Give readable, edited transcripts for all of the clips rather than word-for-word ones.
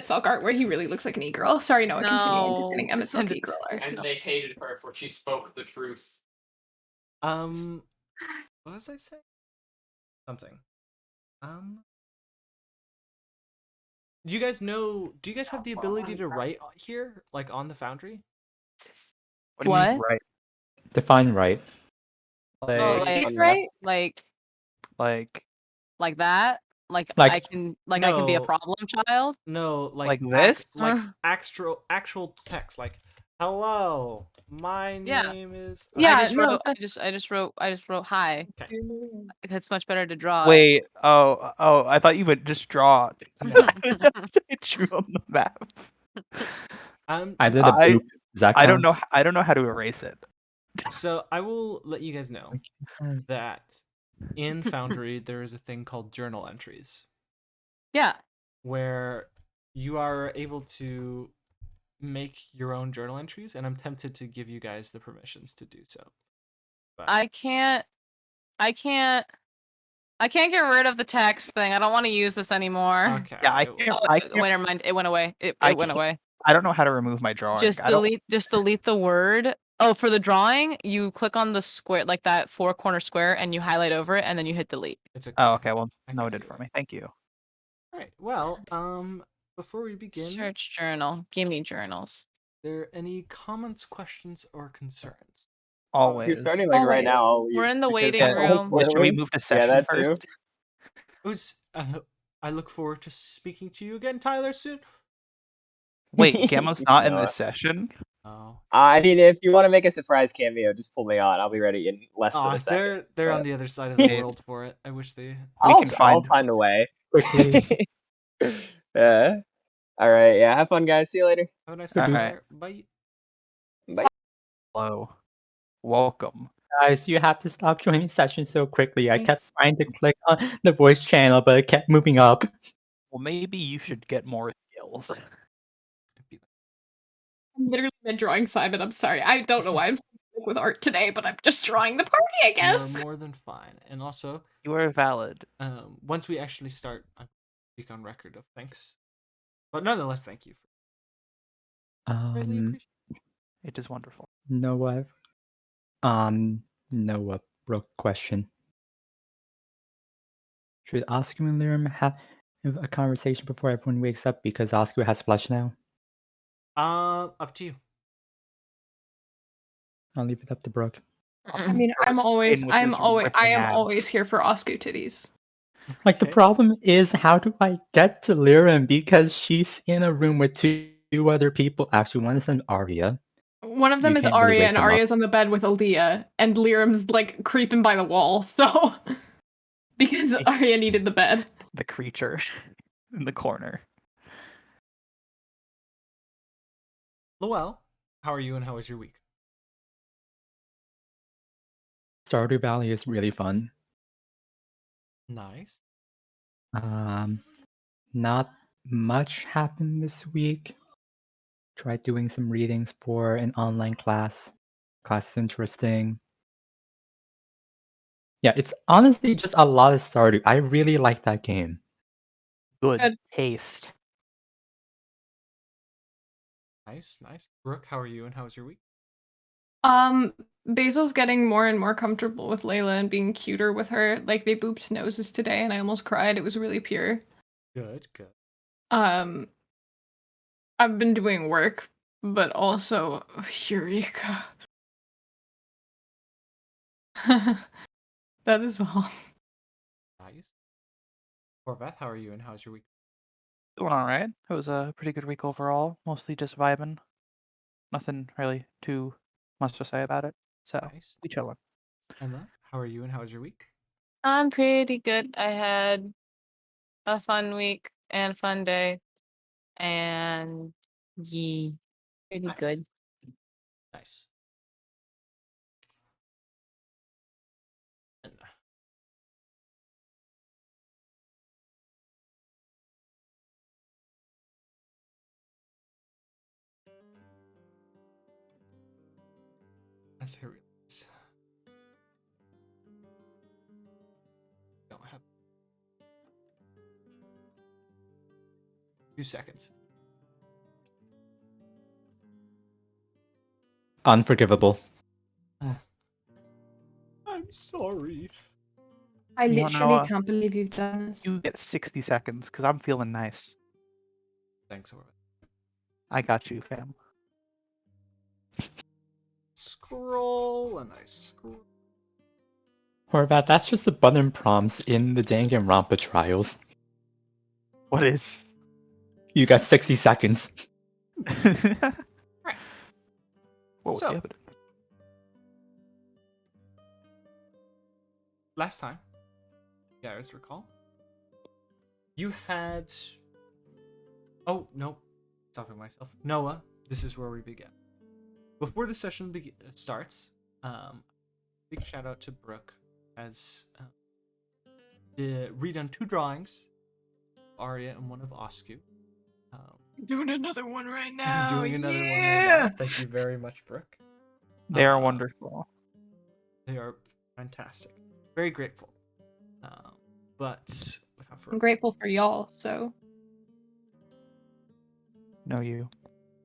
Selk art where he really looks like an e-girl. Sorry, Noah, continue. I'm just No, kidding. I'm a just send Silk it to e-girl art. And no. they hated her for she spoke the truth. What was I saying? Something. Do you guys know? Do you guys have the ability to write here, like on the Foundry? What do you mean, What? right? Define right. Oh, Like, It's like right. like that? Like Like- I can I can be a No. problem child? No, Like this? like actual text, like "Hello, my Yeah. name is." Yeah, I just no, wrote that's- I just wrote hi. Okay. It's much better to draw. wait. Oh, I thought you would just draw. No. I drew on the map. I did a I- boop. Does that I don't know. count? I don't know how to erase it. So I will let you guys know that in Foundry there is a thing called journal entries, Yeah. where you are able to make your own journal entries, and I'm tempted to give you guys the permissions to do so. But I can't get rid of the text thing. I don't want to use this anymore. okay. Yeah, I alright, can't. Oh, I can't. wait, never mind. It went away. It I went can't- away. I don't know how to remove my drawing. Just I don't- delete the word. Oh, for the drawing, you click on the square, like that 4-corner square, and you highlight over it, and then you hit delete. It's okay. Oh, okay. Well, I noted can for do me. Thank you. All right. Well, before we begin, Search journal. Give me journals. there any comments, questions, or concerns? Always. You're starting like right Always. now. I'll We're use- in the because waiting all room. Yeah, should we spoilers. move to Yeah, session that first? too. It was. I look forward to speaking to you again, Tyler, soon. Wait, Gamma's not in No. this session. Oh, I mean, if you want to make a surprise cameo, just pull me on. I'll be ready in less than a second. they're on but- the other side of the Hey. world for it. I wish they. I'll can find- a way. Quickly. Yeah. All right. Yeah. Have fun, guys. See you later. Have a nice All one, right. Tyler. Bye. Bye. Hello. Welcome. Guys, you have to stop joining sessions so quickly. I Mm. kept trying to click on the voice channel, but it kept moving up. Well, maybe you should get more skills. I'm literally been drawing Simon. I'm sorry. I don't know why I'm so sick with art today, but I'm just drawing the party, I guess. You're more than fine. And also, You are valid. once we actually start, I speak on record of thanks. But nonetheless, thank you. Really appreciate It is wonderful. Noah, Noah broke question. Should Oscar and Liam have a conversation before everyone wakes up because Oscar has flush now? Up to you. I'll leave it up to Brooke. I mean, Throw a skin with I his am ripping abs. always here for Oscar titties. Like, the Okay. problem is, how do I get to Liram because she's in a room with two other people? Actually, one is an Arya. One of them You is can't really Arya, wake and them up. Arya's on the bed with Aaliyah, and Liram's like creeping by the wall. So, because Arya needed the bed. The creature in the corner. Lowell, how are you and how was your week? Stardew Valley is really fun. Nice. Not much happened this week. Tried doing some readings for an online class. Class is interesting. Yeah, it's honestly just a lot of Stardew. I really like that game. Good Good. taste. Nice. Brooke, how are you and how was your week? Basil's getting more and more comfortable with Layla and being cuter with her. Like they booped noses today, and I almost cried. It was really pure. Good. I've been doing work, but also Eureka. That is all. Nice. Corvette, how are you and how's your week? Doing all right. It was a pretty good week overall. Mostly just vibing. Nothing really too much to say about it. So Nice. we chilling. Emma, how are you and how was your week? I'm pretty good. I had a fun week and a fun day, and yeah, pretty Nice. good. Nice. And let's hear it. Don't have 2 seconds. Unforgivable. I'm sorry. I You know, literally Noah, can't believe you've done this. You get 60 seconds because I'm feeling nice. Thanks, Orbit. I got you, fam. Scroll, and I scroll. Horvat, that's just the button prompts in the Danganronpa trials. What is? You got 60 seconds. What was So- the evidence? Last time, you guys recall, you had... Oh, no. Stopping myself. Noah, this is where we begin. Before the session starts, big shout out to Brooke as redone 2 drawings, Arya and one of Oscu. Doing another one right Doing another one right now. Thank you very much, Brooke. They are Uh, wonderful. They are fantastic. Very grateful. But without I'm further grateful for y'all, so No, you.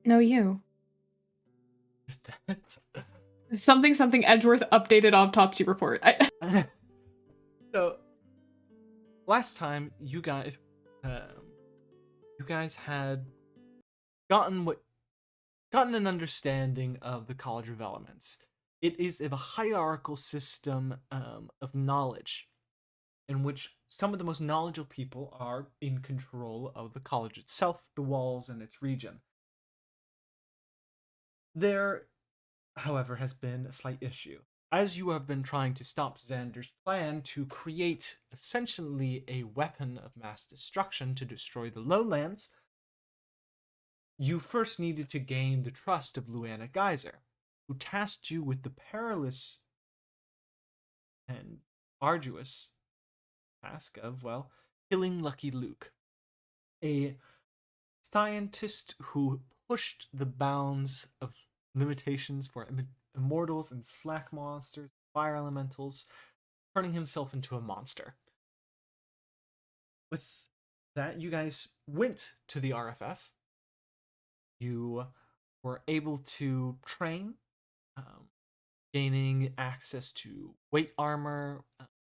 no you. that, Something Edgeworth updated autopsy report. so last time you guys had gotten an understanding of the College of Elements. It is of a hierarchical system of knowledge in which some of the most knowledgeable people are in control of the college itself, the walls, and its region. There, however, has been a slight issue. As you have been trying to stop Xander's plan to create essentially a weapon of mass destruction to destroy the lowlands, you first needed to gain the trust of Luana Geyser, who tasked you with the perilous and arduous task of, well, killing Lucky Luke, a scientist who pushed the bounds of limitations for immortals and slack monsters, fire elementals, turning himself into a monster. With that, you guys went to the RFF. You were able to train, gaining access to weight armor,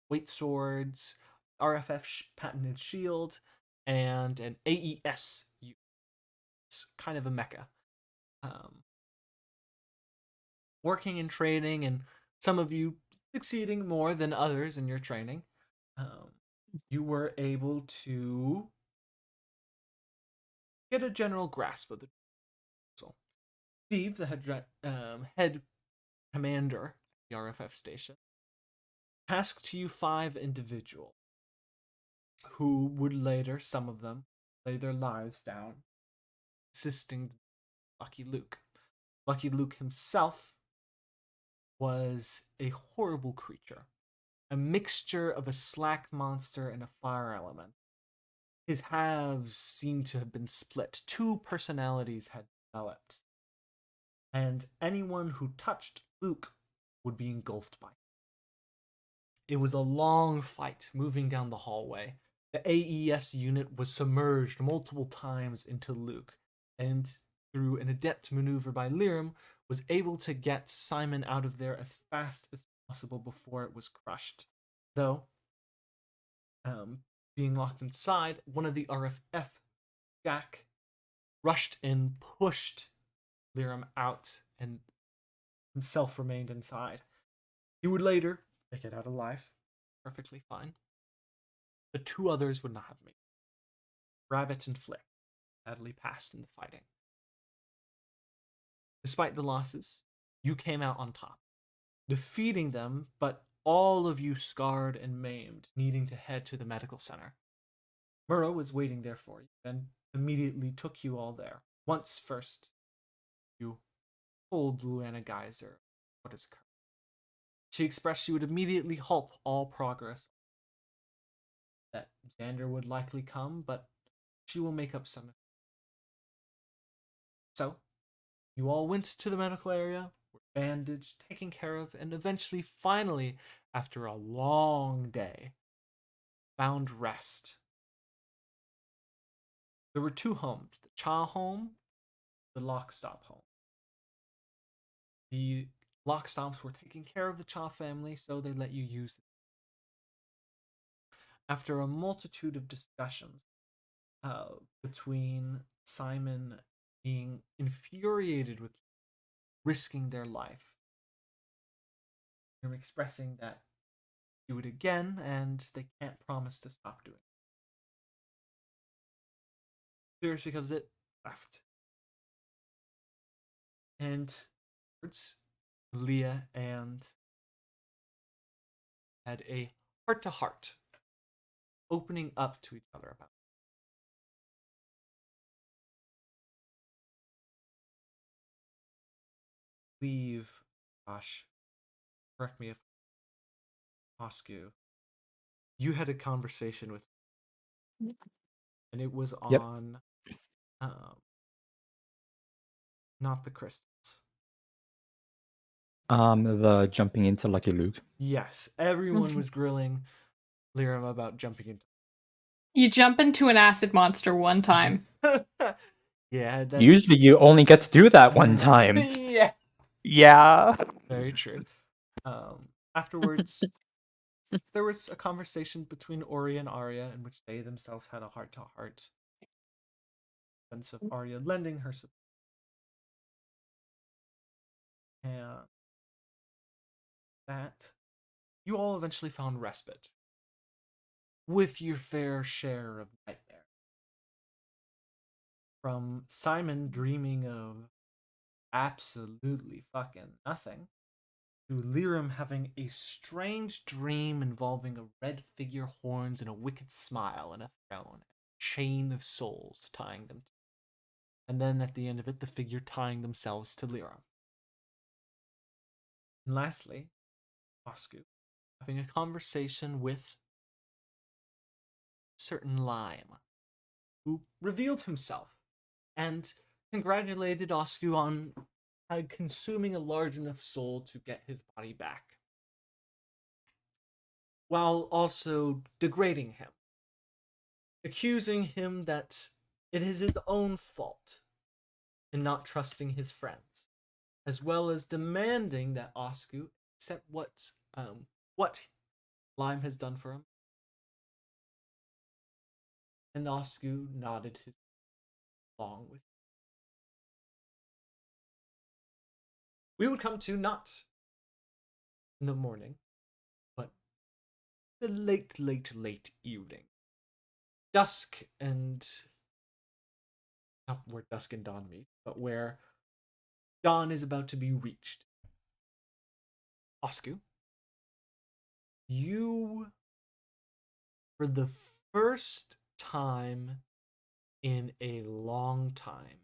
weight swords, RFF patented shield, and an AES. It's kind of a mecha. Working and training, and some of you succeeding more than others in your training, you were able to get a general grasp of the proposal. Steve, the head commander at the RFF station, tasked you 5 individuals who would later, some of them, lay their lives down, assisting Lucky Luke. Lucky Luke himself was a horrible creature, a mixture of a slack monster and a fire element. His halves seemed to have been split. 2 personalities had developed, and anyone who touched Luke would be engulfed by him. It was a long fight moving down the hallway. The AES unit was submerged multiple times into Luke, and through an adept maneuver by Lirim, was able to get Simon out of there as fast as possible before it was crushed. Though, being locked inside, one of the RFF, Jack, rushed in, pushed Lirim out, and himself remained inside. He would later make it out alive, perfectly fine. But 2 others would not have made it. Rabbit and Flick sadly passed in the fighting. Despite the losses, you came out on top, defeating them, but all of you scarred and maimed, needing to head to the medical center. Murrow was waiting there for you and immediately took you all there. Once first, you told Luana Geyser what has occurred. She expressed she would immediately halt all progress, that Xander would likely come, but she will make up some. So, you all went to the medical area, were bandaged, taken care of, and eventually, finally, after a long day, found rest. There were 2 homes, the Cha home, the Lockstop home. The Lockstomps were taking care of the Cha family, so they let you use it. After a multitude of discussions between Simon being infuriated with risking their life, him expressing that do it again and they can't promise to stop doing it. Furious because it left. And Leah and had a heart-to-heart, opening up to each other about it. Leave, gosh, correct me if Oscu, you had a conversation with, and it was Yep. on, not the crystals. The jumping into Lucky Luke. Yes, everyone was grilling Lyram about jumping into. You jump into an acid monster one time. Yeah, that's Usually you only get to do that one time. yeah, Yeah. very true. Afterwards, there was a conversation between Ori and Arya in which they themselves had a heart-to-heart. Sense of Arya lending her support. And that you all eventually found respite with your fair share of nightmare. From Simon dreaming of absolutely fucking nothing, to Lyram having a strange dream involving a red figure, horns, and a wicked smile, and a throne, and a chain of souls tying them. And then at the end of it, the figure tying themselves to Lyram. And lastly, Oscu having a conversation with certain Lime, who revealed himself and congratulated Oscu on consuming a large enough soul to get his body back, while also degrading him, accusing him that it is his own fault in not trusting his friends, as well as demanding that Oscu accept what Lime has done for him. And Oscu nodded his along with. We would come to not in the morning, but the late evening. Dusk and not where dusk and dawn meet, but where dawn is about to be reached. Oscu, you, for the first time in a long time,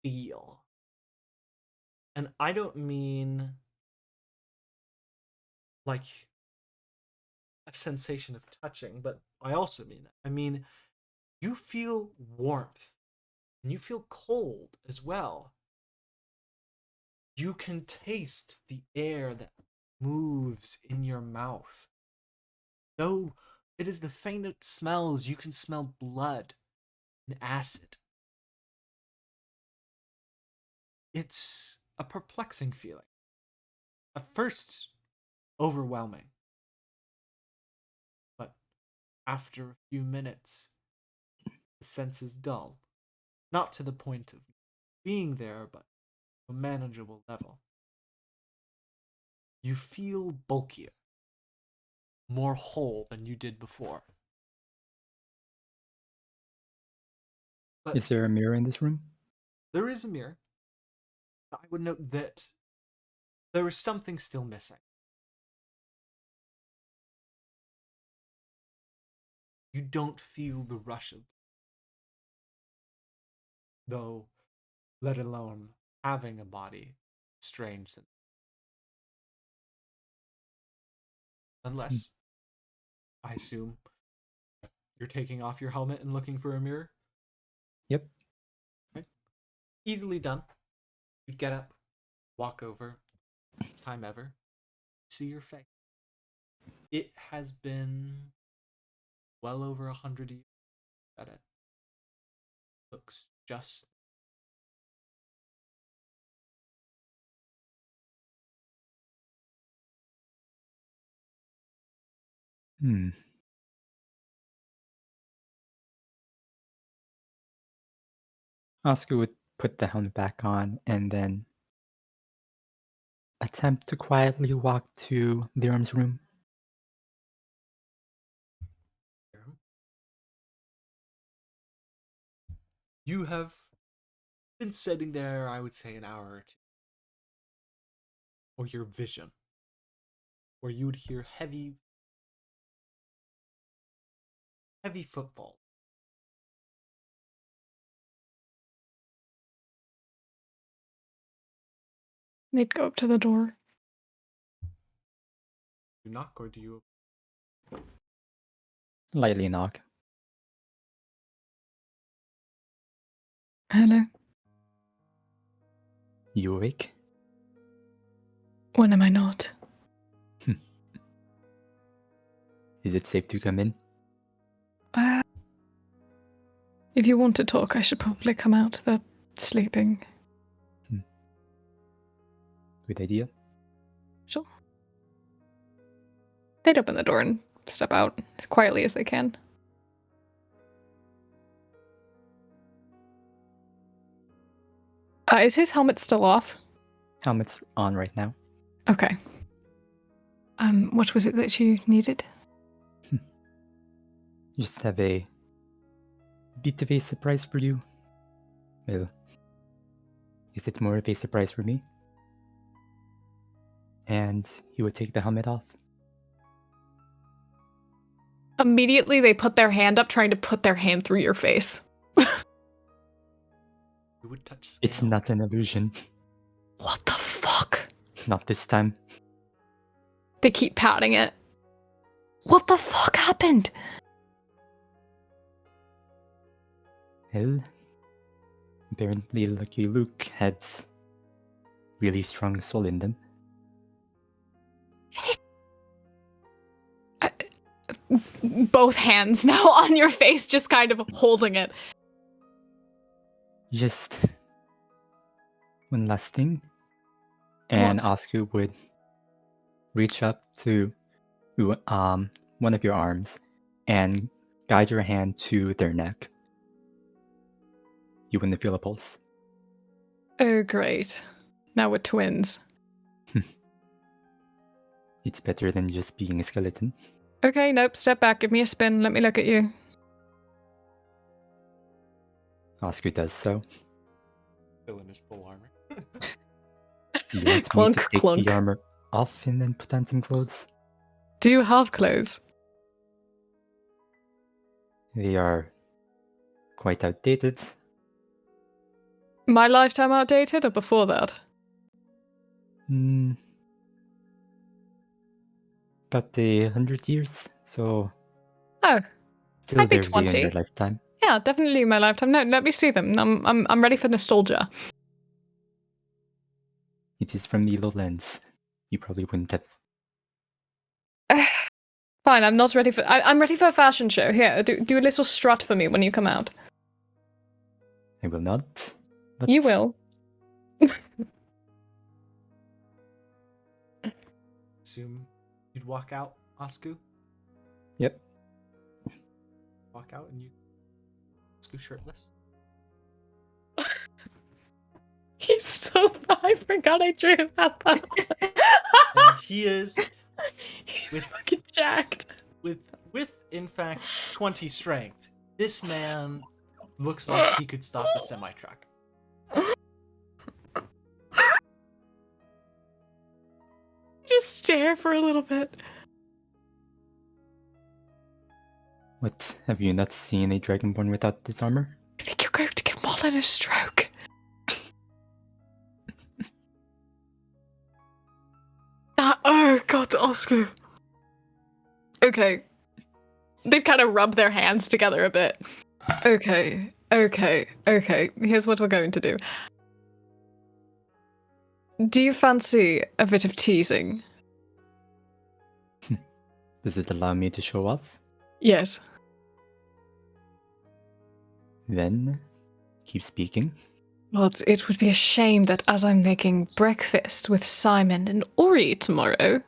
feel. And I don't mean like a sensation of touching, but I also mean that. I mean, you feel warmth and you feel cold as well. You can taste the air that moves in your mouth. Though it is the faintest smells, you can smell blood and acid. It's a perplexing feeling. At first, overwhelming. But after a few minutes, the senses dull. Not to the point of being there, but a manageable level. You feel bulkier, more whole than you did before. But Is there a mirror in this room? there is a mirror. I would note that there is something still missing. You don't feel the rush of, though, let alone having a body. Strange. Unless, I assume, you're taking off your helmet and looking for a mirror? Yep. Okay. Easily done. You get up, walk over, first time ever, see your face. It has been well over 100 years at it. Looks just Hmm. Oscar would put the helmet back on and then attempt to quietly walk to Liram's room. You have been sitting there, I would say, an hour or two. Or your vision, where you would hear heavy footfall. They'd go up to the door. You knock, or do you? Lightly knock. Hello. You awake? When am I not? Is it safe to come in? If you want to talk, I should probably come out. They're sleeping. Good idea. Sure. They'd open the door and step out as quietly as they can. Is his helmet still off? Helmet's on right now. Okay. What was it that you needed? Just have a bit of a surprise for you. Well, is it more of a surprise for me? And he would take the helmet off. Immediately, they put their hand up, trying to put their hand through your face. You would touch scale. It's not an illusion. What the fuck? Not this time. They keep patting it. What the fuck happened? Well, apparently Lucky Luke had really strong soul in them. Both hands now on your face, just kind of holding it. Just one last thing. And Oscar would reach up to one of your arms and guide your hand to their neck. You wouldn't feel a pulse. Oh, great. Now we're twins. It's better than just being a skeleton. Okay, nope, step back, give me a spin, let me look at you. Oscar does so. Still in his full armor. You want me Clunk, to take clunk. the armor off and then put on some clothes? Do you have clothes? They are quite outdated. My lifetime outdated or before that? About 100 years, so Oh, still I'd be barely in 20. your lifetime. yeah, definitely my lifetime. No, let me see them. I'm ready for nostalgia. It is from the lens. You probably wouldn't have. Fine, I'm not ready for. I'm ready for a fashion show. Here, do a little strut for me when you come out. I will not. But You will. Assume you'd walk out, Oscar. Yep. Walk out and you Oscar shirtless. He's so. I forgot I drew that. And he is He's with- fucking jacked. with in fact 20 strength. This man looks like he could stop a semi-truck. Just stare for a little bit. What? Have you not seen a Dragonborn without this armor? I think you're going to give Mullen a stroke. Oh god, Oscar. Okay. They kind of rub their hands together a bit. Okay. Here's what we're going to do. Do you fancy a bit of teasing? Does it allow me to show off? Yes. Then, keep speaking. Well, it would be a shame that as I'm making breakfast with Simon and Ori tomorrow,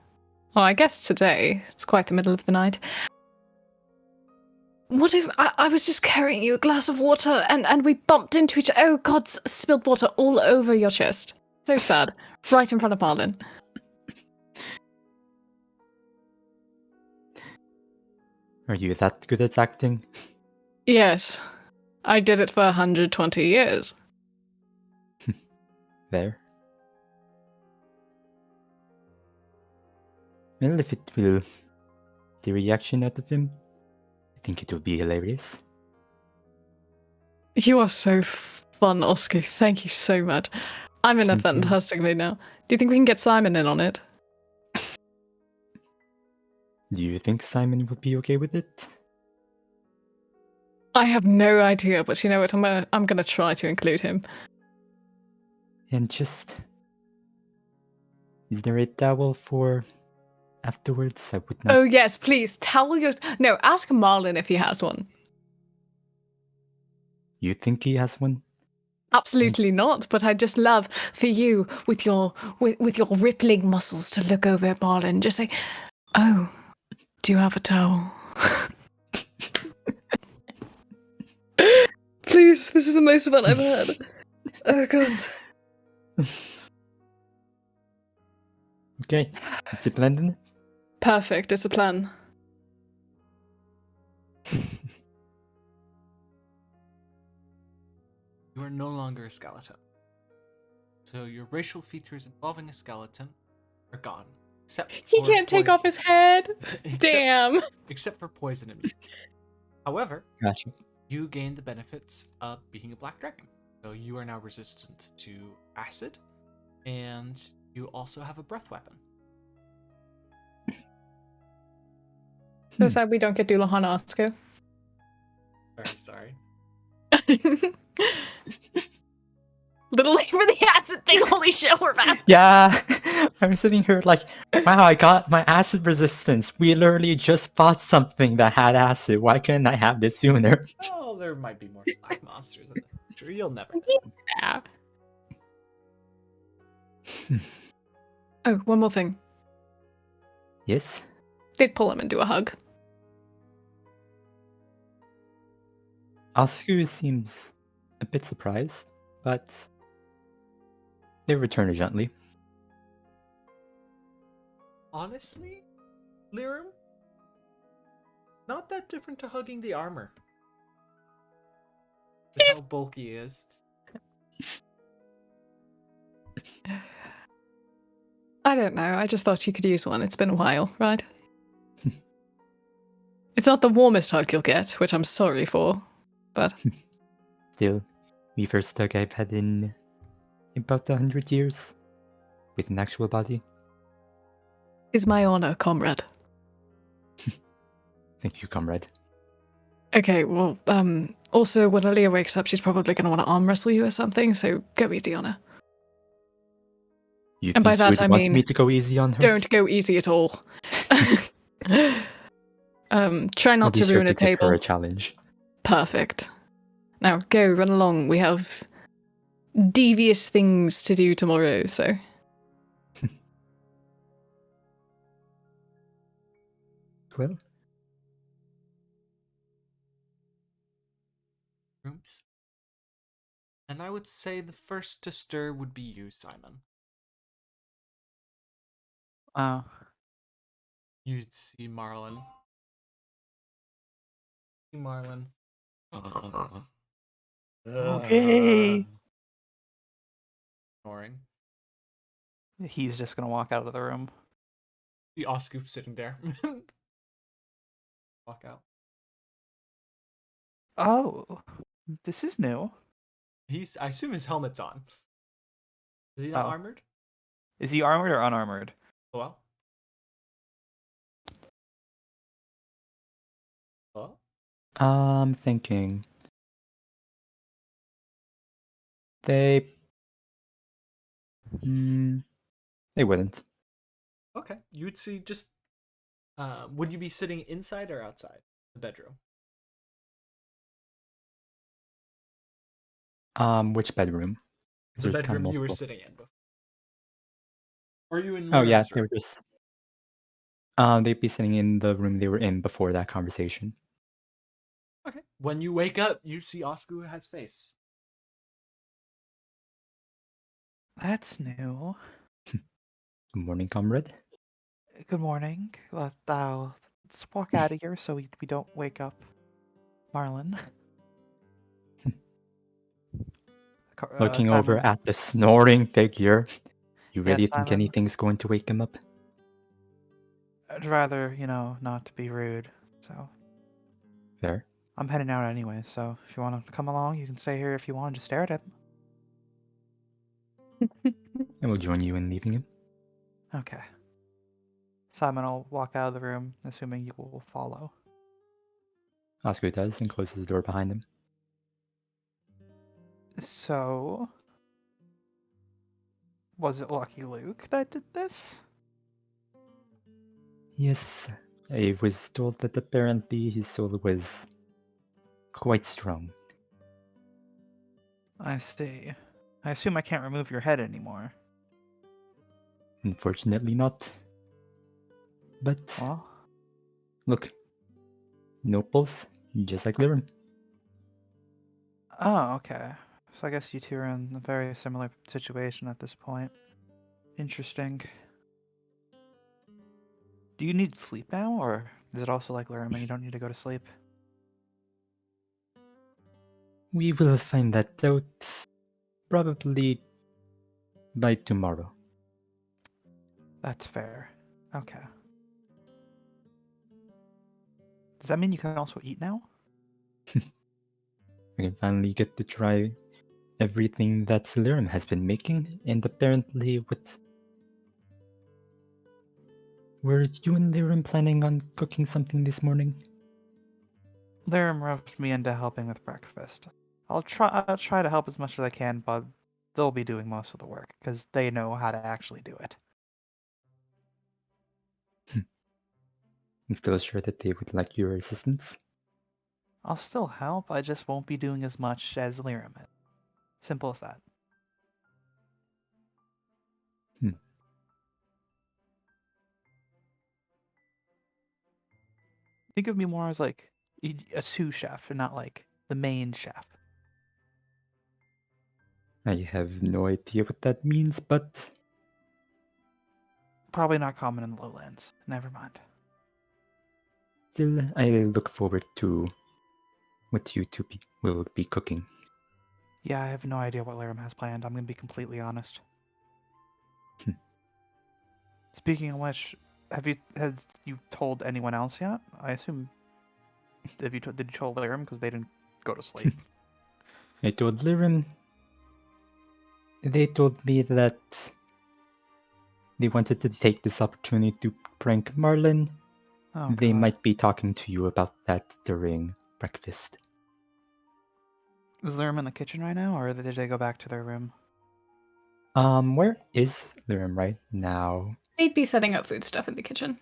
Oh, I guess today. It's quite the middle of the night. What if I was just carrying you a glass of water and we bumped into each other? Oh god, spilled water all over your chest. So sad. Right in front of Marlin. Are you that good at acting? Yes. I did it for 120 years. There. Well, if it will the reaction out of him, I think it will be hilarious. You are so fun, Oscar. Thank you so much. I'm in a Thank you. fantastic mood now. Do you think we can get Simon in on it? Do you think Simon would be okay with it? I have no idea, but you know what? I'm gonna try to include him. And just... Is there a towel for afterwards? I would not... Oh yes, please towel your. No, ask Marlin if he has one. You think he has one? Absolutely not. But I'd just love for you with your rippling muscles to look over at Marlin and just say, "Oh, do you have a towel?" Please, this is the most fun I've had. Oh god. Okay, it's a plan then? Perfect. It's a plan. You are no longer a skeleton. So your racial features involving a skeleton are gone. Except He for can't take off his head. Damn. Except for poison immunity. However, Gotcha. you gain the benefits of being a black dragon. So you are now resistant to acid, and you also have a breath weapon. So sad we don't get Dullahan Oscar. Very sorry. Little late for the acid thing. Holy shit, we're back. Yeah, I'm sitting here like, wow, I got my acid resistance. We literally just fought something that had acid. Why couldn't I have this sooner? Oh, there might be more black monsters in the future. You'll never know. Yeah. Oh, one more thing. Yes? They'd pull him and do a hug. Oscu seems a bit surprised, but they return gently. Honestly, Lirum, not that different to hugging the armor. With how bulky he is. I don't know. I just thought you could use one. It's been a while, right? It's not the warmest hug you'll get, which I'm sorry for, but Still, the first hug I've had in about 100 years with an actual body. it's my honor, comrade. Thank you, comrade. Okay, well, also when Aaliyah wakes up, she's probably going to want to arm wrestle you or something, so go easy on her. You And by think you that, would I want mean, me to go easy on her? Don't go easy at all. Try I'll not be to sure ruin to a give her table. a challenge. Perfect. Now go, run along. We have devious things to do tomorrow, so. Well, Rooms. And I would say the first to stir would be you, Simon. Wow. You'd see Marlin. Marlin. Okay. Snoring. He's just gonna walk out of the room. The Oscoop sitting there. Walk out. Oh, this is new. I assume his helmet's on. Is he not Oh. armored? Is he armored or unarmored? Hello? Hello? I'm thinking they wouldn't. Okay. You would see just would you be sitting inside or outside the bedroom? Which bedroom? Is The there kind of bedroom you were multiple? sitting in before. Or you in Oh yeah, Liram's they room? were just They'd be sitting in the room they were in before that conversation. Okay. When you wake up, you see Oscar has face. That's new. Good morning, comrade. Good morning. Let's walk out of here so we don't wake up Marlin. Looking over Simon, at the snoring figure. You Yeah, really think Simon. anything's going to wake him up? I'd rather, not to be rude. So Fair. I'm heading out anyway. So if you want to come along, you can stay here if you want. Just stare at him. I will join you in leaving him. Okay. Simon will walk out of the room, assuming you will follow. Oscar does and closes the door behind him. So, was it Lucky Luke that did this? Yes, I was told that apparently his soul was quite strong. I see. I assume I can't remove your head anymore. Unfortunately not. But Well, look, no pulse, just like Lirim. oh, okay. So I guess you two are in a very similar situation at this point. Interesting. Do you need sleep now, or is it also like Lirim and you don't need to go to sleep? We will find that out probably by tomorrow. That's fair. Okay. Does that mean you can also eat now? We can finally get to try everything that Lirim has been making, and apparently what... Were you and Lirim planning on cooking something this morning? Lirim roped me into helping with breakfast. I'll try to help as much as I can, but they'll be doing most of the work because they know how to actually do it. I'm still sure that they would like your assistance. I'll still help, I just won't be doing as much as Lirim is. Simple as that. Think of me more as like a sous chef and not like the main chef. I have no idea what that means, but Probably not common in the lowlands. Never mind. still, I look forward to what you two will be cooking. Yeah, I have no idea what Lirim has planned. I'm gonna be completely honest. Speaking of which, has you told anyone else yet? I assume. Did you tell Lirim because they didn't go to sleep? I told Lirim. They told me that they wanted to take this opportunity to prank Marlin. Oh, They God. might be talking to you about that during breakfast. Is Lirim in the kitchen right now, or did they go back to their room? Where is Lirim right now? They'd be setting up food stuff in the kitchen.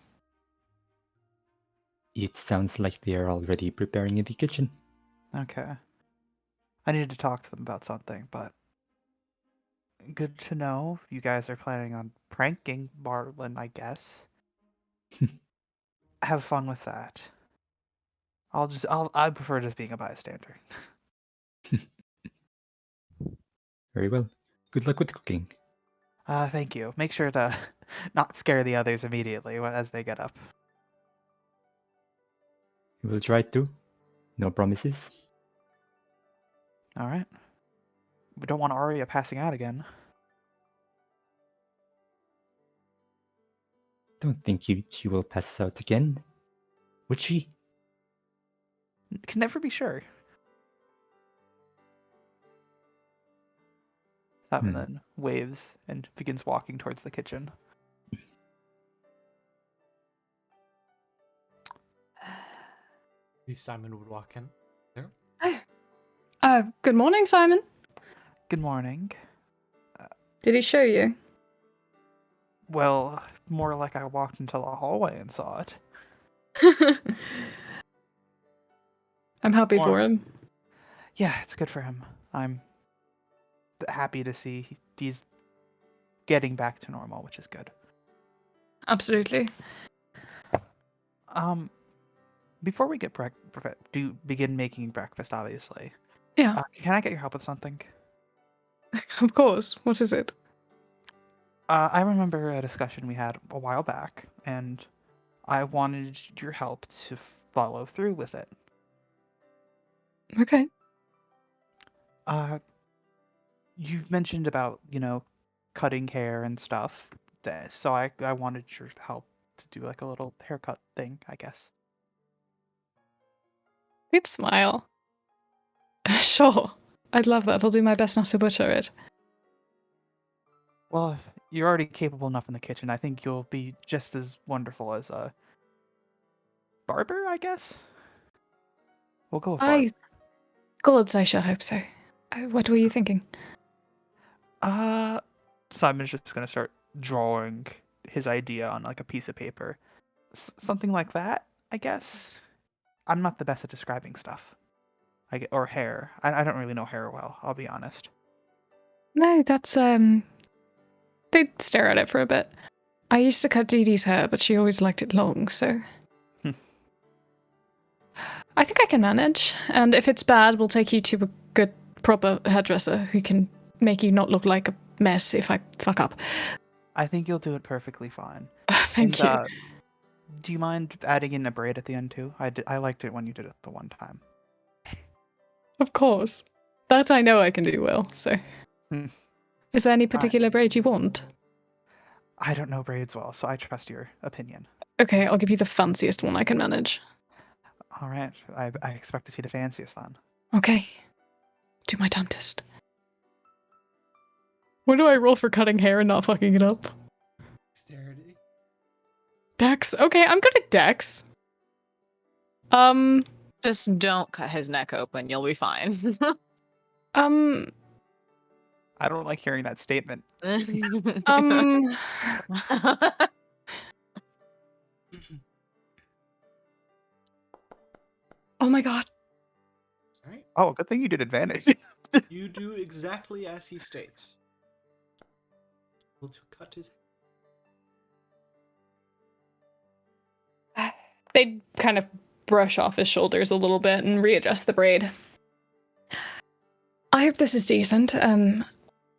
It sounds like they are already preparing in the kitchen. Okay. I needed to talk to them about something, but good to know. You guys are planning on pranking Marlin, I guess. Have fun with that. I prefer just being a bystander. Very well. Good luck with cooking. Thank you. Make sure to not scare the others immediately as they get up. We will try to. No promises. All right. We don't want Arya passing out again. Don't think she will pass out again. Would she? Can never be sure. Simon then waves and begins walking towards the kitchen. Simon would walk in. There. Good morning, Simon. Good morning. Did he show you? Well, more like I walked into the hallway and saw it. I'm happy Or- for him. Yeah, it's good for him. I'm happy to see he's getting back to normal, which is good. Absolutely. Before we get begin making breakfast, obviously. Yeah. Can I get your help with something? Of course. What is it? I remember a discussion we had a while back, and I wanted your help to follow through with it. Okay. You mentioned about, cutting hair and stuff. So I wanted your help to do like a little haircut thing, I guess. He'd smile. Sure. I'd love that. I'll do my best not to butcher it. Well, if you're already capable enough in the kitchen, I think you'll be just as wonderful as a barber, I guess? We'll go with barber. Gods, I shall hope so. What were you thinking? Simon's just gonna start drawing his idea on like a piece of paper. Something like that, I guess. I'm not the best at describing stuff. Or hair. I don't really know hair well, I'll be honest. No, that's they'd stare at it for a bit. I used to cut Dee Dee's hair, but she always liked it long, so I think I can manage. And if it's bad, we'll take you to a good, proper hairdresser who can make you not look like a mess if I fuck up. I think you'll do it perfectly fine. Thank you. Do you mind adding in a braid at the end too? I liked it when you did it the one time. Of course. That I know I can do well, so. Is there any particular braid you want? I don't know braids well, so I trust your opinion. Okay, I'll give you the fanciest one I can manage. All right, I expect to see the fanciest then. Okay. Do my damnedest. What do I roll for cutting hair and not fucking it up? Dexterity. Dex. Okay, I'm good at Dex. Just don't cut his neck open. You'll be fine. I don't like hearing that statement. Oh my god. All right. Oh, good thing you did advantage. You do exactly as he states. Able to cut his. They'd kind of brush off his shoulders a little bit and readjust the braid. I hope this is decent.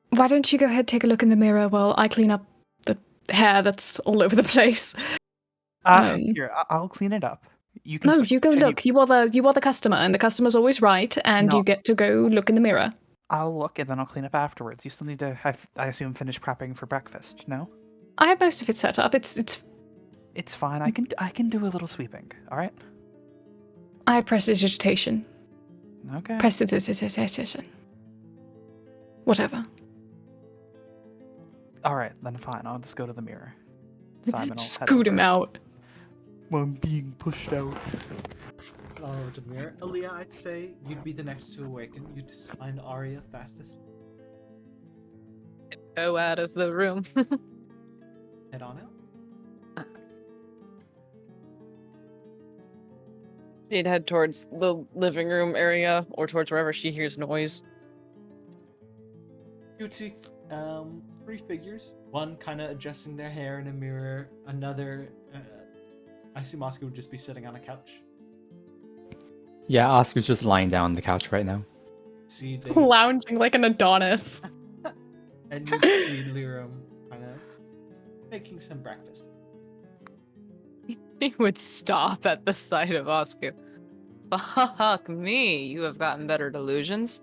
Why don't you go ahead, take a look in the mirror while I clean up the hair that's all over the place? Here, I'll clean it up. You can. No, you go look. You are the customer, and the customer's always right, and you get to go look in the mirror. I'll look and then I'll clean up afterwards. You still need to, I assume, finish prepping for breakfast. No? I have most of it set up. It's fine. I can do a little sweeping. All right. I have prestidigitation. Okay. Prestidigitation. Whatever. All right, then fine. I'll just go to the mirror. Simon will Scoot him out. I'm being pushed out. Over to the mirror. Aaliyah, I'd say you'd be the next to awaken. You'd find Arya fastest. Go out of the room. Head on out. She'd head towards the living room area or towards wherever she hears noise. You see 3 figures. One kind of adjusting their hair in a mirror. Another, I assume Oscar would just be sitting on a couch. Yeah, Oscar's just lying down on the couch right now. See they, Lounging like an Adonis. and you see Lirum kind of making some breakfast. He would stop at the sight of Oscar. Fuck me, you have gotten better delusions.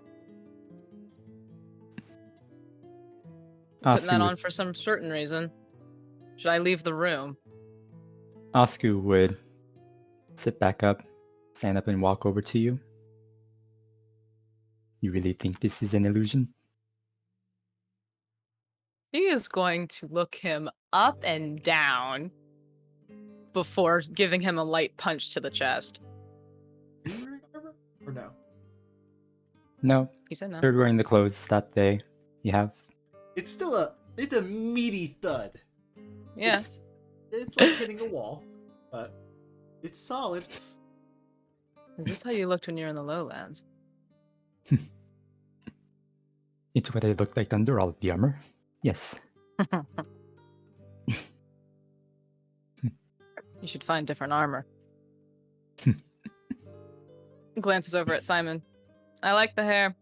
Putting that on for some certain reason. Should I leave the room? Oscar would sit back up, stand up and walk over to you. You really think this is an illusion? He is going to look him up and down before giving him a light punch to the chest. Are you wearing armor? Or no? No. He said no. You're wearing the clothes that they you have. It's still it's a meaty thud. Yeah. It's like hitting a wall, but it's solid. Is this how you looked when you were in the lowlands? It's what I looked like under all of the armor. Yes. You should find different armor. Glances over at Simon. I like the hair.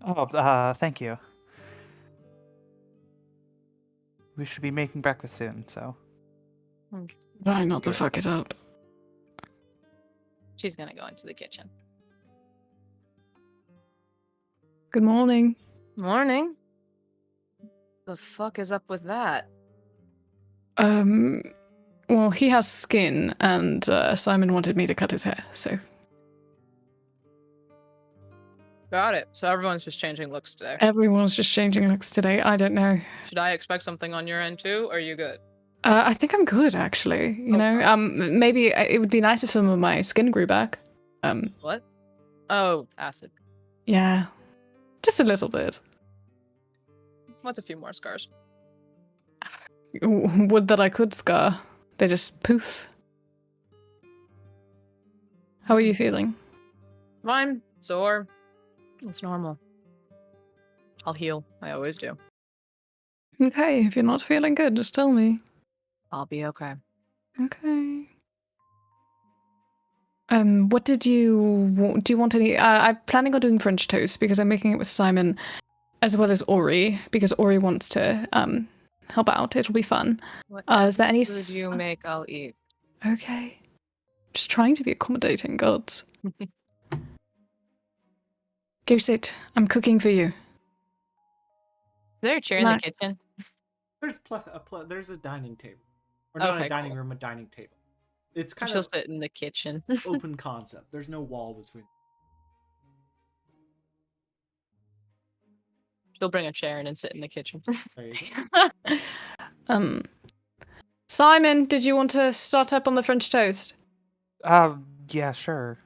Oh, thank you. We should be making breakfast soon, so. Try not to fuck it up. She's gonna go into the kitchen. Good morning. Morning. The fuck is up with that? Well, he has skin, and Simon wanted me to cut his hair, so. Got it. So everyone's just changing looks today. Everyone's just changing looks today. I don't know. Should I expect something on your end too? Or are you good? I think I'm good, actually. You know, maybe it would be nice if some of my skin grew back. What? Oh, acid. Yeah, just a little bit. What's a few more scars? Would that I could scar. They just poof. How are you feeling? Fine. Sore. It's normal. I'll heal. I always do. Okay, if you're not feeling good, just tell me. I'll be okay. Okay. What did you do? You want any? I'm planning on doing French toast because I'm making it with Simon, as well as Ori, because Ori wants to help out. It'll be fun. What Is there any? food you make, I'll eat. Okay. Just trying to be accommodating, gods. Go sit. I'm cooking for you. Is there a chair in the Nice. kitchen? There's a dining table, or not Okay, a dining cool. room, a dining table. It's kind She'll of sit in the kitchen. open concept. There's no wall between. She'll bring a chair in and sit in the kitchen. There you go. Simon, did you want to start up on the French toast? Yeah, sure.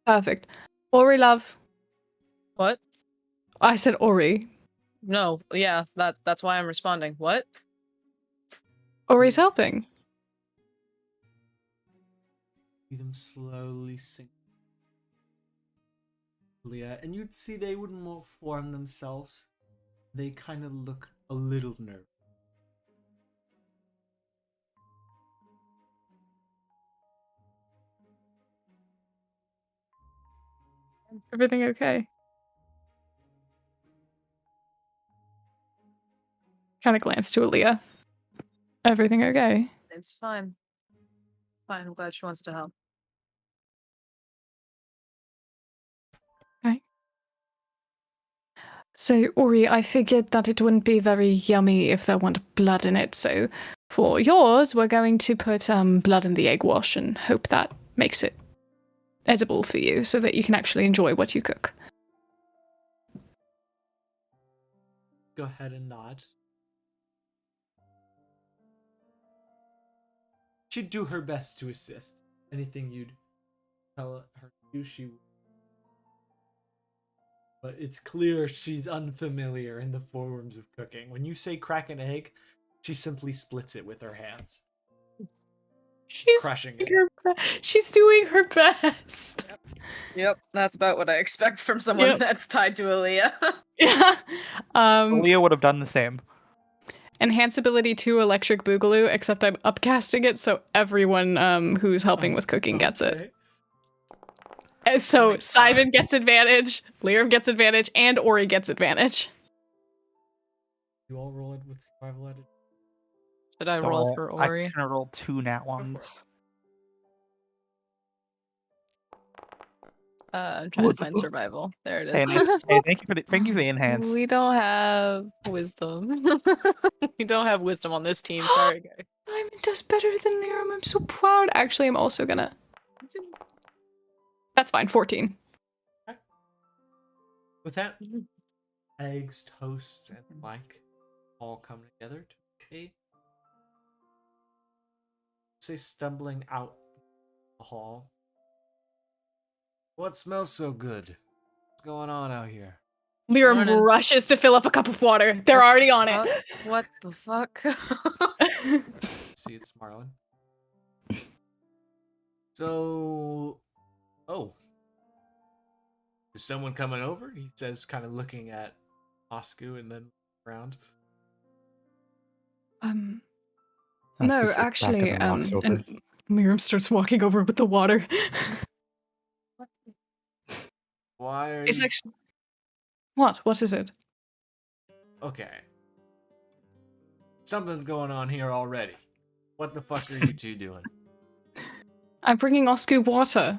Perfect. Ori, love. What? I said Ori. No, yeah, that's why I'm responding. What? Ori's helping. See them slowly sink. Leah, and you'd see they wouldn't more form themselves. They kind of look a little nervous. Everything okay? Kind of glance to Aaliyah. Everything okay? It's fine. Fine, I'm glad she wants to help. So, Ori, I figured that it wouldn't be very yummy if there weren't blood in it, so for yours, we're going to put blood in the egg wash and hope that makes it edible for you so that you can actually enjoy what you cook. Go ahead and nod. She'd do her best to assist. Anything you'd tell her to do, she would. But it's clear she's unfamiliar in the forms of cooking. When you say crack an egg, she simply splits it with her hands. She's Crushing doing it. she's doing her best. Yep, that's about what I expect from someone Yep. that's tied to Aaliyah. Yeah. Leah would have done the same. Enhance ability 2 electric boogaloo, except I'm upcasting it so everyone who's helping with cooking gets it. Okay. So my Simon gets advantage, Liam gets advantage, and Ori gets advantage. You all roll it with survival edit. Should I roll for Ori? I can roll 2 nat ones. I'm trying to find survival. There it Hey, is. nice. Hey, thank you for the enhance. We don't have wisdom. We don't have wisdom on this team. Sorry, guys. Simon does better than Liam. I'm so proud. Actually, I'm also gonna. That's fine. 14. With that, eggs, toasts, and like all come together to a say stumbling out the hall. What smells so good? What's going on out here? Liam Morning. rushes to fill up a cup of water. They're already on it. What the fuck? See, it's Marlon. So, oh, is someone coming over? He says, kind of looking at Oscu and then around. Oscar No, sits back actually, and walks over. and Liram starts walking over with the water. Why are It's you... actually. What? What is it? Okay. Something's going on here already. What the fuck are you two doing? I'm bringing Oscar water.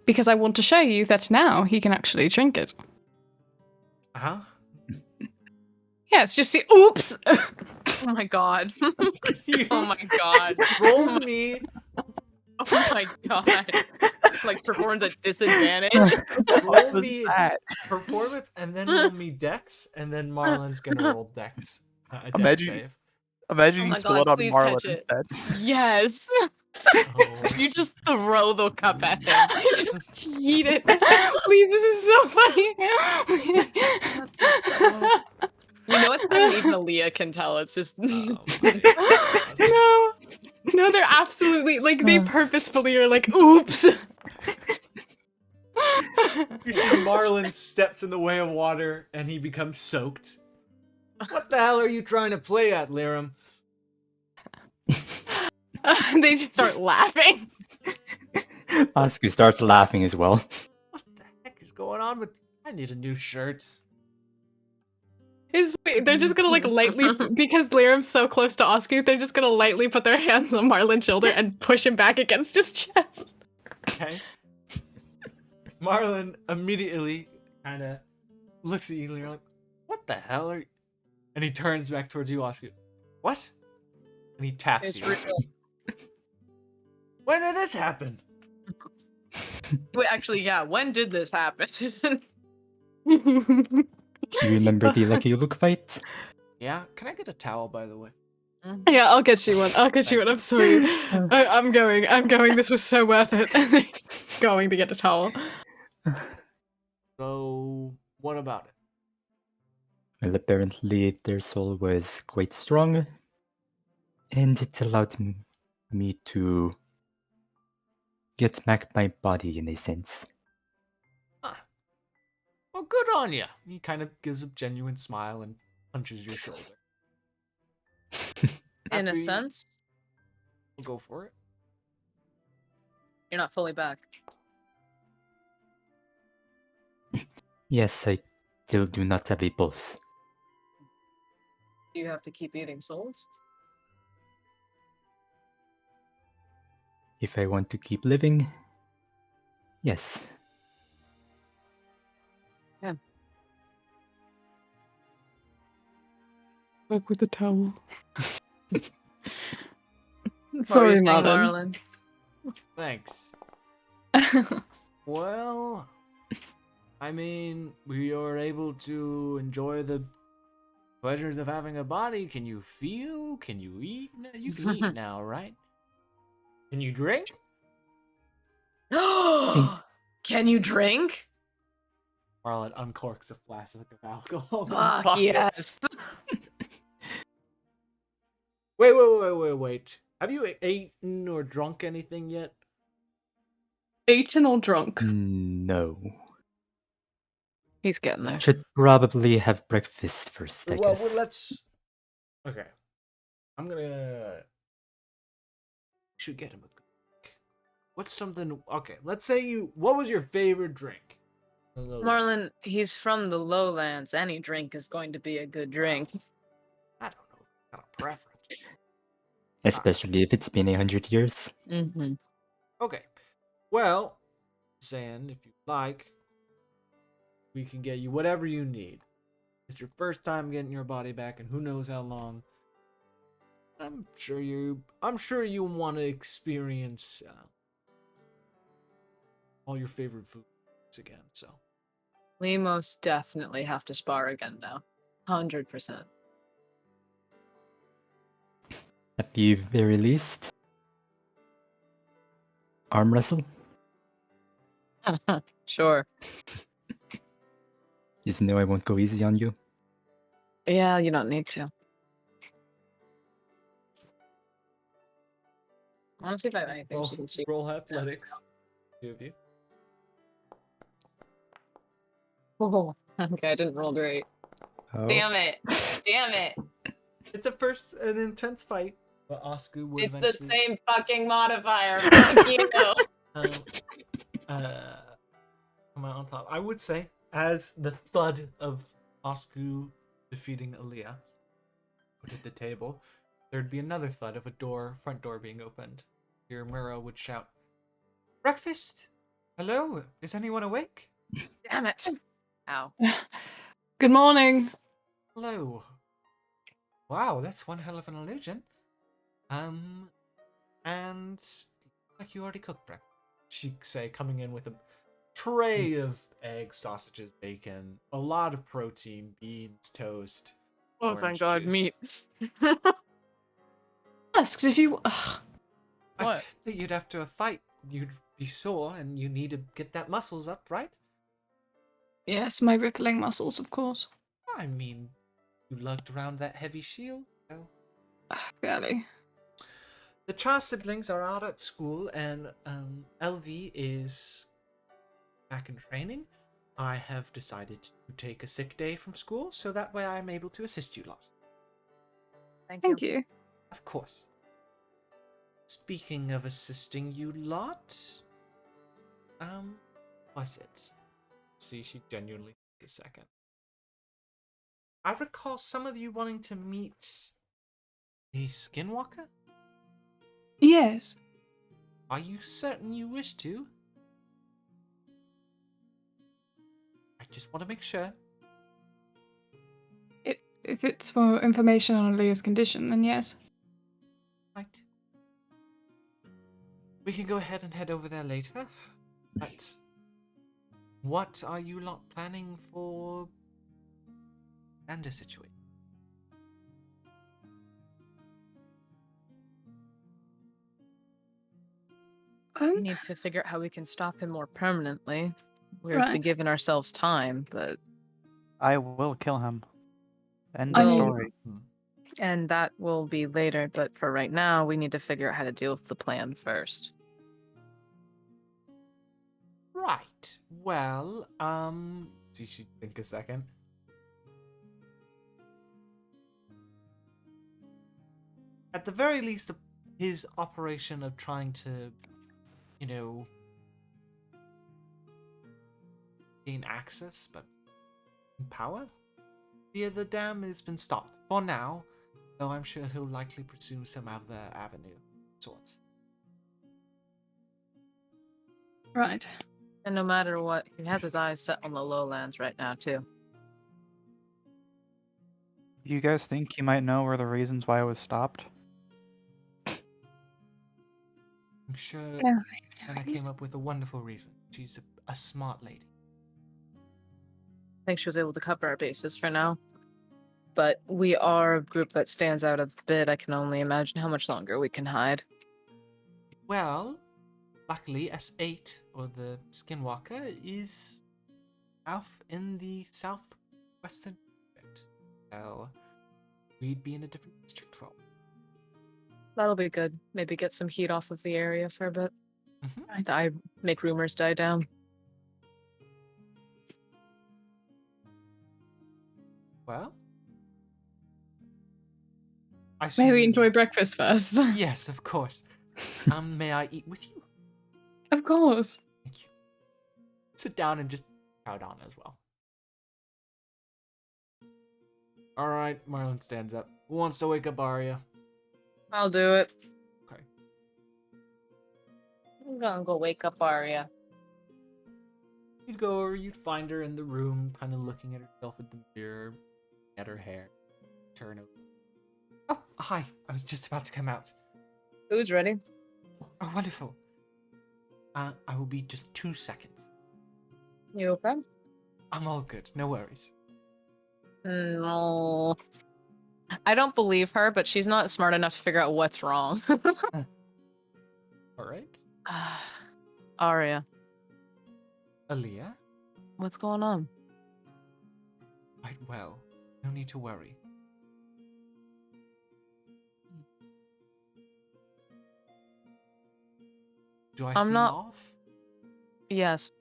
Because I want to show you that now he can actually drink it. Huh? Yes, just see. Oops! Oh my god. Oh my god. Roll me. Oh my god. Like performs at disadvantage. Roll was me that? performance and then roll me dex, and then Marlon's gonna roll dex. A dex Imagine- save. Imagine Oh you my spill God, it on please Marlon catch it. instead. Yes. Oh. You just throw the cup at him. I just eat it. Please, this is so funny. You know it's better than even Aaliyah can tell. It's just No. No, they're absolutely like they purposefully are like, oops. You see Marlon steps in the way of water and he becomes soaked. What the hell are you trying to play at, Liram? They just start laughing. Oscar starts laughing as well. What the heck is going on with... I need a new shirt. They're just gonna like lightly, because Liram's so close to Oscar, they're just gonna lightly put their hands on Marlon's shoulder and push him back against his chest. Okay. Marlon immediately kind of looks at you and you're like, what the hell are you... And he turns back towards you, Oscar. What? And he taps it's you. real. When did this happen? Wait, actually, yeah. When did this happen? You remember the Lucky Luke fight? Yeah? Can I get a towel, by the way? Yeah, I'll get you one. I'll get you one. I'm sorry. I'm going. I'm going. This was so worth it. Going to get a towel. So, what about it? Well, apparently their soul was quite strong, and it allowed me to get back my body in a sense. Huh. Well, good on you. He kind of gives a genuine smile and punches your shoulder. In a Happy- sense, We'll go for it. you're not fully back. Yes, I still do not have a pulse. Do you have to keep eating souls? If I want to keep living, yes. Back with the towel. What were Sorry, you saying, Marlon. Thanks. Well, I mean, we are able to enjoy the pleasures of having a body. Can you feel? Can you eat? No, you can eat now, right? Can you drink? Can you drink? Marlon uncorks a flask of alcohol. from his Fuck pocket. yes. Wait. Have you eaten or drunk anything yet? Eaten or drunk? No. He's getting there. Should probably have breakfast first, I Well, guess. let's... Okay. I'm gonna... Should get him a... What's something... Okay, let's say you... What was your favorite drink? Marlon, he's from the lowlands. Any drink is going to be a good drink. I don't know. Got a preference. Especially if it's been 100 years. Mm-hmm. Okay. Well, Zan, if you'd like, we can get you whatever you need. It's your first time getting your body back, and who knows how long. I'm sure you want to experience all your favorite foods again. So We most definitely have to spar again now. 100%. At the very least, arm wrestle. Sure. Just know I won't go easy on you. Yeah, you don't need to. I want to see if I have anything she can cheat. roll athletics. Two of you. Oh, okay, I didn't roll great. Oh. Damn it. Damn it. It's an intense fight, but Oscar would It's eventually. the same fucking modifier. Fuck you. Come out on top. I would say, as the thud of Oscar defeating Aaliyah would hit the table, there'd be another thud of a front door being opened. Your Mura would shout, "Breakfast! Hello, is anyone awake?" Damn it. Ow. Good morning. Hello. Wow, that's one hell of an illusion. And like you already cooked breakfast. She'd say, coming in with a tray of eggs, sausages, bacon, a lot of protein, beans, toast. Oh, orange thank God, juice. meat. Asked if you. I What? figured after a fight, you'd be sore and you need to get that muscles up, right? Yes, my rippling muscles, of course. I mean, you lugged around that heavy shield, so. Barely. The Char siblings are out at school, and LV is back in training. I have decided to take a sick day from school, so that way I'm able to assist you lot. Thank you. Of course. Speaking of assisting you lot, was it? See, she genuinely took a second. I recall some of you wanting to meet the Skinwalker. Yes. Are you certain you wish to? I just want to make sure. If it's for information on Aaliyah's condition, then yes. Right. We can go ahead and head over there later. But what are you lot planning for Xander situation? We need to figure out how we can stop him more permanently. We've been Right. giving ourselves time, but I will kill him. End I of mean- story. and that will be later, but for right now, we need to figure out how to deal with the plan first. Right. Well, you should think a second. At the very least, his operation of trying to, gain access, but power via the dam has been stopped for now, though I'm sure he'll likely pursue some other avenue of sorts. Right. And no matter what, he has his eyes set on the lowlands right now, too. You guys think you might know where the reasons why it was stopped? I'm sure Yeah. Anna came up with a wonderful reason. She's a smart lady. I think she was able to cover our bases for now. But we are a group that stands out a bit. I can only imagine how much longer we can hide. Well, luckily S8, or the Skinwalker, is off in the southwestern district. So we'd be in a different district for a while. That'll be good. Maybe get some heat off of the area for a bit. Mhm. Make rumors die down. Well, I May we assume- enjoy breakfast first? Yes, of course. May I eat with you? Of course. Thank you. Sit down and just chow down as well. Alright, Marlon stands up. Who wants to wake up Arya? I'll do it. Okay. I'm gonna go wake up Arya. You'd go over, you'd find her in the room, kind of looking at herself in the mirror, at her hair. Turn over. Oh, hi. I was just about to come out. Food's ready. Oh, wonderful. I will be just 2 seconds. You okay? I'm all good. No worries. No. I don't believe her, but she's not smart enough to figure out what's wrong. Alright. Arya, Aaliyah? what's going on? Quite well. No need to worry. Do I I'm seem not- off? Yes.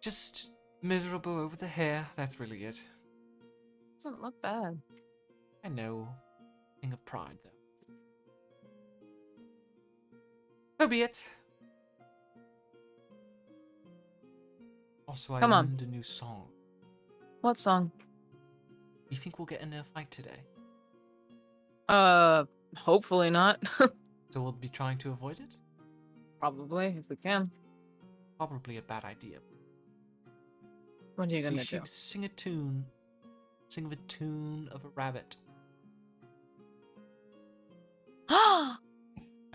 Just miserable over the hair. That's really it. Doesn't look bad. I know. Thing of pride, though. So be it. Also, I Come on. learned a new song. What song? You think we'll get into a fight today? Hopefully not. So we'll be trying to avoid it? Probably, if we can. Probably a bad idea. What are you So gonna you do? should sing a tune. Sing the tune of a rabbit. Oh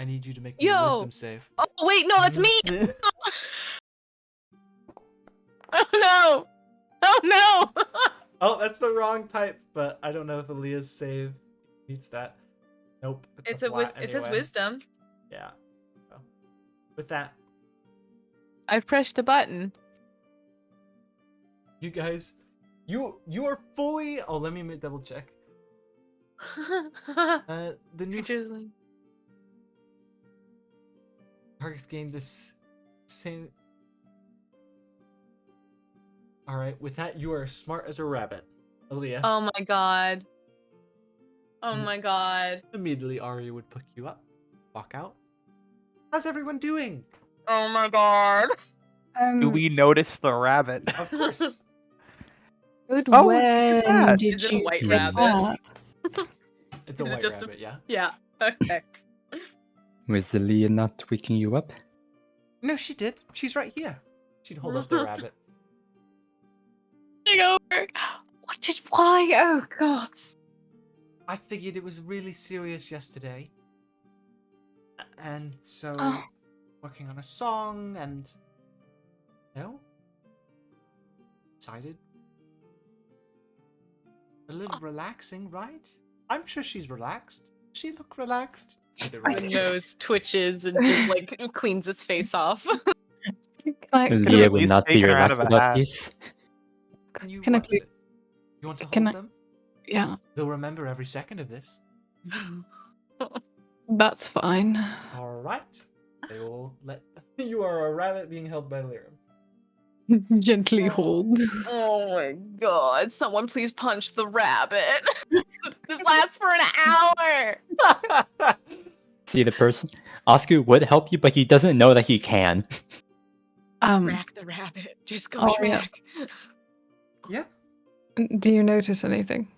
I need you to make me a Yo! wisdom save. wait, no, that's me! Oh no! Oh no! Oh, that's the wrong type, but I don't know if Aaliyah's save meets that. Nope. It's a a flat it says anyway. wisdom. Yeah. So, with that, I've pressed a button. you guys, you are fully. Oh, let me double check. The new Creatures like targets gain this same. All right. With that, you are as smart as a rabbit, Aaliyah. oh my god. Oh Mm. my god. Immediately, Arya would pick you up, walk out. How's everyone doing? Oh my god. Do we notice the rabbit? Of course. Good. Oh, look When at that. did Is it a you white do rabbit? that? It's a Is it white just a- rabbit, yeah. Yeah. Okay. Was Leah not waking you up? No, she did. She's right here. She'd hold up the rabbit. Take over. What did? Why? Oh God. I figured it was really serious yesterday. And so, Oh. working on a song and. No? Decided. A little relaxing, right? I'm sure she's relaxed. She look relaxed. Neither The right. nose twitches and just like cleans its face off. Can I? Could've Leah at would least not be taken her out relaxed of a about hat. this. You Can I want please- it? You want to can hold I- them? Yeah, They'll remember every second of this. that's fine. Alright. They will let. You are a rabbit being held by Lyra. Gently hold. Oh my god. Someone please punch the rabbit. This lasts for an hour. See the person? Oscar would help you, but he doesn't know that he can. Rack the rabbit. Just go Oh, yeah. track. Yeah. Do you notice anything?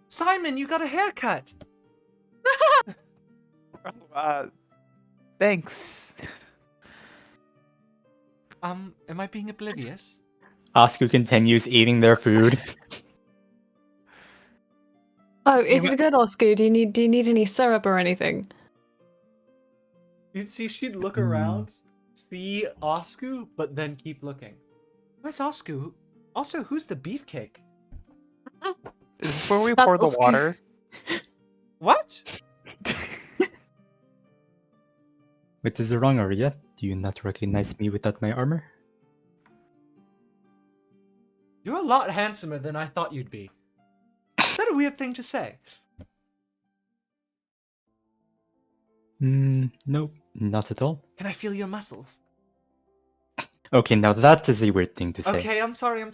Simon, you got a haircut. Thanks. Am I being oblivious? Oscar continues eating their food. Oh, is Yeah, it good, Oscar? Do you need any syrup or anything? You'd see she'd look Hmm. around, see Oscar, but then keep looking. Where's Oscar? Also, who's the beefcake? Is this where we That's pour the Oscar. water? What? What is wrong, Arya? Do you not recognize me without my armor? You're a lot handsomer than I thought you'd be. Is that a weird thing to say? Nope, not at all. Can I feel your muscles? Okay, now that is a weird thing to say. Okay, I'm sorry.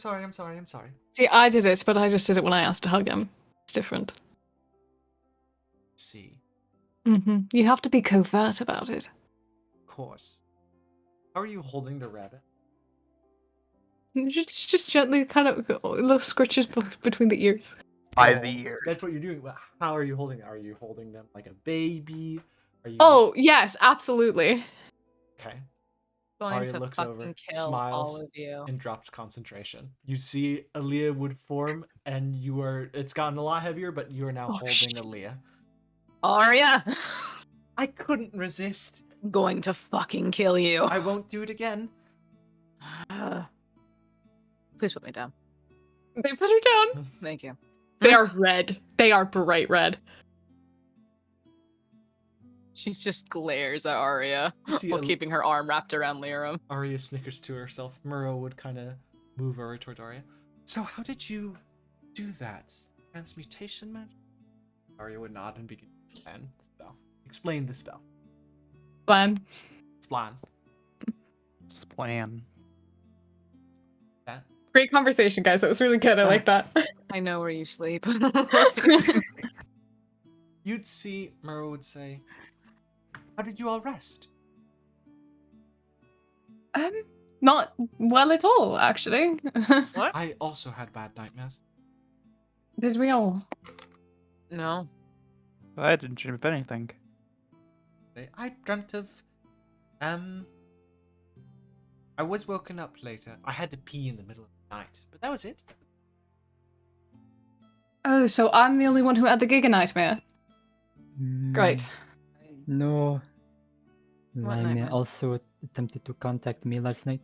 See, I did it, but I just did it when I asked to hug him. It's different. See, You have to be covert about it. of course. How are you holding the rabbit? Just gently, kind of little scratches between the ears. By Oh, the ears. That's what you're doing. But how are you holding it? Are you holding them like a baby? Are you? Oh, yes, absolutely. Okay. Going Arya to looks fucking over, kill smiles, all of you. and drops concentration. You see Aaliyah would form, and you are. It's gotten a lot heavier, but you are now Oh, holding shit. Aaliyah. Arya! I couldn't resist. Going to fucking kill you. I won't do it again. Please put me down. They put her down. Thank you. They are red. They are bright red. She just glares at Arya You see while Al- keeping her arm wrapped around Liram. Arya snickers to herself. Murrow would kind of move over towards Arya. So how did you do that? Transmutation magic? Arya would nod and begin to plan the spell. Explain the spell. Plan. Splan. Splan. That. Great conversation, guys. That was really good. I like that. I know where you sleep. You'd see Murrow would say, How did you all rest? Not well at all, actually. What? I also had bad nightmares. Did we all? No. I didn't dream of anything. I dreamt of, I was woken up later. I had to pee in the middle of the night, but that was it. Oh, so I'm the only one who had the Giga Nightmare. Great. No. What Lime nightmare? also attempted to contact me last night.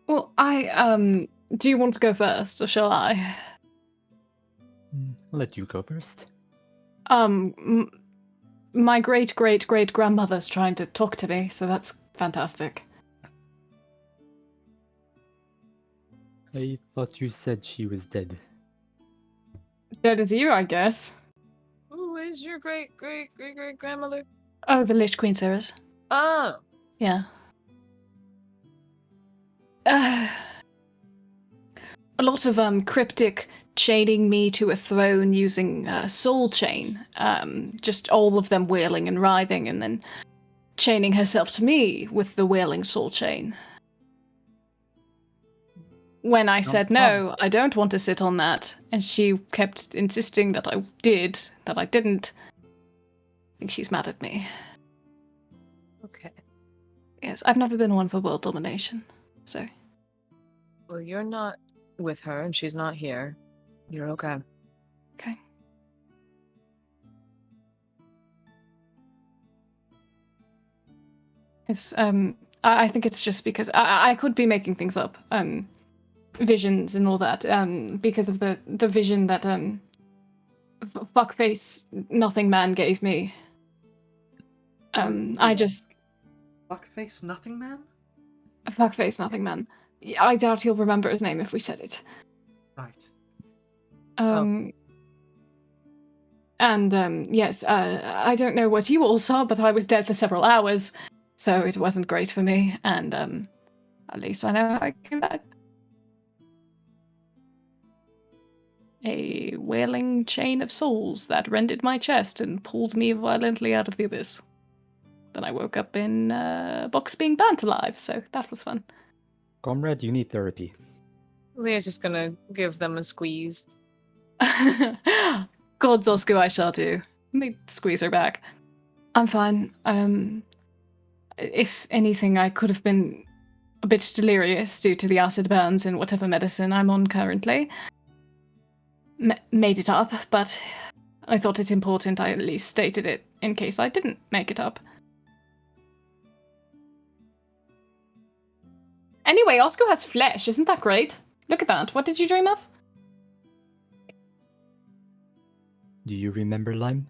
Well, do you want to go first, or shall I? I'll let you go first. My great-great-great-grandmother's trying to talk to me, so that's fantastic. I thought you said she was dead. Dead as you, I guess. Who is your great-great-great-great-grandmother? Oh, the Lich Queen Cirrus. Oh. Yeah. A lot of cryptic chaining me to a throne using soul chain. Just all of them wailing and writhing, and then chaining herself to me with the wailing soul chain. When I said no, I don't want to sit on that, and she kept insisting that I did, that I didn't. I think she's mad at me. Okay. Yes, I've never been one for world domination, so. Well, you're not with her, and she's not here. You're okay. Okay. It's I think it's just because I could be making things up, visions and all that, because of the vision that fuckface nothing man gave me. I just Fuckface Nothing Man? fuckface nothing man. I doubt he'll remember his name if we said it. Right. And yes, I don't know what you all saw, but I was dead for several hours, so it wasn't great for me, and at least I know how I came back. A wailing chain of souls that rended my chest and pulled me violently out of the abyss. Then I woke up in a box being burnt alive, so that was fun. Comrade, you need therapy. Leah's just gonna give them a squeeze. God's Oscar I shall do. Let me squeeze her back. I'm fine. If anything, I could have been a bit delirious due to the acid burns in whatever medicine I'm on currently. Made it up, but I thought it important I at least stated it in case I didn't make it up. Anyway, Oscar has flesh, isn't that great? Look at that. What did you dream of? Do you remember Lime?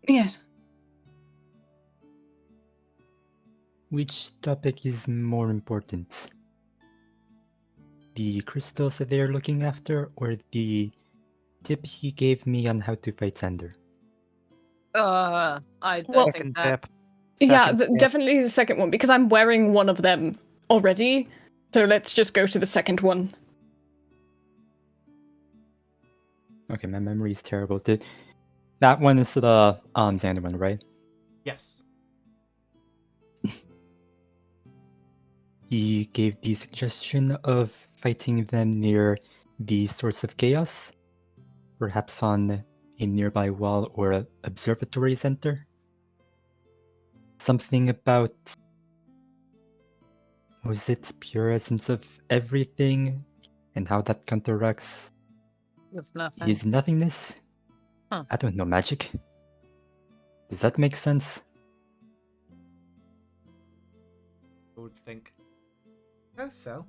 Yes. Which topic is more important? The crystals that they're looking after, or the tip he gave me on how to fight Sander? I Well- think Second that. tip. Yeah, Second tip. definitely the second one, because I'm wearing one of them already. So let's just go to the second one. Okay, my memory is terrible. That one is the Xander one, right? Yes. He gave the suggestion of fighting them near the source of chaos, perhaps on a nearby wall or a observatory center. Something about, was it pure essence of everything, and how that counteracts With nothing. his nothingness? Huh. I don't know magic. Does that make sense? I would think. So,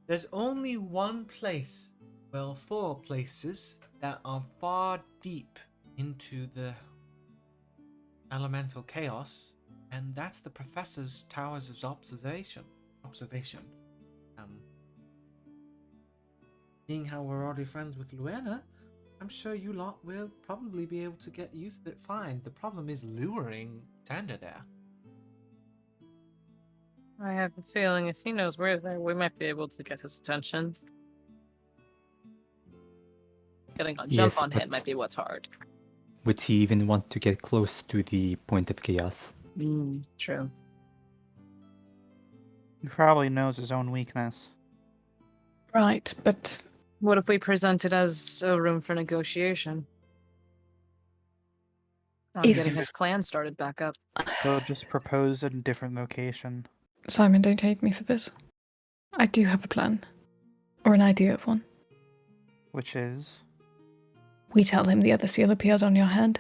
there's only one place, well, 4 places that are far deep into the elemental chaos, and that's the professor's towers of observation. Seeing how we're already friends with Luena, I'm sure you lot will probably be able to get used to it fine. The problem is luring Sander there. I have a feeling if he knows we're there, we might be able to get his attention. Getting a jump Yes, on him but- might be what's hard. Would he even want to get close to the point of chaos? True. He probably knows his own weakness. Right, but What if we present it as a room for negotiation? On If- getting his plan started back up. He'll just propose a different location. Simon, don't hate me for this. I do have a plan. Or an idea of one. Which is? We tell him the other seal appeared on your hand.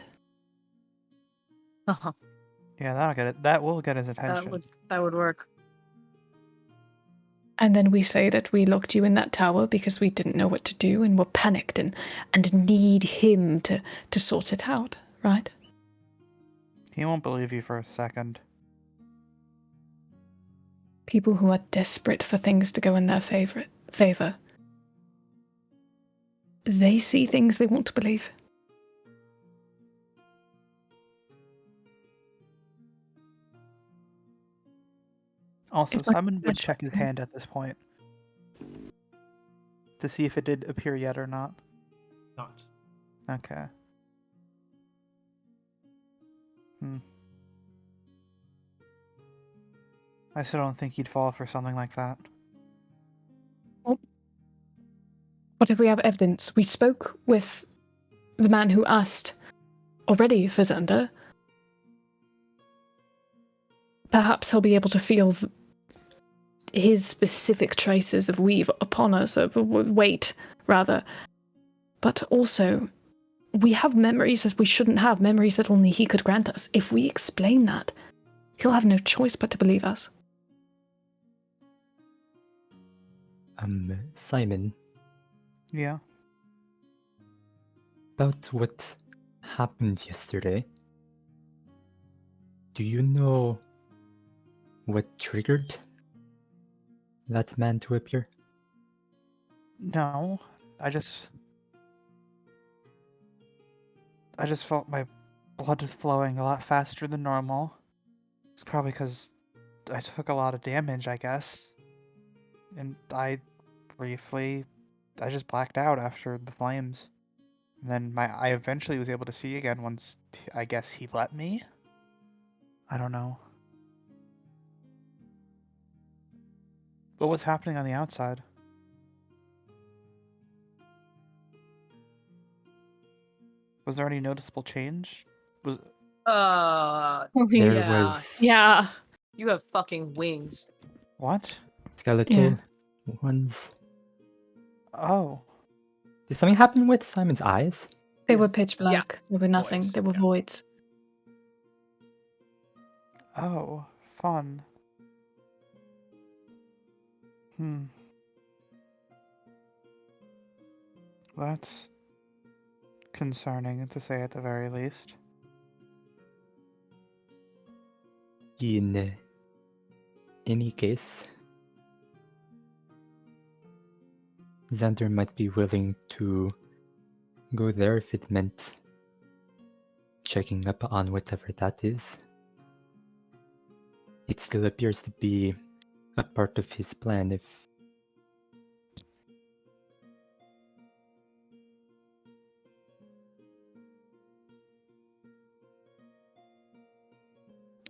Uh-huh. Yeah, that'll get it. That will get his attention. That would work. And then we say that we locked you in that tower because we didn't know what to do and were panicked and need him to sort it out, right? He won't believe you for a second. People who are desperate for things to go in their favor. They see things they want to believe. Also, If I- Simon would check his hand at this point to see if it did appear yet or not. Not. Okay. I still don't think he'd fall for something like that. What if we have evidence? We spoke with the man who asked already for Xander. Perhaps he'll be able to feel his specific traces of weave upon us, of weight, rather. But also, we have memories that we shouldn't have, memories that only he could grant us. If we explain that, he'll have no choice but to believe us. Simon, Yeah. about what happened yesterday. Do you know what triggered that man to appear? No. I just felt my blood is flowing a lot faster than normal. It's probably because I took a lot of damage, I guess. And I just blacked out after the flames. And then I eventually was able to see again once I guess he let me. I don't know. What was happening on the outside? Was there any noticeable change? There Yeah. was Yeah. You have fucking wings. What? skeletal ones. Oh. Did something happen with Simon's eyes? They were Yes. pitch black. They were nothing. Voids, They were yeah. voids. Oh, fun. That's concerning, to say at the very least. In any case, Xander might be willing to go there if it meant checking up on whatever that is. It still appears to be a part of his plan if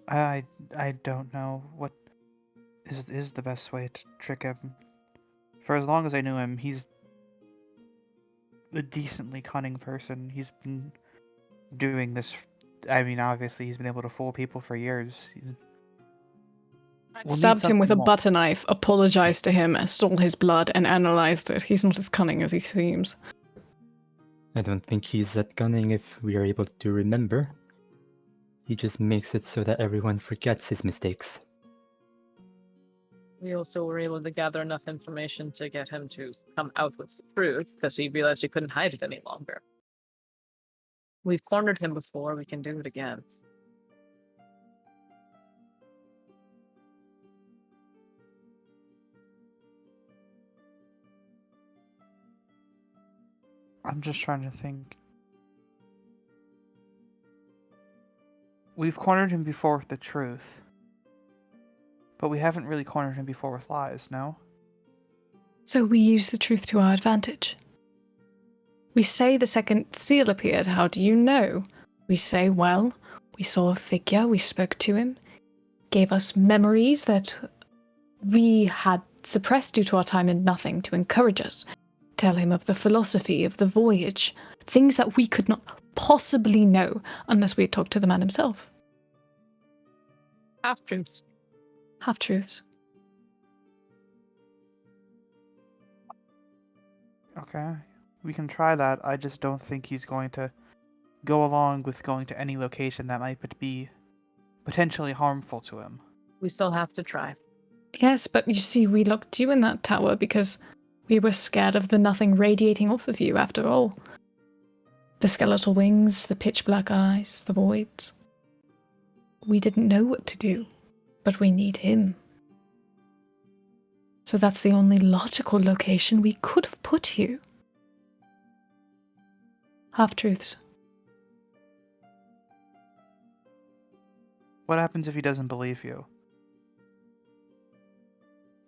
I don't know what is the best way to trick him. For as long as I knew him, he's a decently cunning person. He's been doing this. I mean, obviously, he's been able to fool people for years. I We'll need stabbed him with a something more. butter knife, apologized to him, stole his blood, and analyzed it. He's not as cunning as he seems. I don't think he's that cunning if we are able to remember. He just makes it so that everyone forgets his mistakes. We also were able to gather enough information to get him to come out with the truth because he realized he couldn't hide it any longer. We've cornered him before, we can do it again. I'm just trying to think. We've cornered him before with the truth. But we haven't really cornered him before with lies, no? So we use the truth to our advantage. We say the second seal appeared. How do you know? We say, well, we saw a figure, we spoke to him, gave us memories that we had suppressed due to our time in nothing to encourage us. Tell him of the philosophy of the voyage, things that we could not possibly know unless we had talked to the man himself. Half-truths. Half-truths. Okay, we can try that. I just don't think he's going to go along with going to any location that might be potentially harmful to him. We still have to try. Yes, but you see, we locked you in that tower because we were scared of the nothing radiating off of you, after all. The skeletal wings, the pitch black eyes, the voids. We didn't know what to do, but we need him. So that's the only logical location we could have put you. Half-truths. What happens if he doesn't believe you?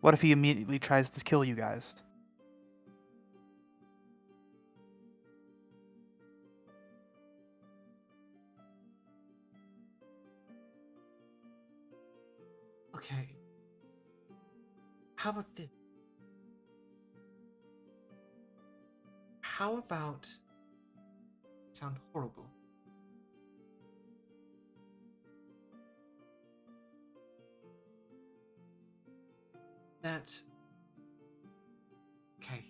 What if he immediately tries to kill you guys? Okay. How about this? How about... Sound horrible. That... Okay.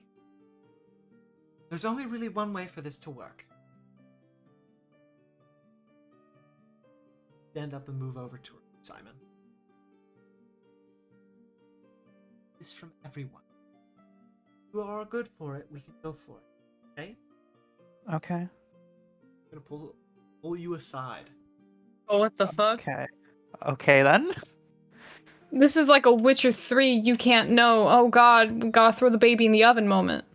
There's only really one way for this to work. Stand up and move over to her, Simon. This from everyone. If you are good for it, we can go for it. Okay? Okay. I'm gonna pull you aside. Oh, what the fuck? Okay. Okay then. This is like a Witcher 3, you can't know. Oh god, we gotta throw the baby in the oven moment.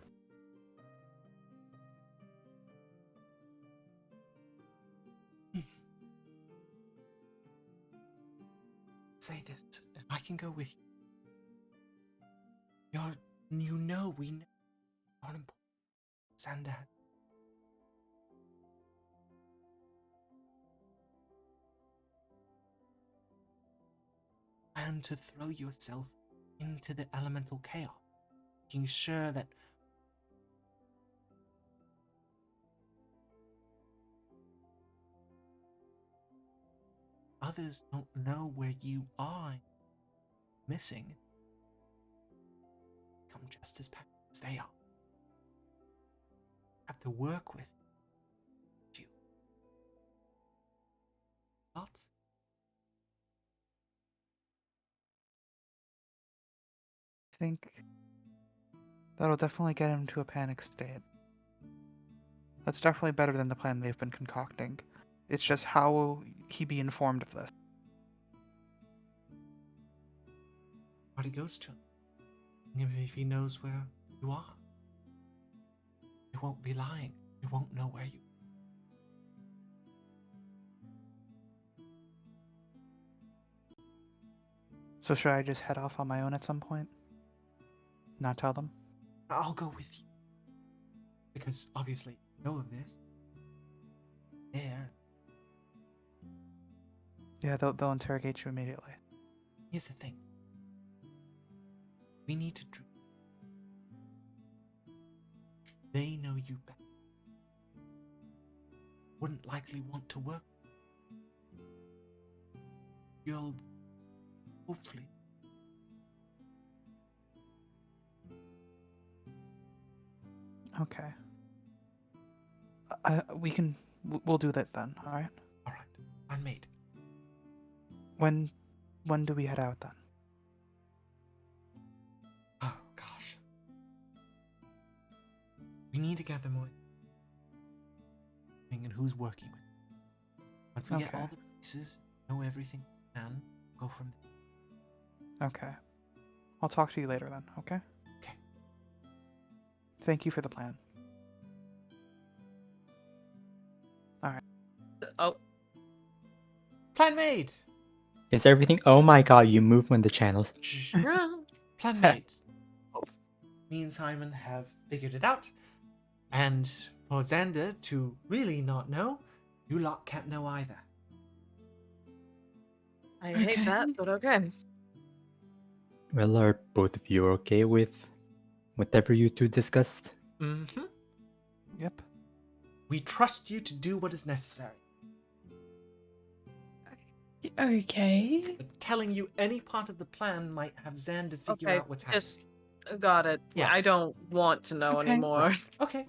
Say this, and I can go with you. You know, we know you're important. Sandad. And to throw yourself into the elemental chaos, making sure that others don't know where you are missing. Become just as bad as they are. Have to work with you. Thoughts? I think that'll definitely get him to a panic state. That's definitely better than the plan they've been concocting. It's just how will he be informed of this? What he goes to him. Even if he knows where you are. He won't be lying. He won't know where you So should I just head off on my own at some point? Not tell them? I'll go with you. Because obviously you know of this. There. Yeah, they'll interrogate you immediately. Here's the thing. We need to they know you better. Wouldn't likely want to work. You'll hopefully Okay. We'll do that then, alright? Alright. I'm made. When do we head out then? Oh gosh. We need to gather more and who's working with it. Once we get Okay. all the pieces, know everything we can, go from there. Okay. I'll talk to you later then, okay? Okay. Thank you for the plan. Oh, Plan made! Is everything? Oh my god, you move when the channels. Plan made. Me and Simon have figured it out, and for Xander to really not know, you lot can't know either. I Okay. hate that, but okay. Well, are both of you okay with whatever you two discussed? Mm-hmm. Yep. We trust you to do what is necessary. Okay. But telling you any part of the plan might have Xander figure Okay, out what's happening. just got it. Yeah. I don't want to know Okay. anymore. Okay.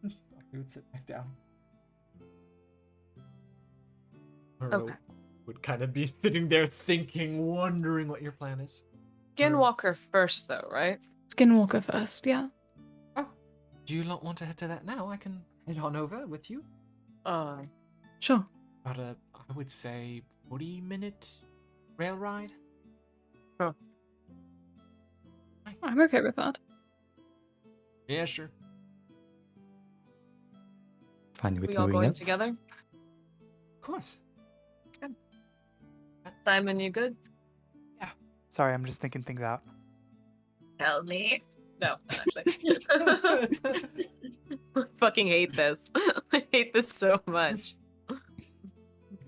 I would sit back down. Muro Okay. would kind of be sitting there thinking, wondering what your plan is. Skinwalker first, though, right? Skinwalker first, yeah. Oh, do you not want to head to that now? I can head on over with you. Sure. About a, I would say, 40-minute rail ride. Sure. Nice. I'm okay with that. Yeah, sure. Fine with We all moving going up? together? Of course. Simon, you good? Sorry, I'm just thinking things out. Tell me. No, actually. I fucking hate this. I hate this so much.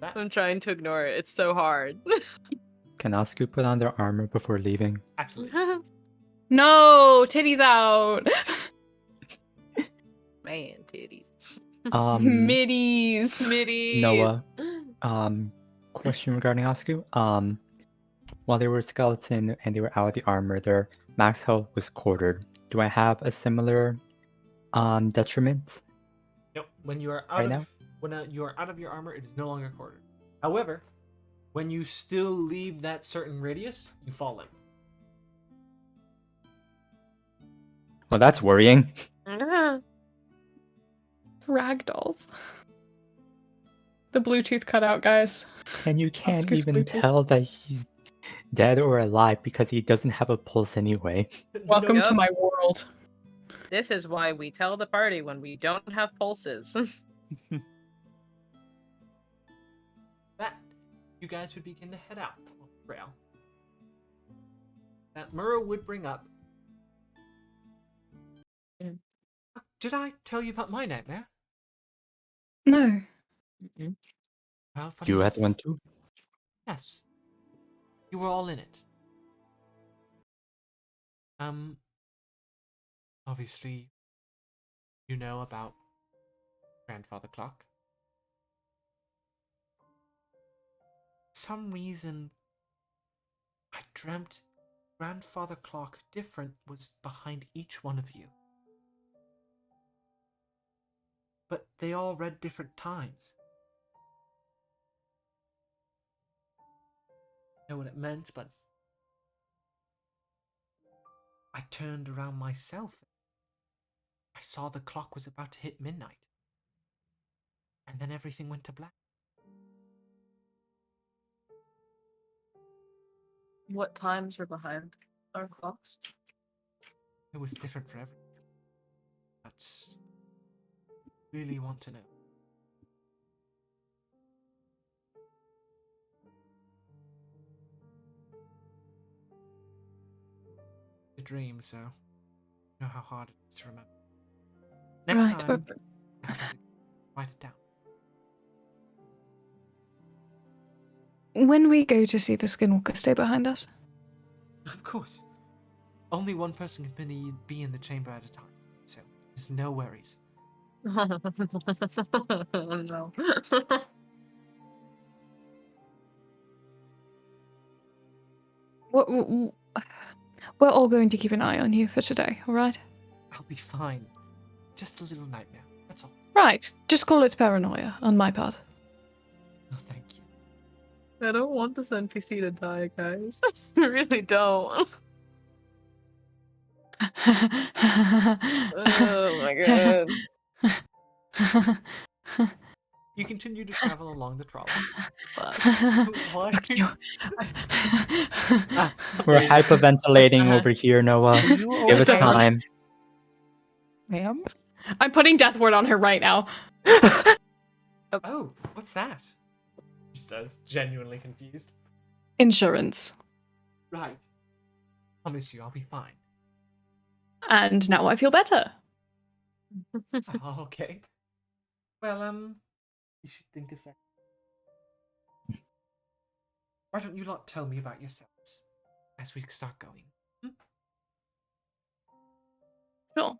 That, I'm trying to ignore it. It's so hard. Can Oscar put on their armor before leaving? absolutely. No, titties out. Man, titties. Middies. Middies. Noah. Question regarding Oscar. While they were a skeleton and they were out of the armor, their max health was quartered. Do I have a similar detriment? Nope. When you are out Right of now? when you are out of your armor, it is no longer quartered. However, when you still leave that certain radius, you fall in. Well, that's worrying. Ragdolls. The Bluetooth cut out, guys. And you can't Oscar's even Bluetooth. tell that he's dead or alive because he doesn't have a pulse anyway. Welcome Yup. to my world. This is why we tell the party when we don't have pulses. That you guys would begin to head out on the trail. That Murrow would bring up. Mm. Did I tell you about my nightmare? No. Well, funny You enough, had one too? Yes. You were all in it. Obviously, you know about Grandfather Clock. Some reason, I dreamt Grandfather Clock different was behind each one of you. But they all read different times. I know what it meant, but I turned around myself. I saw the clock was about to hit midnight. And then everything went to black. What times are behind our clocks? It was different for everyone. That's really want to know. A dream, so you know how hard it is to remember. Next Right, time, write it down. When we go to see the Skinwalker, stay behind us. Of course. Only one person can be in the chamber at a time, so there's no worries. No. We're all going to keep an eye on you for today, alright? I'll be fine. Just a little nightmare, that's all. Right, just call it paranoia on my part. No, thank you. I don't want this NPC to die, guys. I really don't. Oh my god. You continue to travel along the trolley. Why? We're hyperventilating over here, Noah. Are you Give us okay? time. Ma'am? I'm putting death word on her right now. Oh, what's that? She says, genuinely confused. Insurance. Right. Promise you, I'll be fine. And now I feel better. Oh, okay. Well, you should think a second. Why don't you lot tell me about yourselves as we start going? Sure.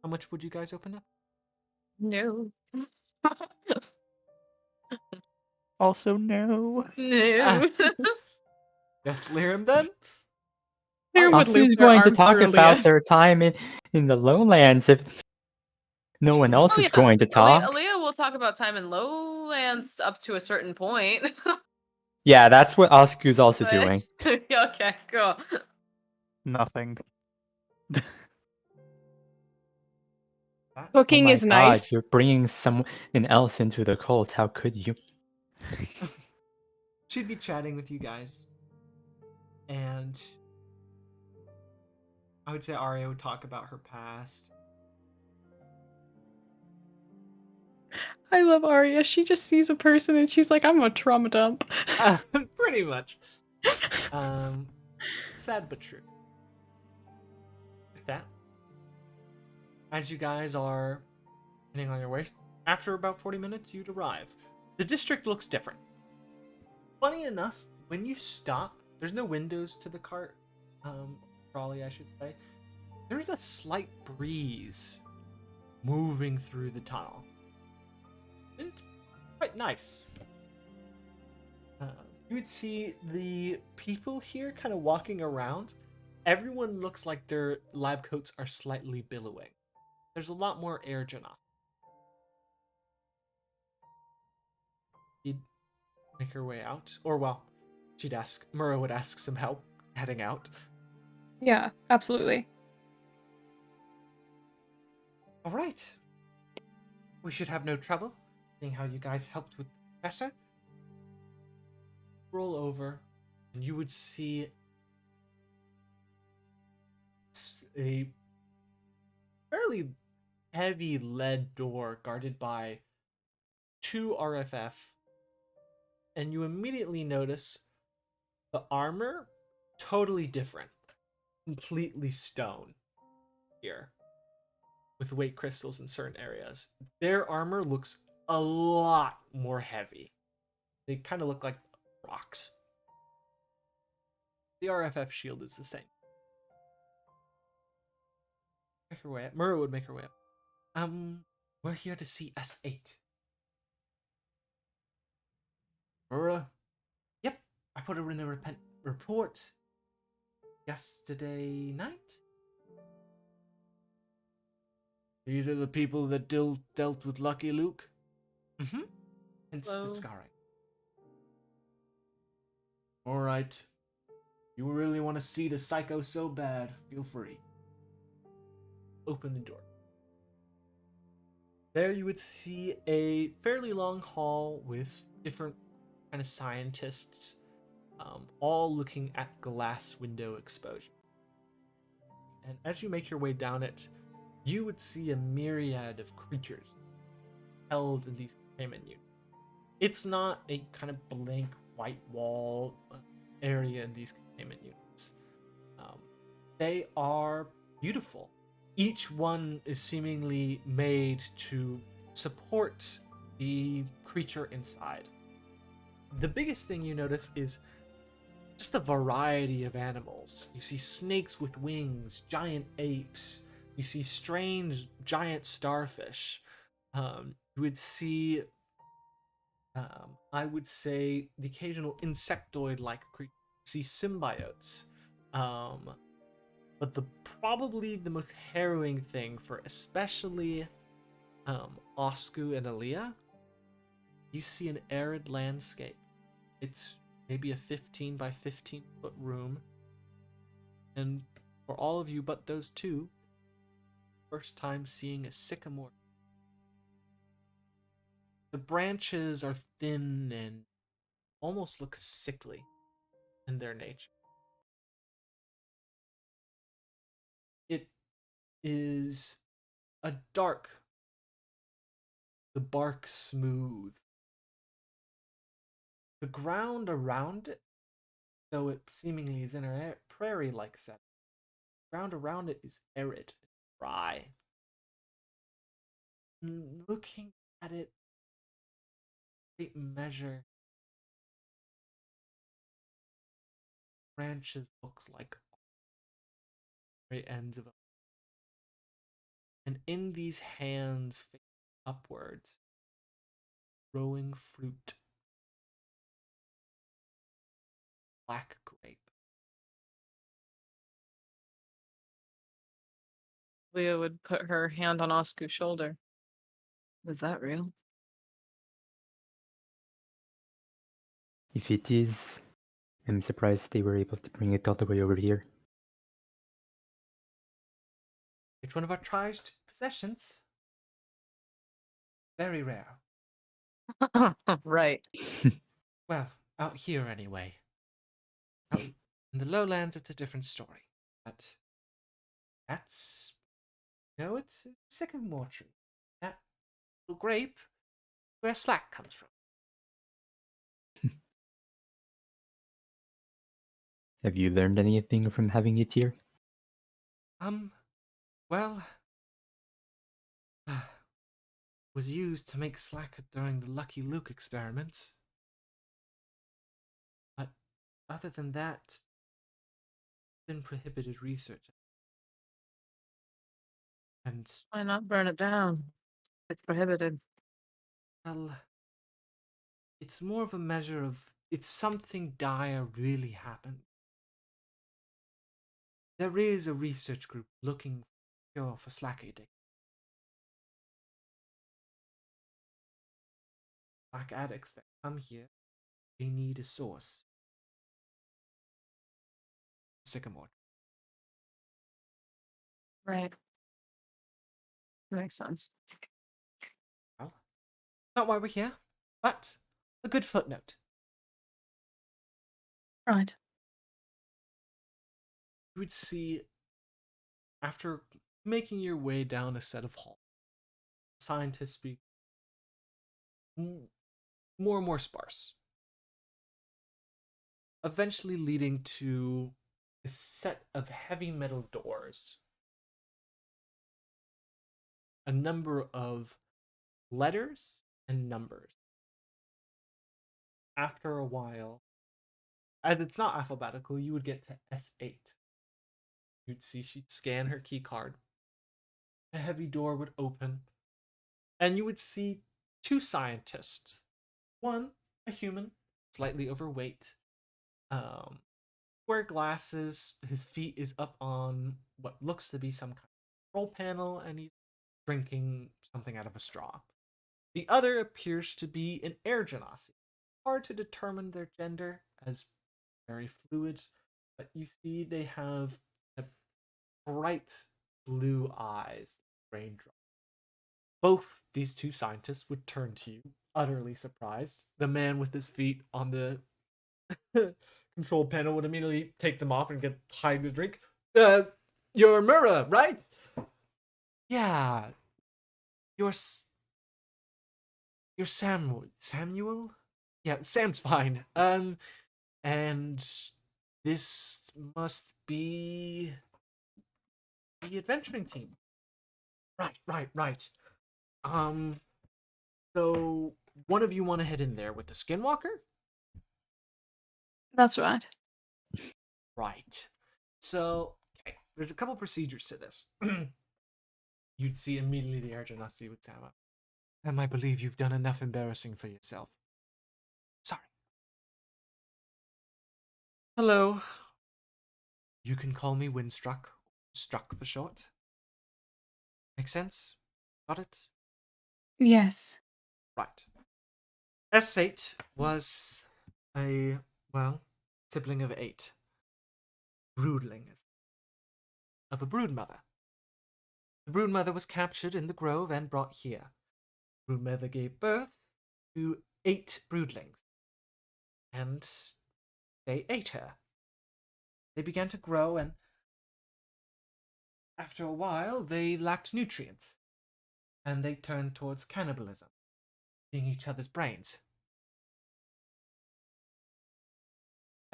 How much would you guys open up? No. Also, no. No. Yes, Lyrim then? Who would Asu's lose their going to arm talk through about Elias? their time in the lowlands if no one else Oh is yeah, going to talk. Aaliyah will talk about time in lowlands up to a certain point. Yeah, that's what Asu's also But- doing. Okay, cool. Nothing. Cooking Oh my is God, nice. you're bringing someone else into the cult. How could you? She'd be chatting with you guys. And I would say Arya would talk about her past. I love Arya. She just sees a person and she's like, I'm a trauma dump. Pretty much. Sad but true. With that, as you guys are heading on your way, after about 40 minutes, you'd arrive. The district looks different. Funny enough, when you stop, there's no windows to the cart, trolley, I should say. There's a slight breeze moving through the tunnel. It's quite nice. You would see the people here kind of walking around. Everyone looks like their lab coats are slightly billowing. There's a lot more air genoc. She'd make her way out. Or, well, Mura would ask some help heading out. Yeah, absolutely. Alright. We should have no trouble, seeing how you guys helped with the professor. Roll over, and you would see a fairly heavy lead door guarded by 2 RFF, and you immediately notice the armor totally different, completely stone here, with weight crystals in certain areas. Their armor looks a lot more heavy. They kind of look like rocks. The RFF shield is the same. Make her way up. Mura would make her way up. We're here to see S8. Mura? Yep, I put her in the report yesterday night. These are the people that dealt with Lucky Luke? Mm-hmm. Hence Hello. the scarring. Alright. You really want to see the psycho so bad, feel free. Open the door. There you would see a fairly long hall with different kind of scientists, all looking at glass window exposure. And as you make your way down it, you would see a myriad of creatures held in these containment units. It's not a kind of blank white wall area in these containment units. They are beautiful. Each one is seemingly made to support the creature inside. The biggest thing you notice is just the variety of animals. You see snakes with wings, giant apes. You see strange giant starfish. You would see, I would say, the occasional insectoid-like creature. You see symbiotes. But probably the most harrowing thing for especially Osku and Aaliyah, you see an arid landscape. It's maybe a 15 by 15 foot room. And for all of you but those two, first time seeing a sycamore. The branches are thin and almost look sickly in their nature. It is a dark, the bark smooth. The ground around it, though it seemingly is in a prairie-like setting, ground around it is arid, dry. Looking at it, great measure, branches looks like very ends of, and in these hands facing upwards, growing fruit, black grape. Leah would put her hand on Osku's shoulder. Is that real? If it is, I'm surprised they were able to bring it all the way over here. It's one of our prized possessions. Very rare. Right. Well, out here anyway. Out in the lowlands, it's a different story. But that's, it's a sycamore tree. That little grape, where slack comes from. Have you learned anything from having it here? Well, was used to make slack during the Lucky Luke experiments. But other than that, been prohibited research. And, Why not burn it down? It's prohibited. well, it's more of a measure of if something dire really happened. There is a research group looking for a cure for slack addiction. Slack addicts that come here, they need a source. Sycamore. Right. Makes sense. Well, not why we're here, but a good footnote. Right. You would see, after making your way down a set of halls, scientists speak more and more sparse, eventually leading to a set of heavy metal doors, a number of letters and numbers. After a while, as it's not alphabetical, you would get to S8. You'd see she'd scan her key card. A heavy door would open, and you would see two scientists. One, a human, slightly overweight, wear glasses. His feet is up on what looks to be some kind of control panel, and he's drinking something out of a straw. The other appears to be an air genasi. Hard to determine their gender, as very fluid, but you see they have bright blue eyes, raindrop. Both these two scientists would turn to you, utterly surprised. The man with his feet on the control panel would immediately take them off and get hide the drink. You're Mura, right? Yeah. You're Samuel? Yeah, Sam's fine. And this must be the adventuring team. Right. So one of you want to head in there with the Skinwalker? That's right. Right. So, okay, there's a couple procedures to this. You'd see immediately the Arjanasi would say, I believe you've done enough embarrassing for yourself. Sorry. Hello. You can call me Windstruck. Struck for short. Make sense? Got it? Yes. Right. S8 was a, sibling of 8. Broodling of a broodmother. The broodmother was captured in the grove and brought here. Broodmother gave birth to 8 broodlings. And they ate her. They began to grow, and after a while, they lacked nutrients. And they turned towards cannibalism, eating each other's brains.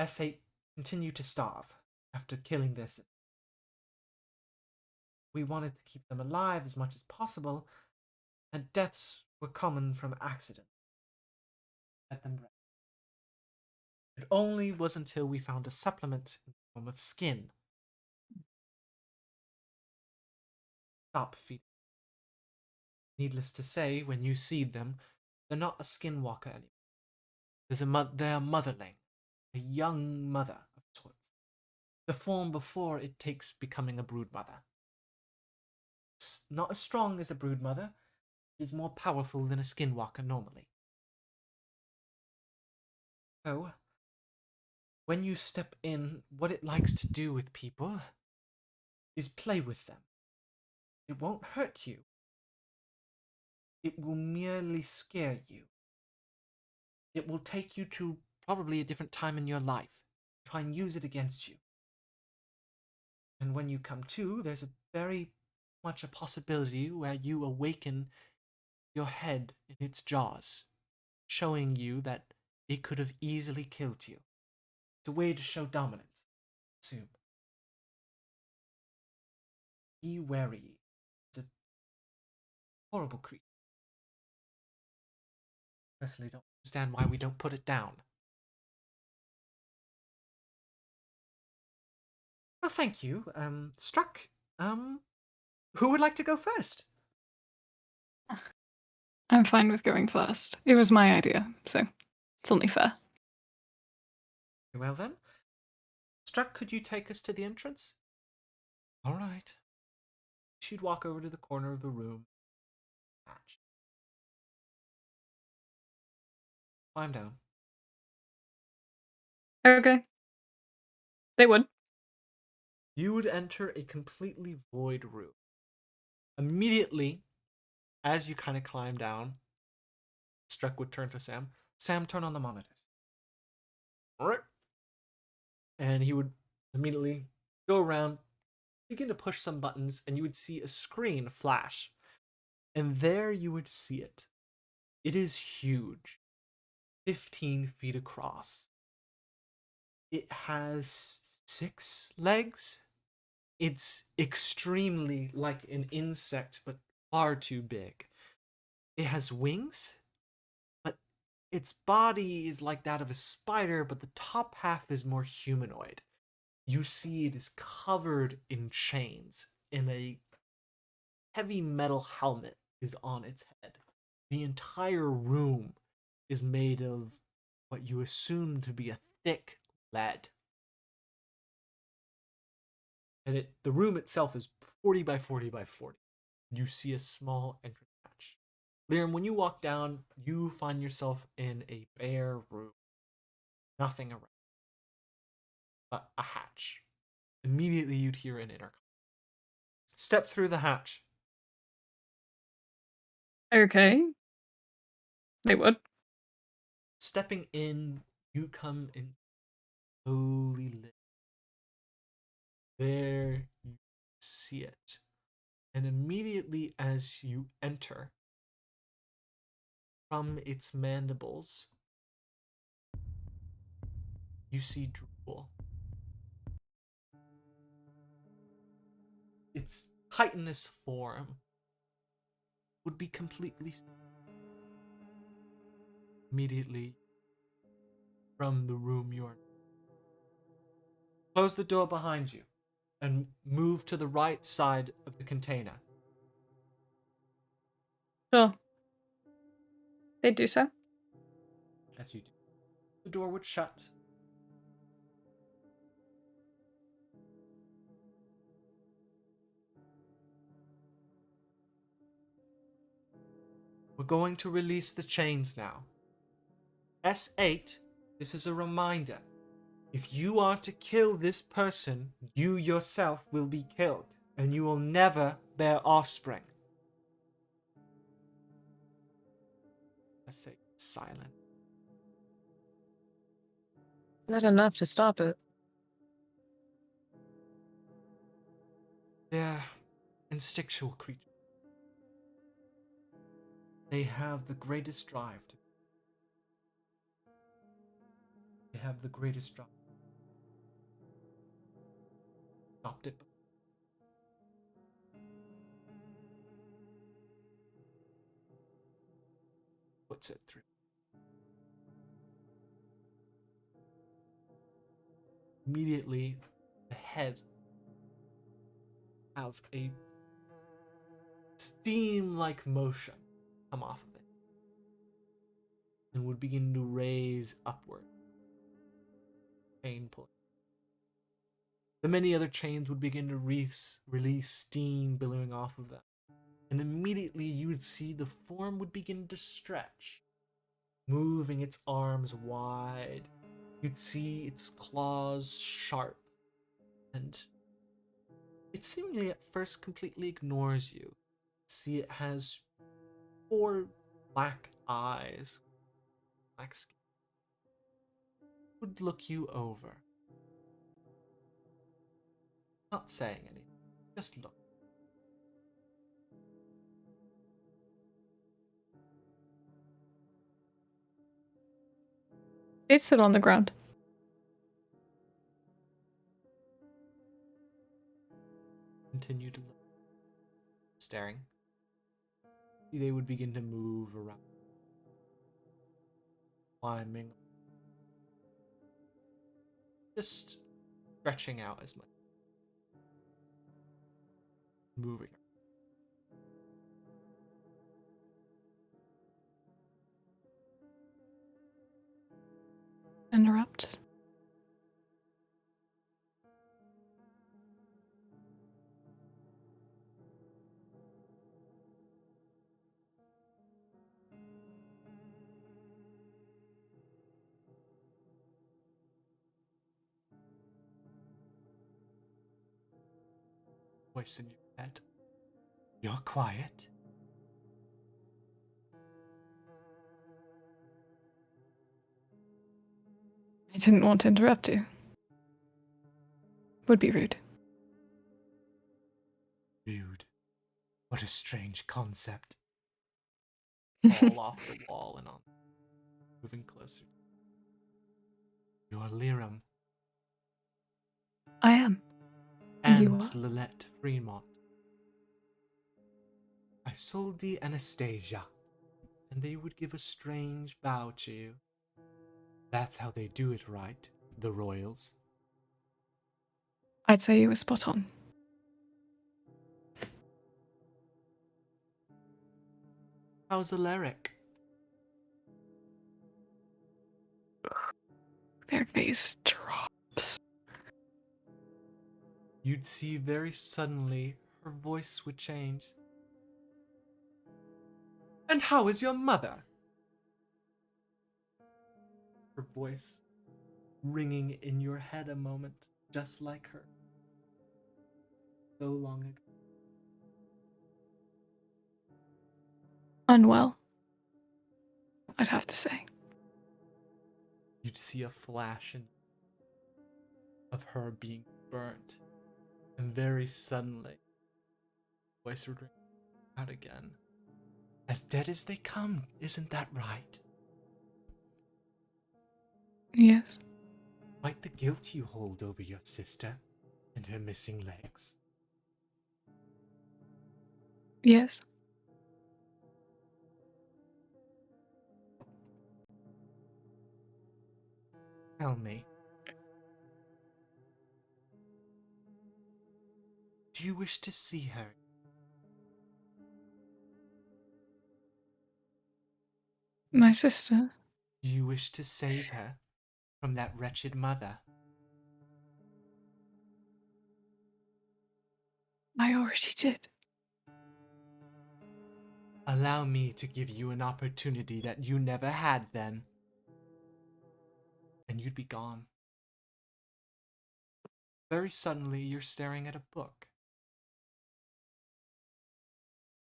S8 continued to starve after killing this. we wanted to keep them alive as much as possible, and deaths were common from accident. Let them rest. It only was until we found a supplement in the form of skin. Stop feeding. Needless to say, when you seed them, they're not a skinwalker anymore. They're a motherling, a young mother of sorts. The form before it takes becoming a brood mother. Not as strong as a brood mother, it is more powerful than a skinwalker normally. So, when you step in, what it likes to do with people is play with them. It won't hurt you. It will merely scare you. It will take you to probably a different time in your life, try and use it against you. And when you come to, there's a very much a possibility where you awaken your head in its jaws, showing you that it could have easily killed you. It's a way to show dominance, assume. Be wary. It's a horrible creature. Personally, don't understand why we don't put it down. Well, thank you, Struck. Who would like to go first? I'm fine with going first. It was my idea, so it's only fair. Well then, Struck, could you take us to the entrance? All right. She'd walk over to the corner of the room. Hatch. Climb down. Okay. They would. You would enter a completely void room. Immediately, as you kind of climb down, Struck would turn to Sam. Sam, turn on the monitors. All right. And he would immediately go around, begin to push some buttons, and you would see a screen flash. And there you would see it. It is huge, 15 feet across. It has 6 legs. It's extremely like an insect, but far too big. It has wings, but its body is like that of a spider, but the top half is more humanoid. You see it is covered in chains, and a heavy metal helmet is on its head. The entire room is made of what you assume to be a thick lead. And the room itself is 40 by 40 by 40. You see a small entrance hatch. Liam, when you walk down, you find yourself in a bare room. Nothing around. But a hatch. Immediately you'd hear an intercom. Step through the hatch. Okay. They would. Stepping in, you come in slowly lit. There you see it. And immediately as you enter, from its mandibles, you see drool. Its chitinous form would be completely immediately from the room you're in. Close the door behind you and move to the right side of the container. Sure. They do so. As you do, the door would shut. We're going to release the chains now. S8, this is a reminder. If you are to kill this person, you yourself will be killed, and you will never bear offspring. S8, silent. Is that enough to stop it? They're instinctual creatures. They have the greatest drive. They have the greatest drive. Stopped it. puts it through. Immediately, the head have a steam-like motion come off of it and would begin to raise upward. Chain pulling. The many other chains would begin to release steam billowing off of them. And immediately you would see the form would begin to stretch, moving its arms wide. You'd see its claws sharp, and it seemingly at first completely ignores you. See, it has 4 black eyes, black skin. Would look you over. Not saying anything, just look. They sit on the ground. Continue to look, staring. They would begin to move around, climbing, just stretching out as much, moving. Interrupt. Voice in your head. You're quiet. I didn't want to interrupt you. Would be rude. Rude. What a strange concept. Fall off the wall and on. Moving closer. You're Lyram. I am. And you are? Lilette Fremont. Isolde Anastasia. And they would give a strange bow to you. That's how they do it, right? The royals. I'd say you were spot on. How's Alaric? Their face drops. You'd see very suddenly her voice would change. And how is your mother? Her voice ringing in your head a moment, just like her. So long ago. Unwell, I'd have to say. You'd see a flash of her being burnt. And very suddenly, voice would ring out again. As dead as they come, isn't that right? Yes. Quite the guilt you hold over your sister and her missing legs. Yes. Tell me. Do you wish to see her? My sister? Do you wish to save her from that wretched mother? I already did. Allow me to give you an opportunity that you never had then. And you'd be gone. Very suddenly, you're staring at a book.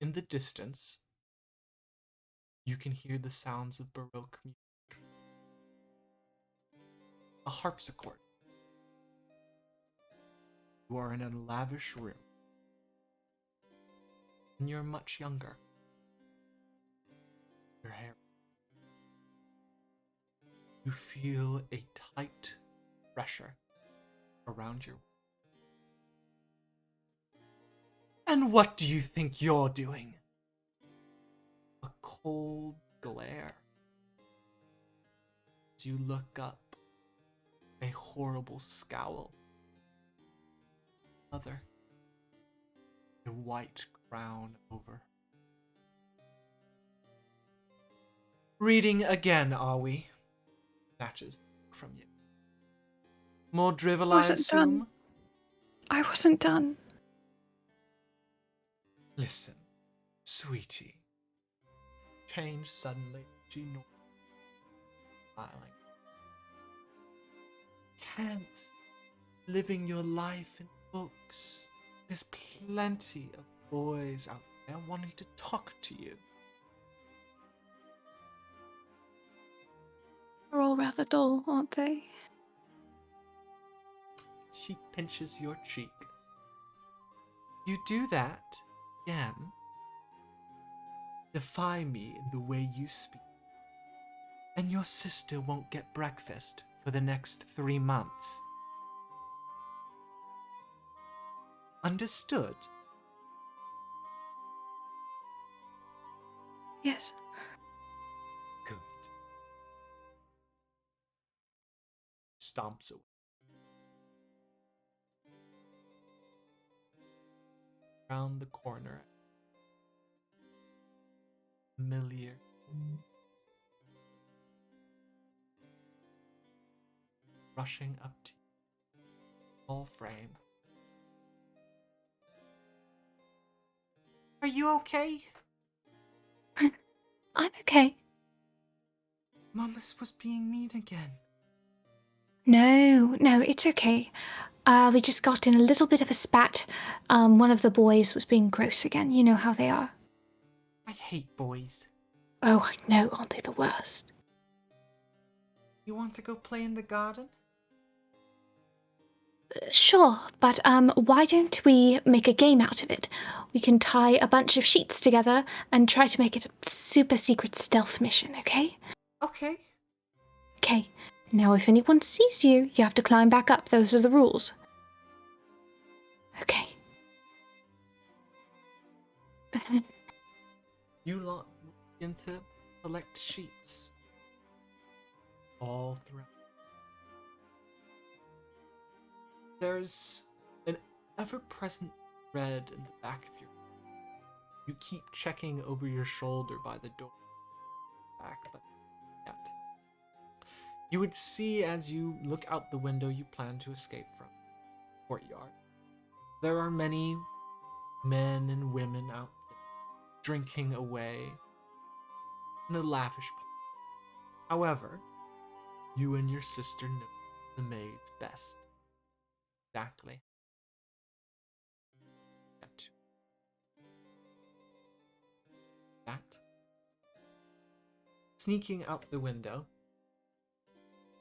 In the distance, you can hear the sounds of Baroque music. A harpsichord. You are in a lavish room. And you're much younger. Your hair. You feel a tight pressure around you. And what do you think you're doing? A cold glare. As you look up, a horrible scowl. Mother, a white crown over. Reading again, are we? Snatches the book from you. More drivel, I Wasn't assume? done. I wasn't done. Listen, sweetie. Change suddenly. She knows. Smiling. Can't. Living your life in books. There's plenty of boys out there wanting to talk to you. They're all rather dull, aren't they? She pinches your cheek. You do that again. Defy me in the way you speak. And your sister won't get breakfast for the next 3 months. Understood? Yes. Good. Stomps away. Round the corner. Familiar. Rushing up to you. All frame. Are you okay? I'm okay. Mamas was being mean again. No, it's okay. We just got in a little bit of a spat. One of the boys was being gross again. You know how they are. I hate boys. Oh, I know, aren't they the worst? You want to go play in the garden? Sure, but why don't we make a game out of it? We can tie a bunch of sheets together and try to make it a super secret stealth mission, okay? Okay. Okay. Now, if anyone sees you, you have to climb back up. Those are the rules. Okay. You lot begin to collect sheets. All throughout. There's an ever-present thread in the back of your head. You keep checking over your shoulder by the door. Back, but yet. You would see as you look out the window you plan to escape from. Courtyard. There are many men and women out there drinking away in a lavish pub. However, you and your sister know the maids best. Exactly. That. Sneaking out the window,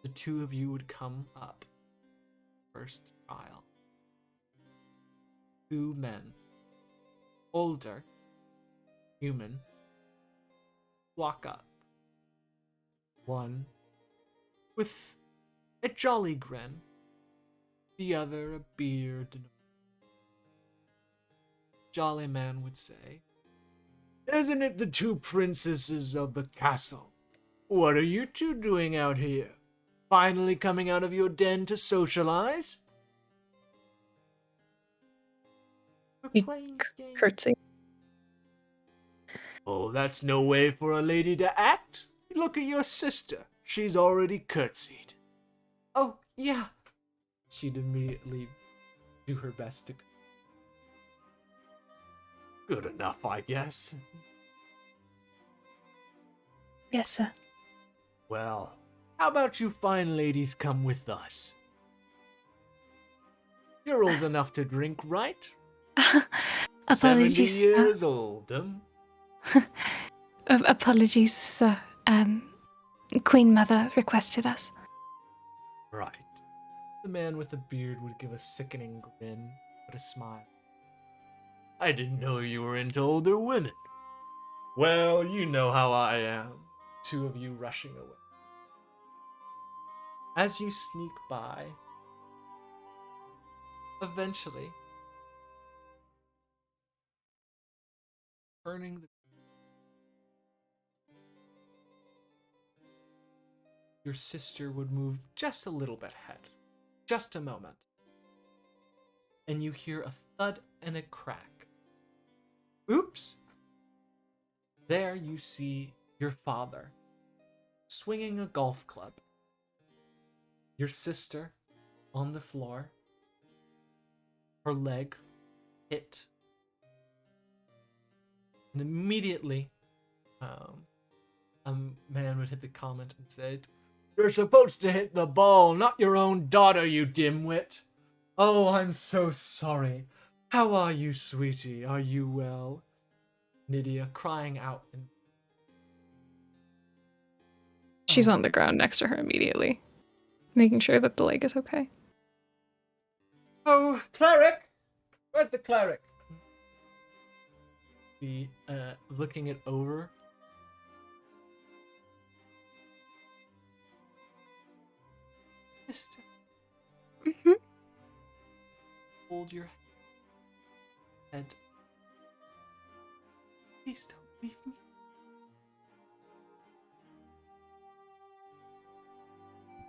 the two of you would come up. First trial. 2 men. Older. Human. Walk up. One with a jolly grin. The other a beard and a... Jolly man would say, "Isn't it the 2 princesses of the castle? What are you 2 doing out here? Finally coming out of your den to socialize?" We're You playing games. Curtsy. Oh, that's no way for a lady to act. Look at your sister. She's already curtsied. Oh, yeah. She'd immediately do her best to... Good enough, I guess. Yes, sir. Well, how about you fine ladies come with us? You're old enough to drink, right? Apologies, 70 years old, Apologies, sir. Queen Mother requested us. Right. The man with the beard would give a sickening grin, but a smile. I didn't know you were into older women. Well, you know how I am. 2 of you rushing away. As you sneak by, eventually, turning the... your sister would move just a little bit ahead. Just a moment. And you hear a thud and a crack. Oops! There you see your father, swinging a golf club. Your sister on the floor, her leg hit. And immediately, a man would hit the comment and say, "You're supposed to hit the ball, not your own daughter, you dimwit." "Oh, I'm so sorry. How are you, sweetie? Are you well?" Nydia crying out. She's on the ground next to her immediately, making sure that the leg is okay. "Oh, cleric! Where's the cleric?" The, looking it over. Sister, Mm-hmm. hold your head. Please don't leave me.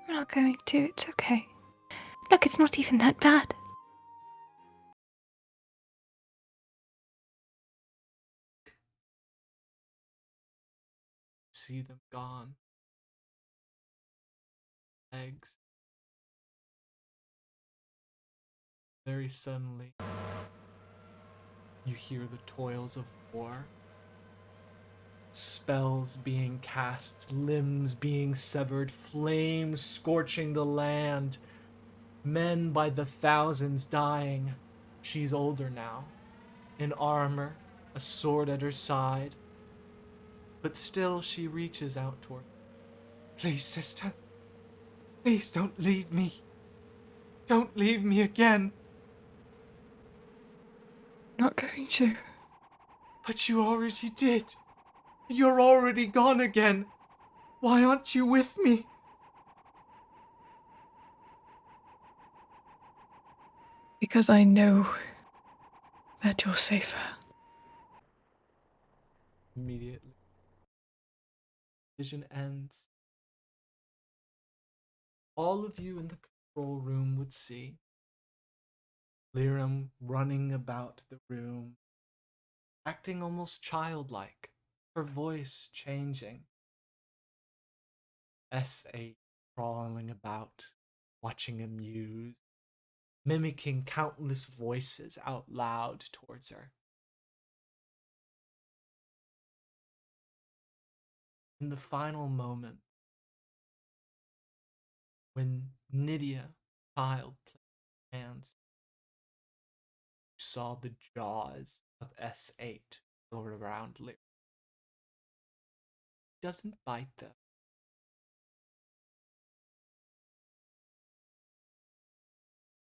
We're not going to. It's okay. Look, it's not even that bad. See them gone. Eggs. Very suddenly, you hear the toils of war. Spells being cast, limbs being severed, flames scorching the land, men by the thousands dying. She's older now, in armor, a sword at her side, but still she reaches out toward. "Please, sister, please don't leave me. Don't leave me again." Not going to. "But you already did. You're already gone again. Why aren't you with me?" Because I know that you're safer. Immediately, vision ends. All of you in the control room would see Lyram running about the room, acting almost childlike, her voice changing. S8 crawling about, watching amused, mimicking countless voices out loud towards her. In the final moment, when Nydia, child, placed hands, you saw the jaws of S8 go around Lyram. He doesn't bite them.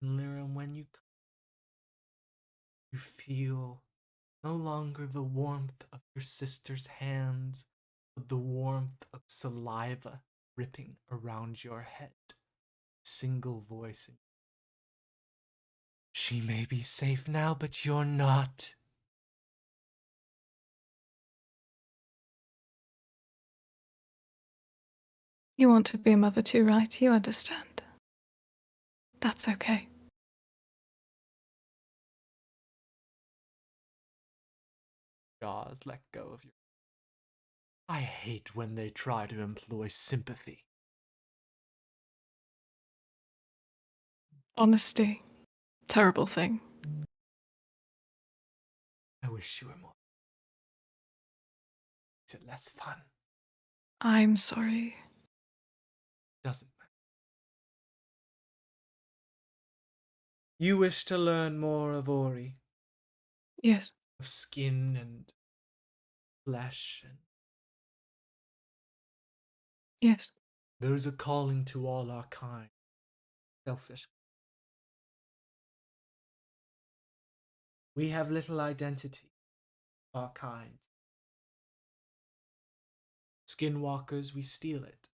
Lyram, when you feel no longer the warmth of your sister's hands, but the warmth of saliva dripping around your head. Single voice. "She may be safe now, but you're not." You want to be a mother too, right? You understand. That's okay. Jaws let go of your. "I hate when they try to employ sympathy." Honesty. Terrible thing. "I wish you were more. Is it less fun?" I'm sorry. Doesn't matter. "You wish to learn more of Ori, Yes. of skin and flesh, and Yes. there is a calling to all our kind. Selfish. We have little identity, our kind. Skinwalkers, we steal it.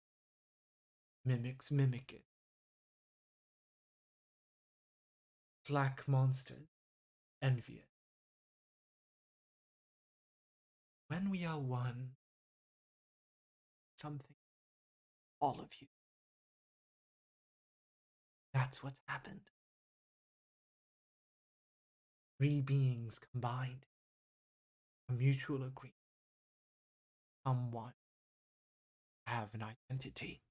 Mimics mimic it. Slack monsters envy it. When we are one, something, all of you, That's what's happened. 3 beings combined. A mutual agreement. Someone have an identity.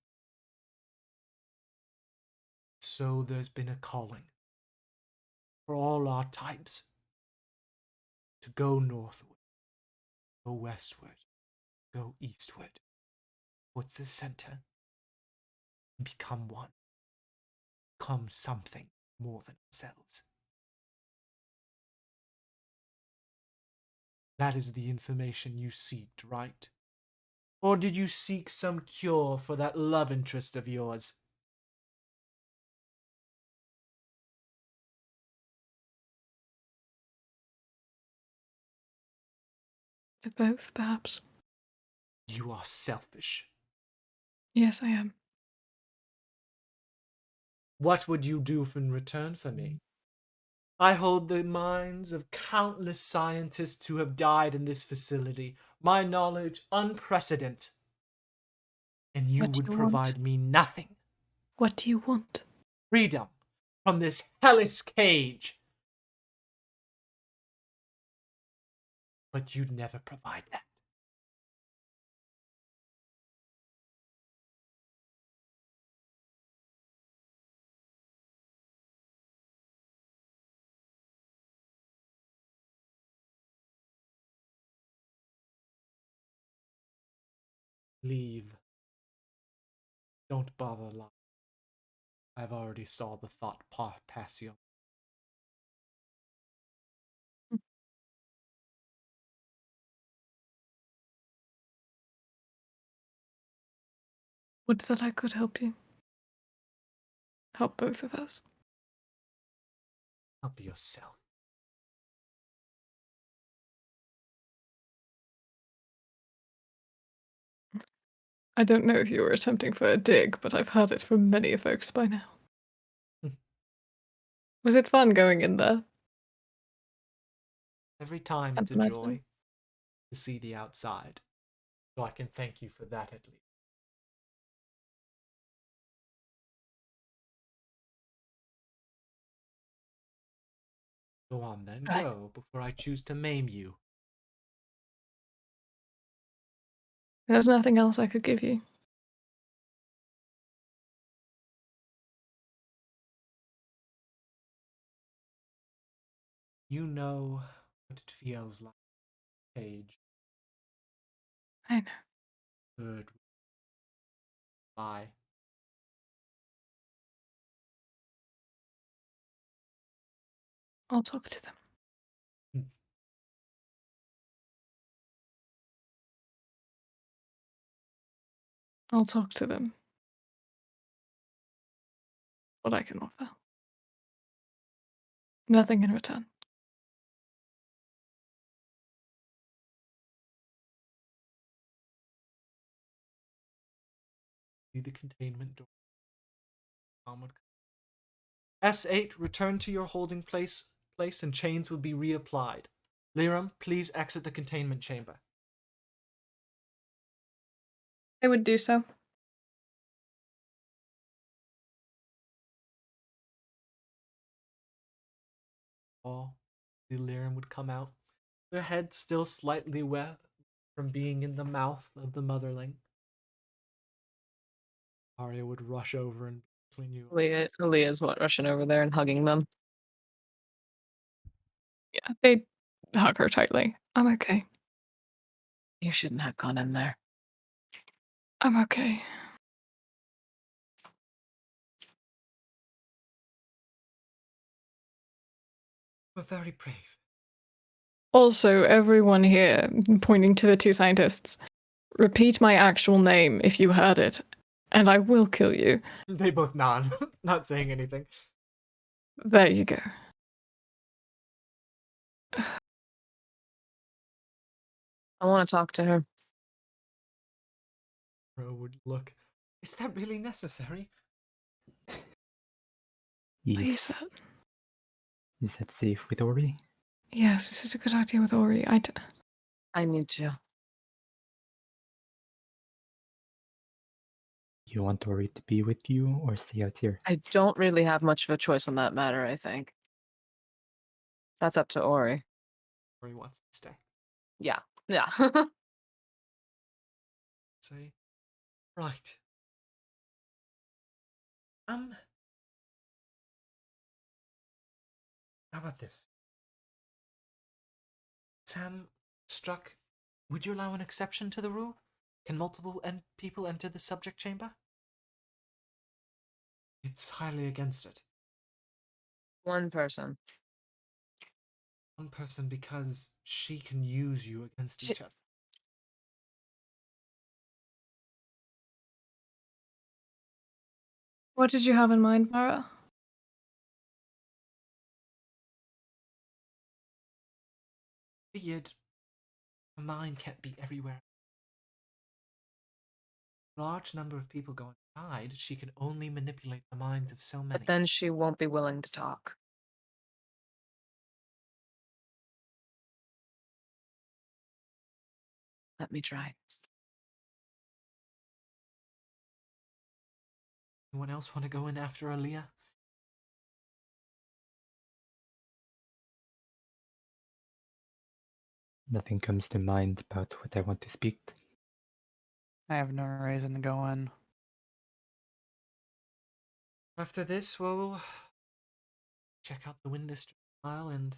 So there's been a calling for all our types to go northward, go westward, go eastward, towards the center, and become one. Become something more than ourselves. That is the information you seeked, right? Or did you seek some cure for that love interest of yours? For both, perhaps. You are selfish. Yes, I am. What would you do in return for me? I hold the minds of countless scientists who have died in this facility, my knowledge unprecedented. And you What do would you provide want? me nothing. What do you want? Freedom from this hellish cage. But you'd never provide that. Leave. Don't bother lying. I've already saw the thought pass you. Would that I could help you. Help both of us. Help yourself. I don't know if you were attempting for a dig, but I've heard it from many folks by now. Was it fun going in there? Every time Can't it's a imagine. joy to see the outside. So I can thank you for that at least. Go on then, Right. go, before I choose to maim you. There's nothing else I could give you. You know what it feels like, Paige. I know. Good. Bye. I'll talk to them. I'll talk to them. What I can offer. Nothing in return. See the containment door. S8, return to your holding place and chains will be reapplied. Liram, please exit the containment chamber. I would do so. All the Liram would come out, their head still slightly wet from being in the mouth of the motherling. Arya would rush over and between you. Leah's what, rushing over there and hugging them. Yeah, they hug her tightly. I'm okay. You shouldn't have gone in there. I'm okay. We're very brave. Also, everyone here, pointing to the two scientists, repeat my actual name if you heard it, and I will kill you. They both nod, not saying anything. There you go. I want to talk to her. Ro would look. Is that really necessary? Are you Is certain? that safe with Ori? Yes, this is a good idea with Ori. I need to. you want Ori to be with you or stay out here? I don't really have much of a choice on that matter, I think. That's up to Ori. Ori wants to stay. Yeah. Yeah. Say, right. How about this? Sam struck. Would you allow an exception to the rule? Can multiple people enter the subject chamber? It's highly against it. One person. One person because she can use you against each other. What did you have in mind, Mara? Figured a mind can't be everywhere. Large number of people go inside, she can only manipulate the minds of so many. But then she won't be willing to talk. Let me try. Anyone else want to go in after Aaliyah? Nothing comes to mind about what I want to speak. I have no reason to go in. After this, we'll check out the Windows file and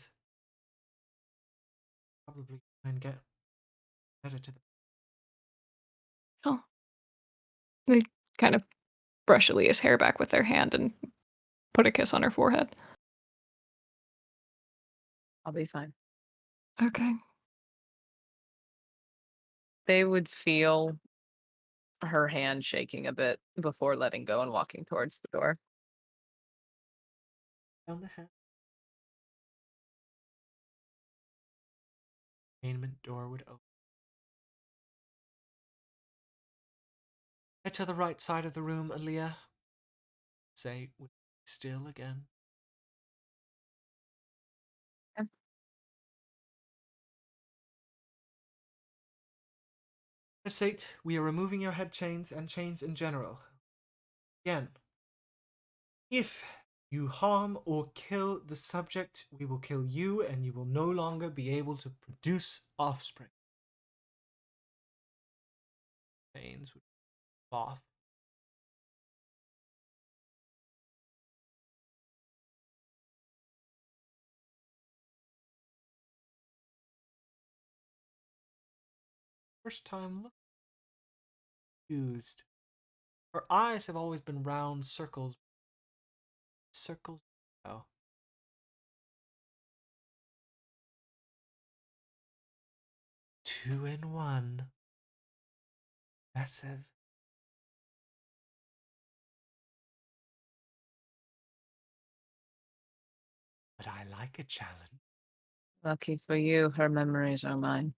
probably try and get better to the. Oh. They kind of brush Aaliyah's hair back with their hand and put a kiss on her forehead. I'll be fine. Okay. They would feel her hand shaking a bit before letting go and walking towards the door. Down the head. Containment door would open. Get to the right side of the room, Aaliyah. Say, still again. Okay. Sate, we are removing your head chains and chains in general. Again, if you harm or kill the subject, we will kill you and you will no longer be able to produce offspring. Chains would off. First time look used. Her eyes have always been round circles. Circles. Oh. Two in one. Impressive. But I like a challenge. Lucky for you, her memories are mine.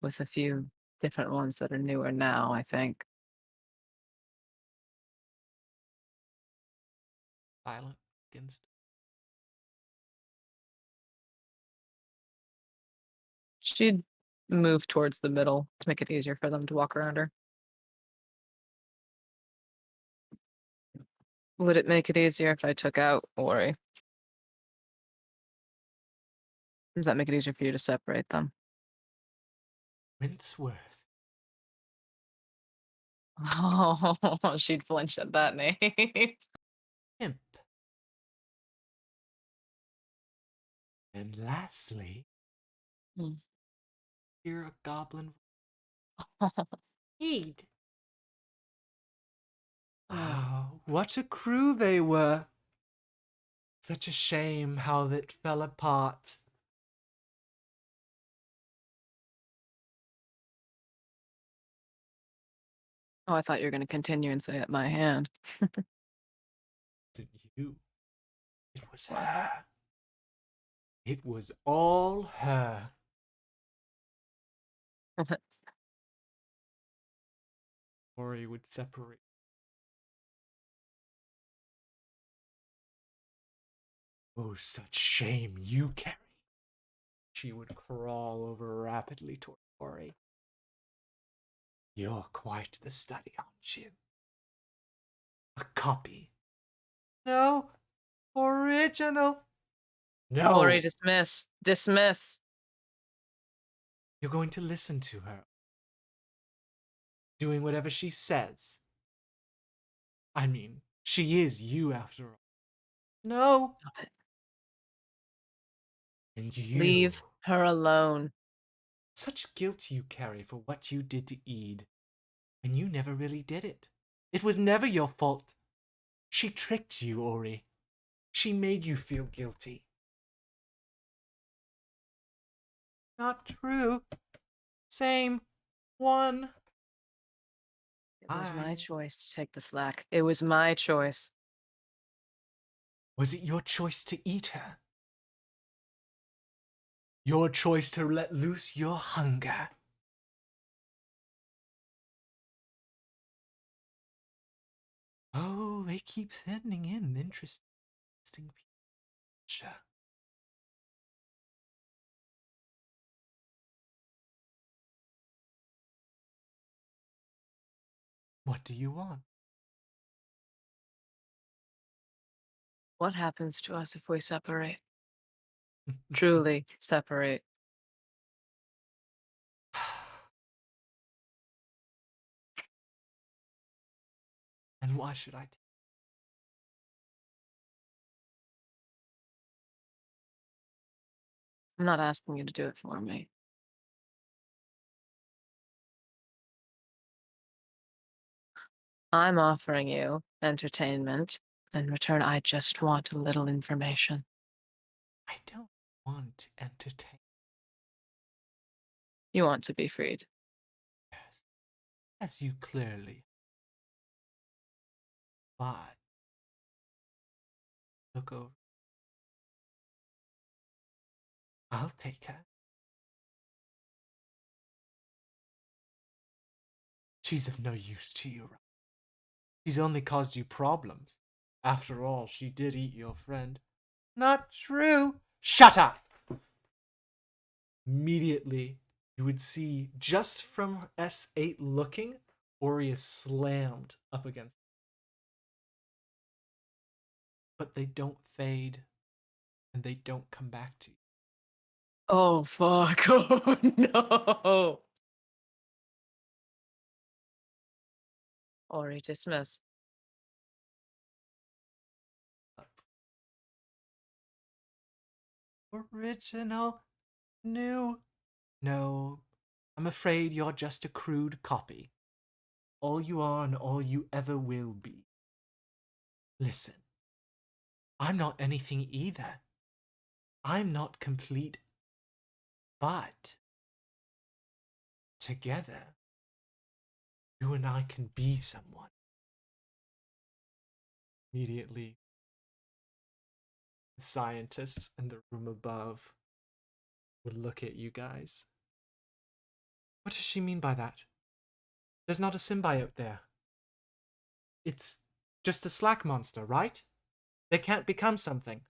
With a few different ones that are newer now, I think. Silent against. She'd move towards the middle to make it easier for them to walk around her. Would it make it easier if I took out Ori? Does that make it easier for you to separate them? Wintsworth. Oh, she'd flinch at that name. Imp. And lastly, hear a goblin. Eat. Wow, what a crew they were. Such a shame how that fell apart. Oh, I thought you were going to continue and say at my hand. Didn't you? It was her. It was all her. Ori would separate. Oh, such shame you carry. She would crawl over rapidly toward Ori. You're quite the study, aren't you? A copy. No. Original. No. Ori, dismiss. Dismiss. You're going to listen to her. Doing whatever she says. I mean, she is you after all. No. Stop it. And you. Leave her alone. Such guilt you carry for what you did to Ede. And you never really did it. It was never your fault. She tricked you, Ori. She made you feel guilty. Not true. Same. One. It was my choice to take the slack. It was my choice. Was it your choice to eat her? Your choice to let loose your hunger? Oh, they keep sending in interesting people. Sure. What do you want? What happens to us if we separate? Truly separate. And why should I? I'm not asking you to do it for me. I'm offering you entertainment. In return, I just want a little information. I don't want entertainment. You want to be freed. Yes, as you clearly. But look over. I'll take her. She's of no use to you. She's only caused you problems. After all, she did eat your friend. Not true. Shut up! Immediately, you would see, just from S8 looking, Ori is slammed up against. But they don't fade, and they don't come back to you. Oh, fuck. Oh, no. Ori, dismiss. Original? New? No. I'm afraid you're just a crude copy. All you are and all you ever will be. Listen. I'm not anything either. I'm not complete. But together, you and I can be someone. Immediately, the scientists in the room above would look at you guys. What does she mean by that? There's not a symbiote there. It's just a slack monster, right? They can't become something.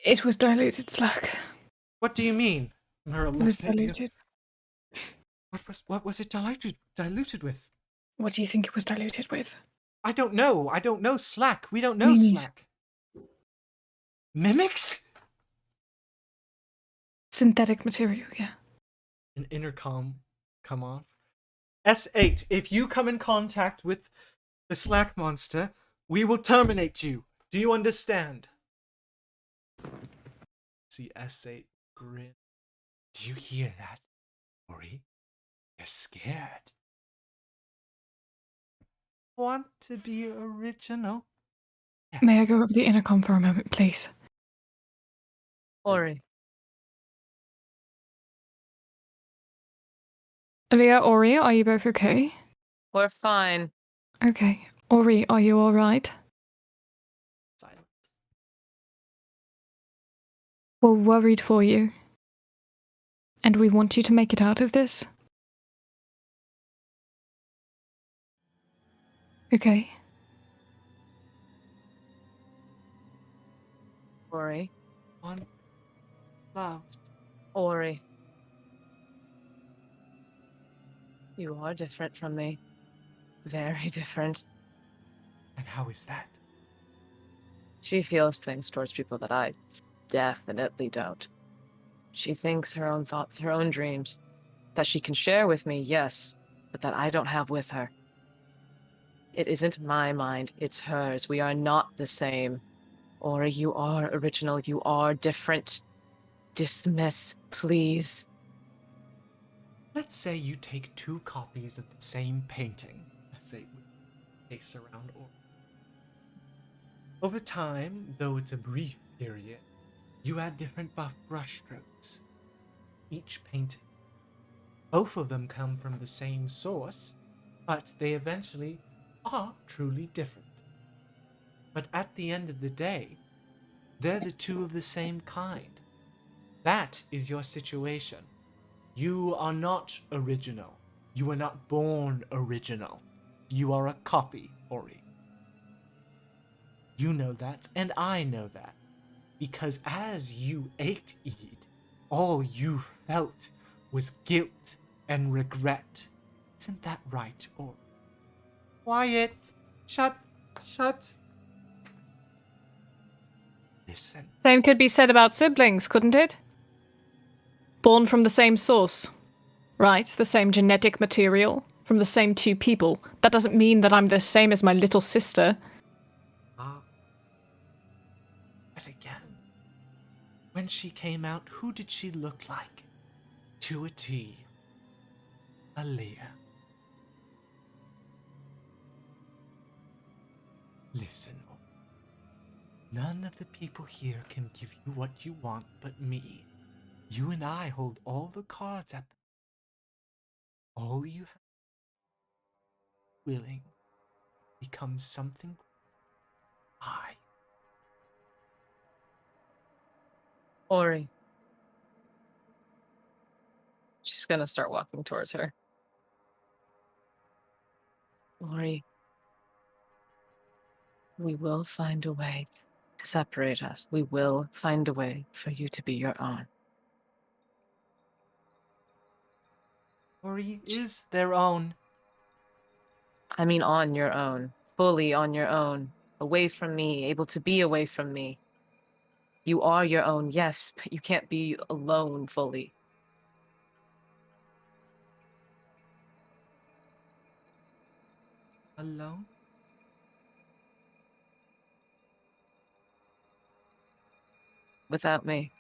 It was diluted slack. What do you mean? Merle It was looks at you. diluted. What was it diluted with? What do you think it was diluted with? I don't know. I don't know slack. We don't know Mimes. slack. Mimics? Synthetic material, yeah. An intercom come off. S8, if you come in contact with the slack monster, we will terminate you. Do you understand? See S8 grin. Do you hear that, Ori? You're scared. Want to be original? Yes. May I go over the intercom for a moment, please? Ori. Leah, Ori, are you both okay? We're fine. Okay. Ori, are you alright? Silent. We're worried for you. And we want you to make it out of this. Okay. Ori. Want loved. Ori. You are different from me. Very different. And how is that? She feels things towards people that I definitely don't. She thinks her own thoughts, her own dreams, that she can share with me, yes, but that I don't have with her. It isn't my mind, it's hers. We are not the same. Ori, you are original, you are different. Dismiss, please. Let's say you take 2 copies of the same painting. Let's say face around Ori. Over time, though it's a brief period, you add different buff brushstrokes. Each painting. Both of them come from the same source, but they eventually are truly different. But at the end of the day, they're the 2 of the same kind. That is your situation. You are not original. You were not born original. You are a copy, Ori. You know that, and I know that. Because as you ate Ede, all you felt was guilt and regret. Isn't that right, Ori? Quiet! Shut! Listen. Same could be said about siblings, couldn't it? Born from the same source. Right, the same genetic material, from the same 2 people. That doesn't mean that I'm the same as my little sister. But again, when she came out, who did she look like? To a T. Aaliyah. Listen, none of the people here can give you what you want but me. You and I hold all the cards at the... All you have willing becomes something I. Ori. She's gonna start walking towards her. Ori. We will find a way to separate us. We will find a way for you to be your own. Ori is their own. I mean on your own. Fully on your own. Away from me. Able to be away from me. You are your own, yes, but you can't be alone fully. Alone? Without me.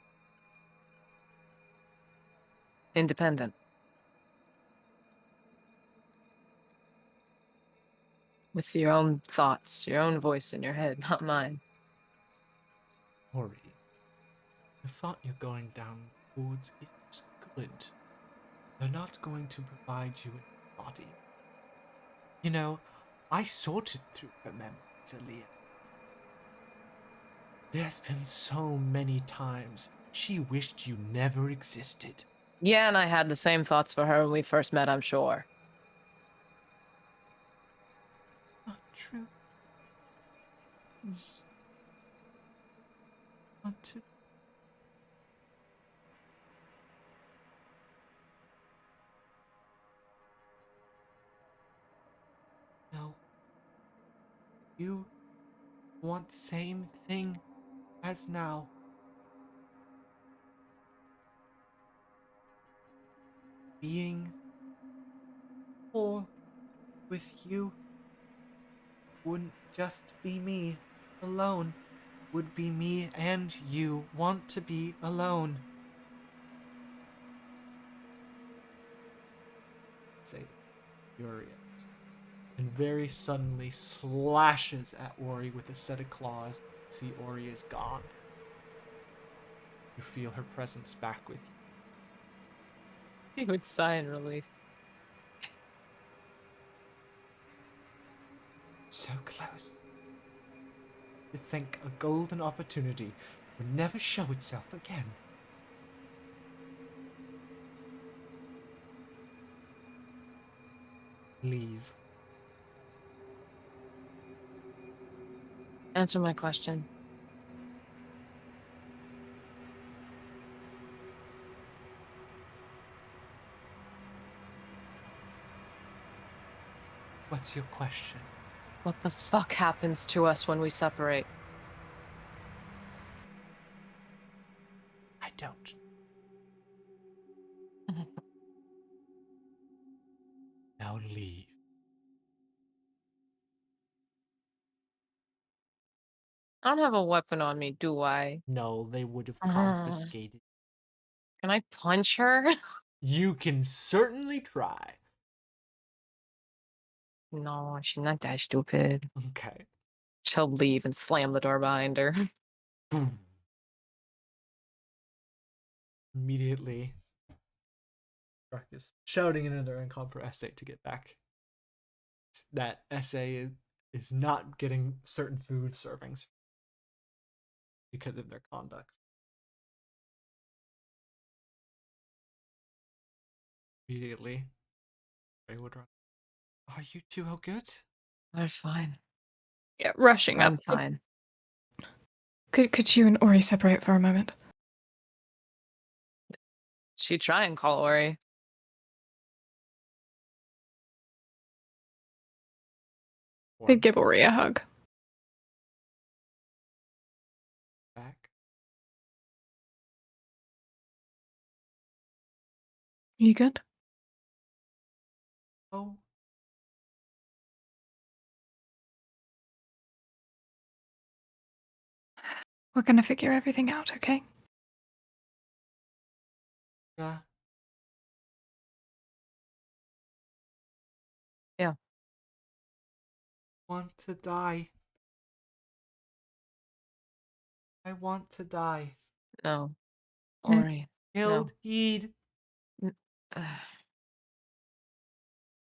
Independent. With your own thoughts, your own voice in your head, not mine. Ori, the thought you're going down towards is good. They're not going to provide you with a body. You know, I sorted through her memories, Aaliyah. There's been so many times she wished you never existed. Yeah, and I had the same thoughts for her when we first met, I'm sure. Not true. Want to... No. You want same thing as now. Being whole with you wouldn't just be me alone. Would be me and you want to be alone. Say, furious, and very suddenly slashes at Ori with a set of claws. See, Ori is gone. You feel her presence back with you. He would sigh in relief. So close. To think a golden opportunity would never show itself again. Leave. Answer my question. What's your question? What the fuck happens to us when we separate? I don't. Now leave. I don't have a weapon on me, do I? No, they would have Uh-huh. confiscated. Can I punch her? You can certainly try. No, she's not that stupid. Okay. She'll leave and slam the door behind her. Boom. Immediately, Druck is shouting another uncalled for essay to get back. That essay is not getting certain food servings because of their conduct. Immediately, Ray would run. Are you two all good? We're fine. Yeah, rushing I'm up. fine. Could you and Ori separate for a moment? She'd try and call Ori. They'd give Ori a hug. Back. You good? Oh. We're gonna figure everything out, okay? Yeah. Yeah. Want to die. I want to die. No. Mm. Ori. Killed Heed. Uh,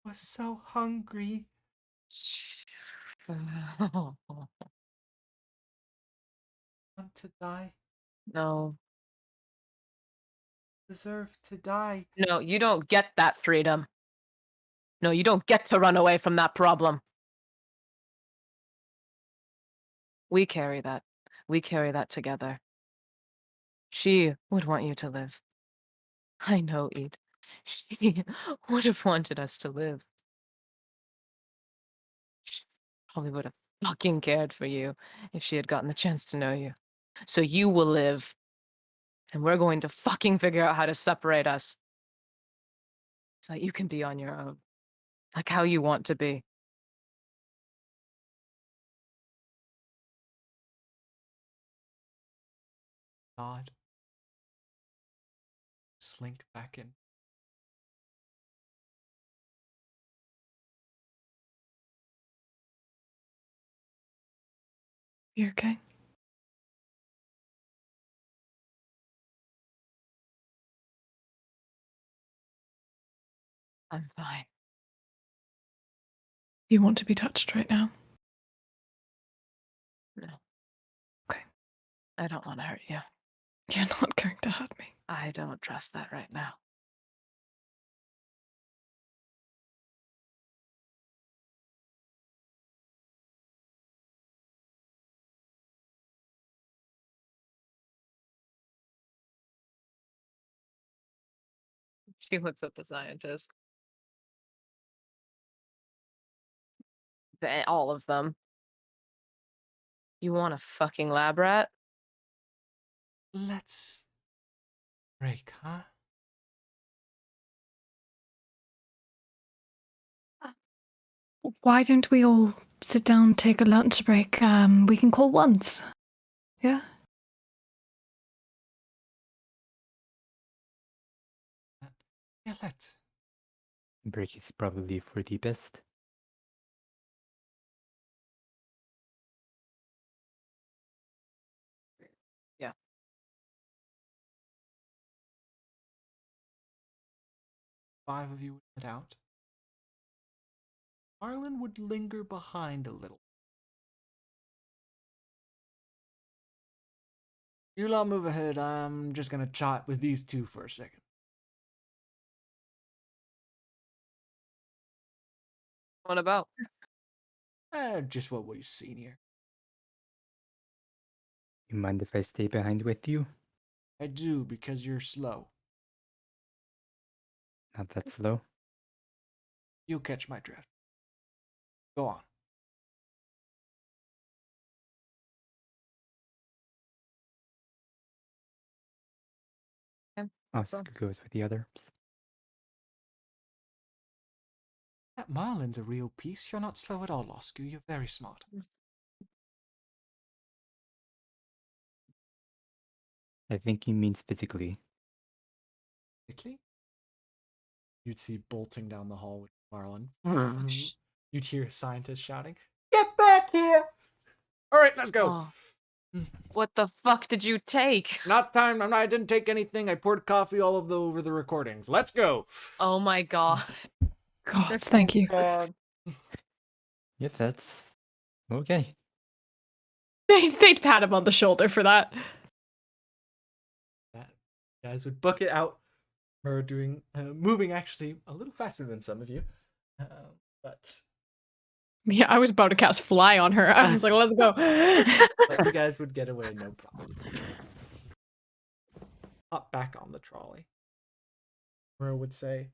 Was so hungry. Want to die. No. Deserve to die. No, you don't get that freedom. No, you don't get to run away from that problem. We carry that. We carry that together. She would want you to live. I know, Eid. She would have wanted us to live. She probably would have fucking cared for you if she had gotten the chance to know you. So you will live. And we're going to fucking figure out how to separate us. So that you can be on your own. Like how you want to be. Nod. Slink back in. You okay? I'm fine. Do you want to be touched right now? No. Okay. I don't want to hurt you. You're not going to hurt me. I don't trust that right now. She looks at the scientist. All of them. You want a fucking lab rat? Let's break, huh? Why don't we all sit down, take a lunch break? We can call once. Yeah? Yeah, let's. Break is probably for the best. Yeah. Five of you would head out. Arlen would linger behind a little. You lot move ahead. I'm just gonna chat with these two for a second. What about? Just what we've seen here. You mind if I stay behind with you? I do, because you're slow. Not that slow. You'll catch my drift. Go on. Oscar goes with the others. That Marlin's a real piece. You're not slow at all, Oscar. You're very smart. I think he means physically. Quickly? You'd see bolting down the hall with Marlin. You'd hear scientists shouting, "Get back here!" All right, let's go. Oh. What the fuck did you take? Not time. I didn't take anything. I poured coffee all over the recordings. Let's go. Oh my god. God, thank you. Yep, that's okay. They'd pat him on the shoulder for that. That guys would book it out. We're doing moving actually a little faster than some of you, but Yeah, I was about to cast fly on her. I was like, let's go. but you guys would get away no problem. Hop back on the trolley. Murrow would say,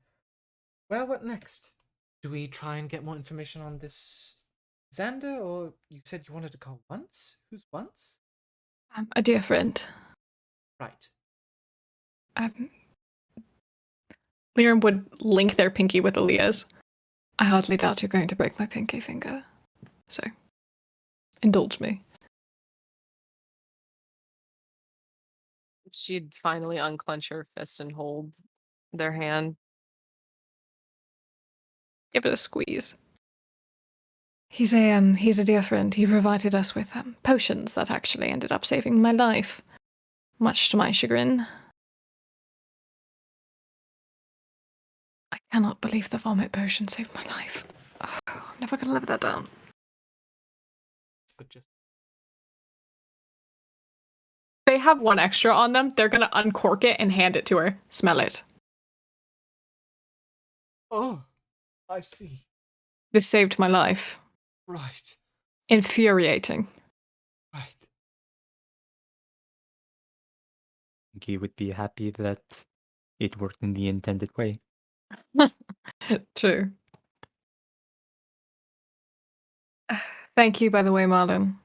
"Well, what next? Do we try and get more information on this Xander, or you said you wanted to call Once? Who's Once? A dear friend. Right. Liam would link their pinky with Aaliyah's. I hardly doubt you're going to break my pinky finger. So, indulge me. She'd finally unclench her fist and hold their hand. Give it a squeeze. He's a dear friend. He provided us with potions that actually ended up saving my life, much to my chagrin. I cannot believe the vomit potion saved my life. Oh, I'm never gonna live that down. But just They have one extra on them. They're gonna uncork it and hand it to her. Smell it. oh, I see. This saved my life. Right. Infuriating. Right. I think he would be happy that it worked in the intended way. True. Thank you, by the way, Marlon.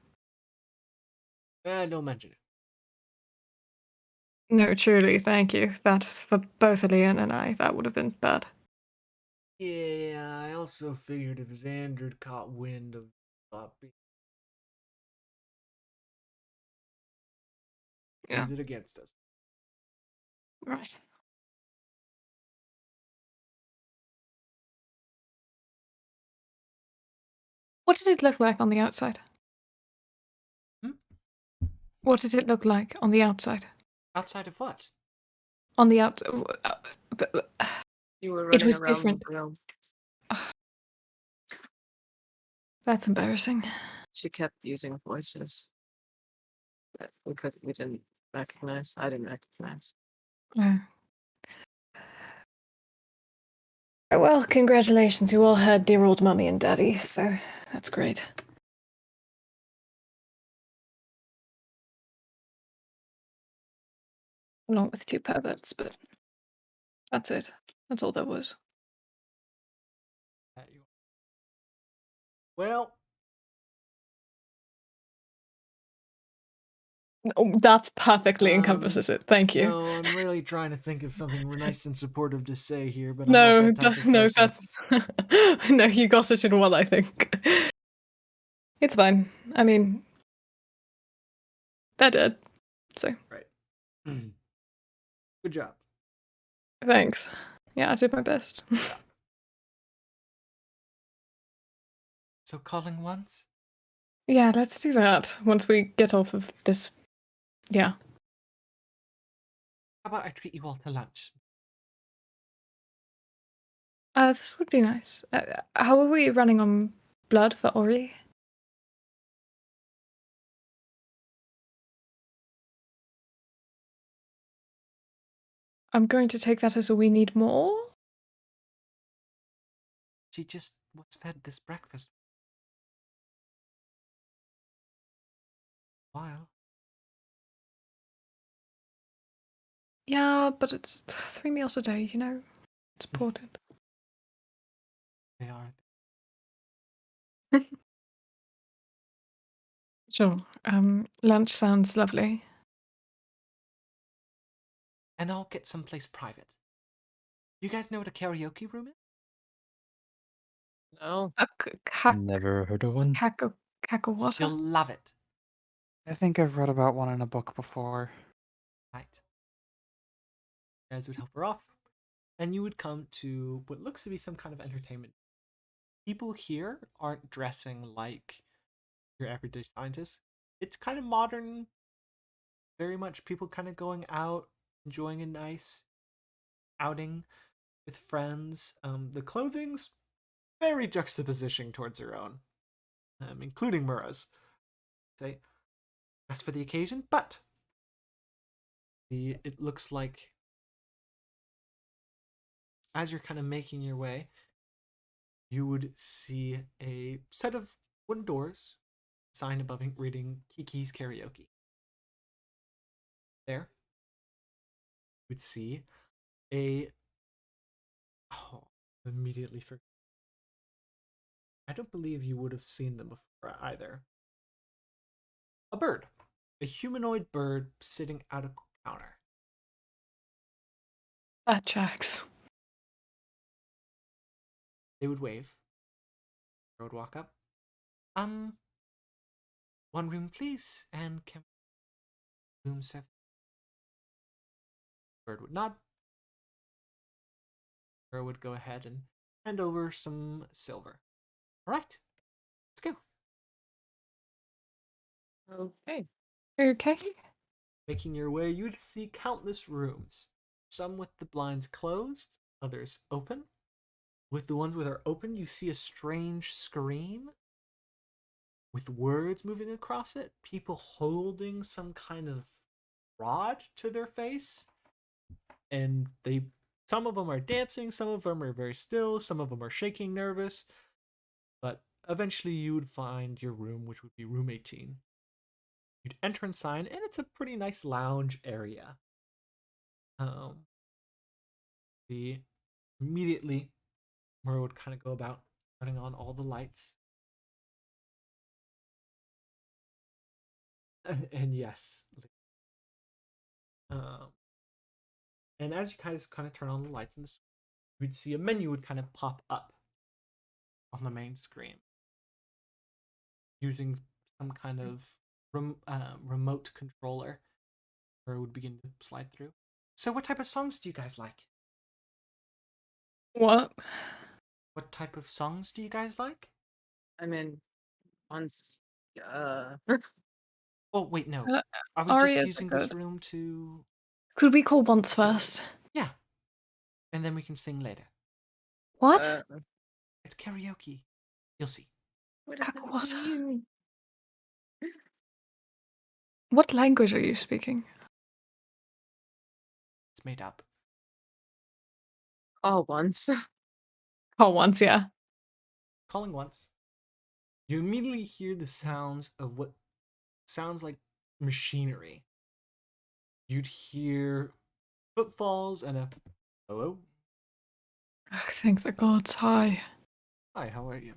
Don't mention it. No, truly, thank you. That, for both Leon and I, that would have been bad. Yeah, I also figured if Xander caught wind of Yeah. use it against us. Right. What does it look like on the outside? Hmm? What does it look like on the outside? Outside of what? On the outside. You were It running was around different. the room. That's embarrassing. She kept using voices that we didn't recognize. I didn't recognize. Oh. Well, congratulations. You all heard dear old mummy and daddy, so that's great. Along with a few perverts, but that's it. That's all there was. Well, Oh, that perfectly encompasses it. Thank you. no, I'm really trying to think of something nice and supportive to say here, but No, I'm not that type of no, person. that's no. You got it in one, I think. It's fine. I mean, they're dead. So Right. Good job. thanks. Yeah, I did my best. So calling once? Yeah, let's do that once we get off of this. Yeah. How about I treat you all to lunch? This would be nice. How are we running on blood for Ori? I'm going to take that as a we need more. She just was fed this breakfast. While. Yeah, but it's 3 meals a day, you know? It's important. They are. Sure. Lunch sounds lovely. And I'll get someplace private. You guys know what a karaoke room is? No. Never heard of one. Kakawata? You'll love it. I think I've read about one in a book before. Right. You guys would help her off, and you would come to what looks to be some kind of entertainment. People here aren't dressing like your everyday scientists. It's kind of modern, very much people kind of going out, enjoying a nice outing with friends. The clothing's very juxtaposition towards her own, including Mura's. Say, dressed for the occasion, but it looks like as you're kind of making your way, you would see a set of wooden doors, sign above it reading Kiki's Karaoke. There, you would see immediately forgot. I don't believe you would have seen them before either. A bird. A humanoid bird sitting at a counter. That checks. They would wave. They would walk up. One room, please, and can room 7. Bird would nod. Bird would go ahead and hand over some silver. All right, let's go. Okay. Okay. Making your way, you'd see countless rooms. Some with the blinds closed, others open. With the ones that are open, you see a strange screen with words moving across it. People holding some kind of rod to their face. And some of them are dancing, some of them are very still, some of them are shaking nervous. But eventually you would find your room, which would be room 18. You'd enter and sign, and it's a pretty nice lounge area. Immediately, Mura would kind of go about turning on all the lights. And yes. And as you guys kind of turn on the lights in the screen, you'd see a menu would kind of pop up on the main screen using some kind of remote controller where it would begin to slide through. So what type of songs do you guys like? What? What type of songs do you guys like? I mean, once. Oh, wait, no. Are we Arias just are using this good. room to... Could we call once first? Yeah. And then we can sing later. What? It's karaoke. You'll see. What does that Kakawata. mean? What language are you speaking? It's made up. All once. Call once, yeah. Calling once. You immediately hear the sounds of what sounds like machinery. You'd hear footfalls and a hello. Thank the gods. Hi. Hi, how are you?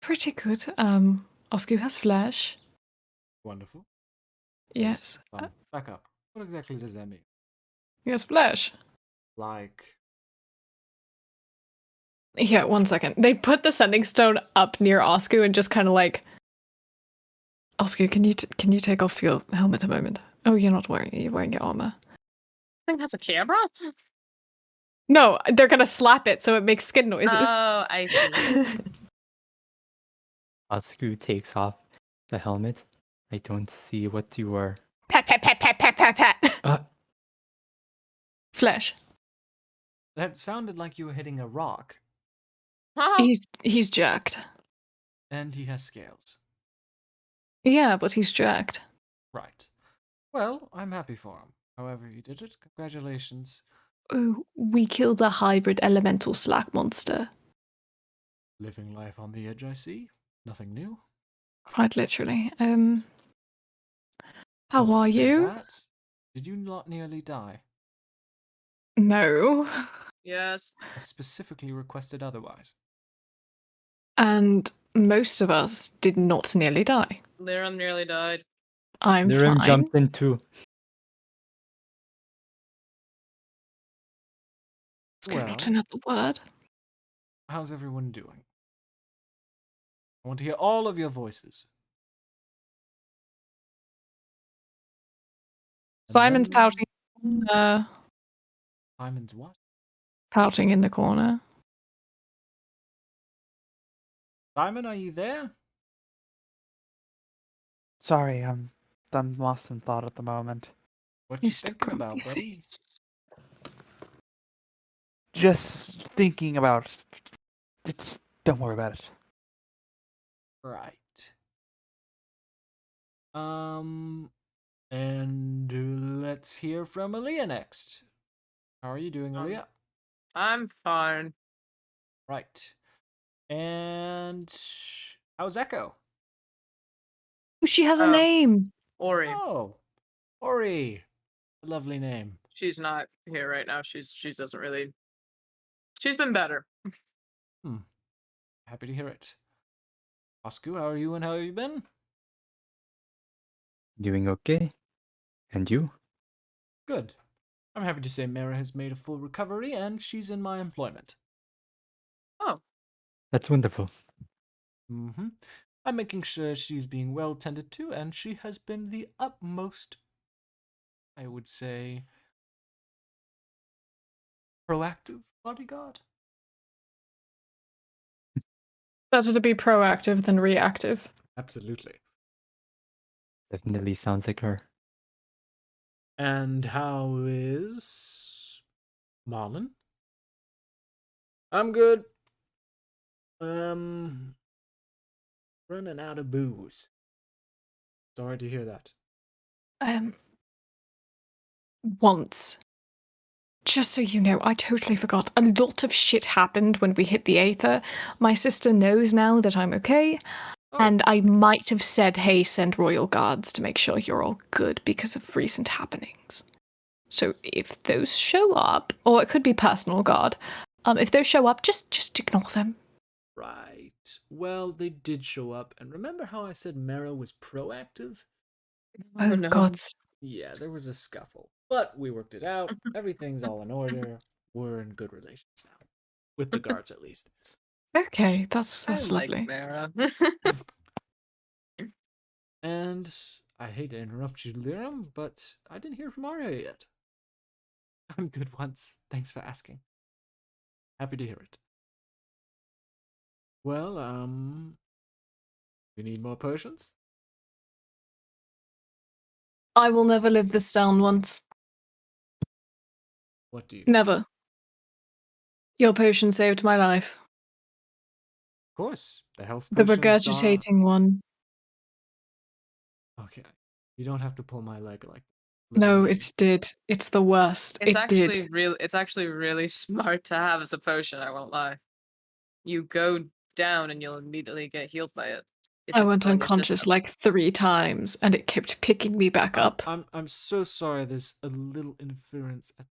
Pretty good. Oscar has flash. Wonderful. Yes. Back up. What exactly does that mean? He has flash. Like, Yeah, 1 second. They put the sending stone up near Oscar and just kind of like, Oscar, can you take off your helmet a moment? Oh, you're wearing your armor. I think that's a camera. No, they're gonna slap it so it makes skin noises. Oh, I see. Asku takes off the helmet. I don't see what you are. Pat, pat, pat, pat, pat, pat, pat. Flash. that sounded like you were hitting a rock. He's jacked. And he has scales. Yeah, but he's jacked. Right. Well, I'm happy for him. However you did it, congratulations. Oh, we killed a hybrid elemental slack monster. Living life on the edge, I see. Nothing new. Quite literally. How Don't are say you? that. Did you not nearly die? No. Yes. I specifically requested otherwise. And most of us did not nearly die. Liram nearly died. I'm Lirim fine. jumped into. Oscar, not Well. another word. How's everyone doing? I want to hear all of your voices. And Simon's then- pouting. Simon's what? Pouting in the corner. Simon, are you there? Sorry, I'm lost in thought at the moment. What you He's still thinking grumpy about, buddy? face. Just thinking about. Don't worry about it. Right. And let's hear from Aaliyah next. How are you doing, Aaliyah? I'm fine. Right. And how's Echo? Oh, she has a Um, name. Ori. Oh, Ori. A lovely name. She's not here right now. She doesn't really. She's been better. Happy to hear it. Osku, how are you and how have you been? Doing okay. And you? Good. I'm happy to say Mara has made a full recovery and she's in my employment. Oh, That's wonderful. Mm-hmm. I'm making sure she's being well tended to, and she has been the utmost, I would say, proactive bodyguard. Better to be proactive than reactive. Absolutely. Definitely sounds like her. And how is Marlon? I'm good. Running out of booze. Sorry to hear that. Once. Just so you know, I totally forgot. A lot of shit happened when we hit the Aether. My sister knows now that I'm okay. Oh, And I might have said, hey, send royal guards to make sure you're all good because of recent happenings. So if those show up, or it could be personal guard, if those show up, just ignore them. right. Well, they did show up, and remember how I said Mara was proactive? Oh, no. God. Yeah, there was a scuffle, but we worked it out. Everything's all in order. We're in good relations now, with the guards at least. Okay, that's I lovely. like Mara. And I hate to interrupt you, Liram, but I didn't hear from Arya yet. I'm good once. Thanks for asking. Happy to hear it. Well, you need more potions? I will never live this down once. What do you? Never. Your potion saved my life. Of course, the health The potions regurgitating one. are... Okay, you don't have to pull my leg like. No, literally. it did. It's the worst. It's it actually did. it's actually really smart to have as a potion, I won't lie. You go down and you'll immediately get healed by it. if I it's went still in your unconscious system. like 3 times and it kept picking me back up. I'm so sorry. There's a little interference. I'm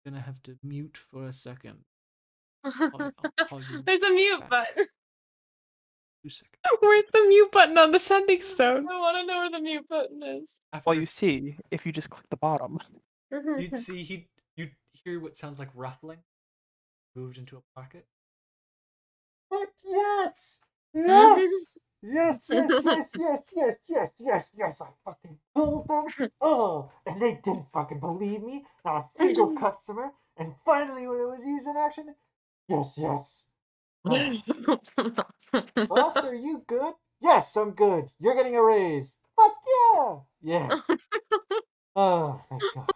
gonna have to mute for a second. I'll call you There's a mute back. button. 2 seconds. Where's the mute button on the sending stone? I want to know where the mute button is. After Well, you see, if you just click the bottom. you'd see you'd hear what sounds like ruffling. Moved into a pocket. But yes! Yes! Yes, yes, yes, yes, yes, yes, yes, yes, I fucking told them. Oh, and they didn't fucking believe me. Not a single customer. And finally, when it was used in action, yes, yes. Boss, are you good? Yes, I'm good. You're getting a raise. Fuck yeah! Yeah. Oh, thank God.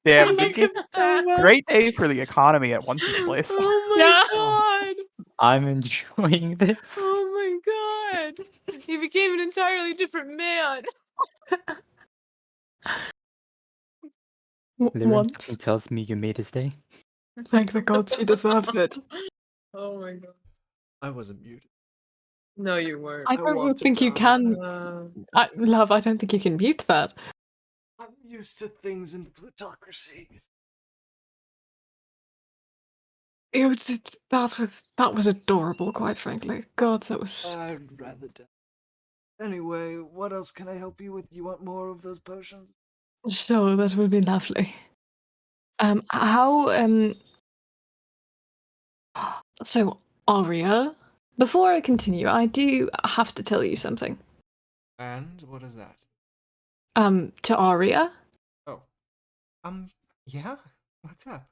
Damn, I good like game. it so much. Great day for the economy at Once's place. Oh my Yeah. god! I'm enjoying this. Oh my god! He became an entirely different man. Lyrium Once. something tells me you made his day. Thank the gods, he deserves it. Oh my god. I wasn't muted. No, you weren't. I walked don't think you around. can. Love, I don't think you can mute that. I'm used to things in plutocracy. It was just, that was adorable, quite frankly. God, that was. I'd rather die. Anyway, what else can I help you with? You want more of those potions? Sure, that would be lovely. How So, Aria, before I continue, I do have to tell you something. And what is that? To Aria, Oh. Yeah? What's up?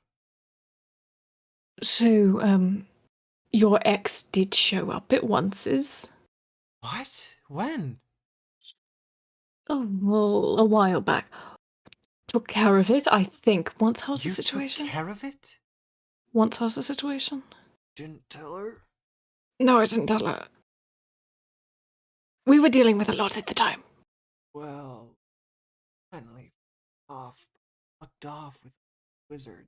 so, your ex did show up at once's. What? When? Oh, well, a while back. Took care of it, I think. Once how's the You situation? took care of it? Once how's the situation? Didn't tell her? No, I didn't tell her. We were dealing with a lot at the time. Well, finally fucked off with a wizard.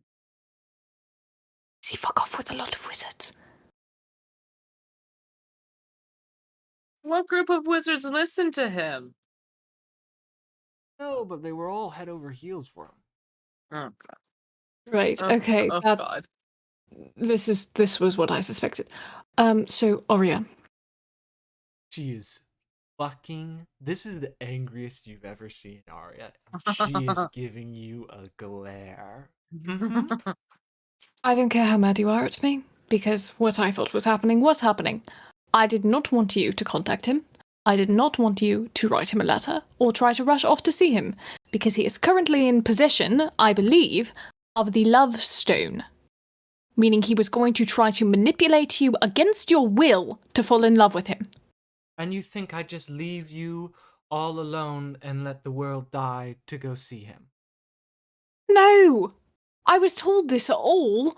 Does he fuck off with a lot of wizards? What group of wizards listen to him? No, but they were all head over heels for him. Oh god. Right, Oh, okay. oh that, god. this was what I suspected. So, Aria. She is fucking. This is the angriest you've ever seen, Arya. She is giving you a glare. I don't care how mad you are at me, because what I thought was happening was happening. I did not want you to contact him. I did not want you to write him a letter or try to rush off to see him, because he is currently in possession, I believe, of the Love Stone. Meaning he was going to try to manipulate you against your will to fall in love with him. And you think I'd just leave you all alone and let the world die to go see him? No! I was told this all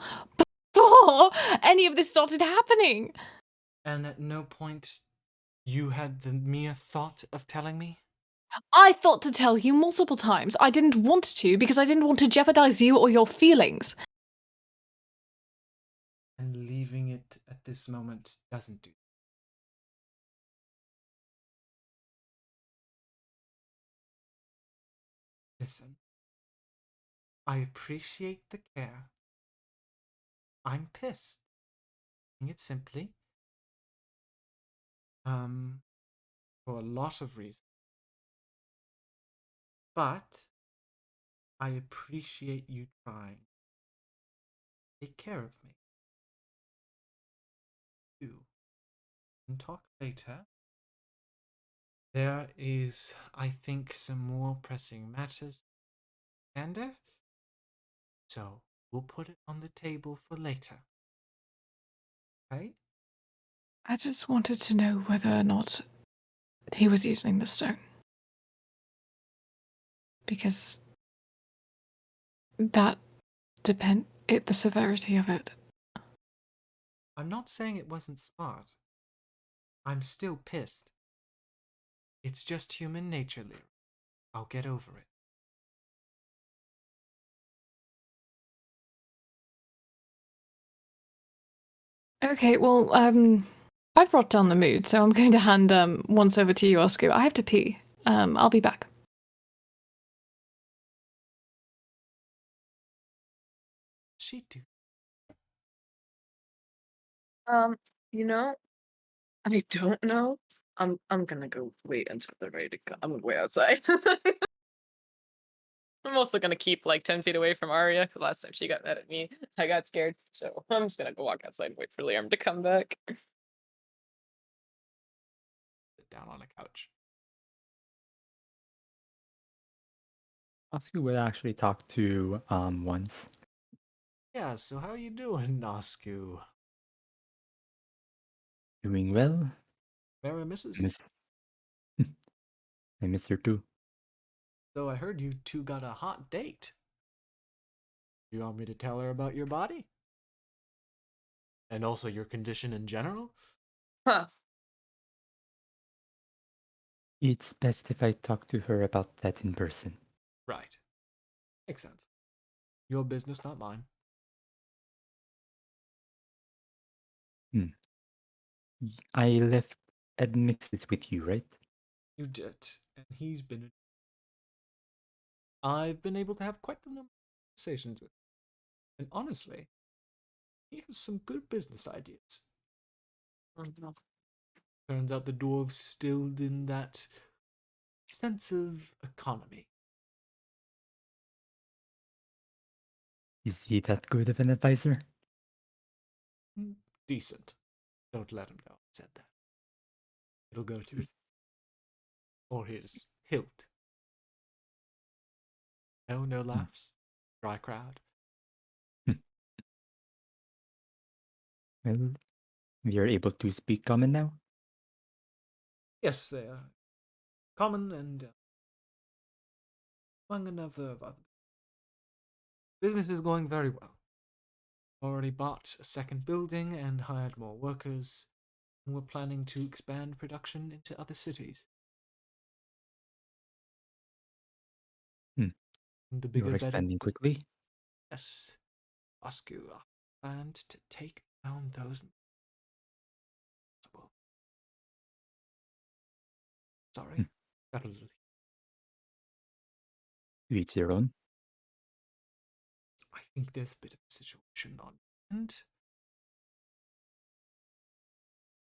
before any of this started happening. And at no point you had the mere thought of telling me? I thought to tell you multiple times. I didn't want to because I didn't want to jeopardize you or your feelings. And leaving it at this moment doesn't do. Listen, I appreciate the care. I'm pissed. Putting it simply. For a lot of reasons. But I appreciate you trying. Take care of me. Do. And talk later. There is, I think, some more pressing matters. Xander? So, we'll put it on the table for later. Okay? I just wanted to know whether or not he was using the stone. Because that the severity of it. I'm not saying it wasn't smart. I'm still pissed. It's just human nature, Lyra. I'll get over it. Okay, well, I've brought down the mood, so I'm going to hand once over to you, Oscar. I have to pee. I'll be back. She do. You know, I don't know. I'm gonna go wait until they're ready to go. I'm gonna wait outside. I'm also gonna keep like 10 feet away from Arya, because last time she got mad at me, I got scared. So I'm just gonna go walk outside and wait for Liam to come back. Sit down on a couch. Oscar would actually talk to once. Yeah, so how you doing, Nosku? Doing well. Mary misses you. Miss I miss her too. So I heard you two got a hot date. You want me to tell her about your body? And also your condition in general? Huh. It's best if I talk to her about that in person. Right. Makes sense. Your business, not mine. I left Admixis with you, right? You did. And he's been... I've been able to have quite the number of conversations with him. And honestly, he has some good business ideas. Mhm. Turns out the dwarves still in that sense of economy. Is he that good of an advisor? Decent. Don't let him know I said that. It'll go to his or his hilt. No laughs. Dry crowd. Well, we are able to speak common now. Yes, they are common and among another of other. Business is going very well. Already bought a second building and hired more workers, and we're planning to expand production into other cities. Hmm. And the You bigger, are better. expanding quickly. Yes, Oscu planned to take down those. Sorry, Hmm. got a little. Each their own. I think there's a bit of a situation on and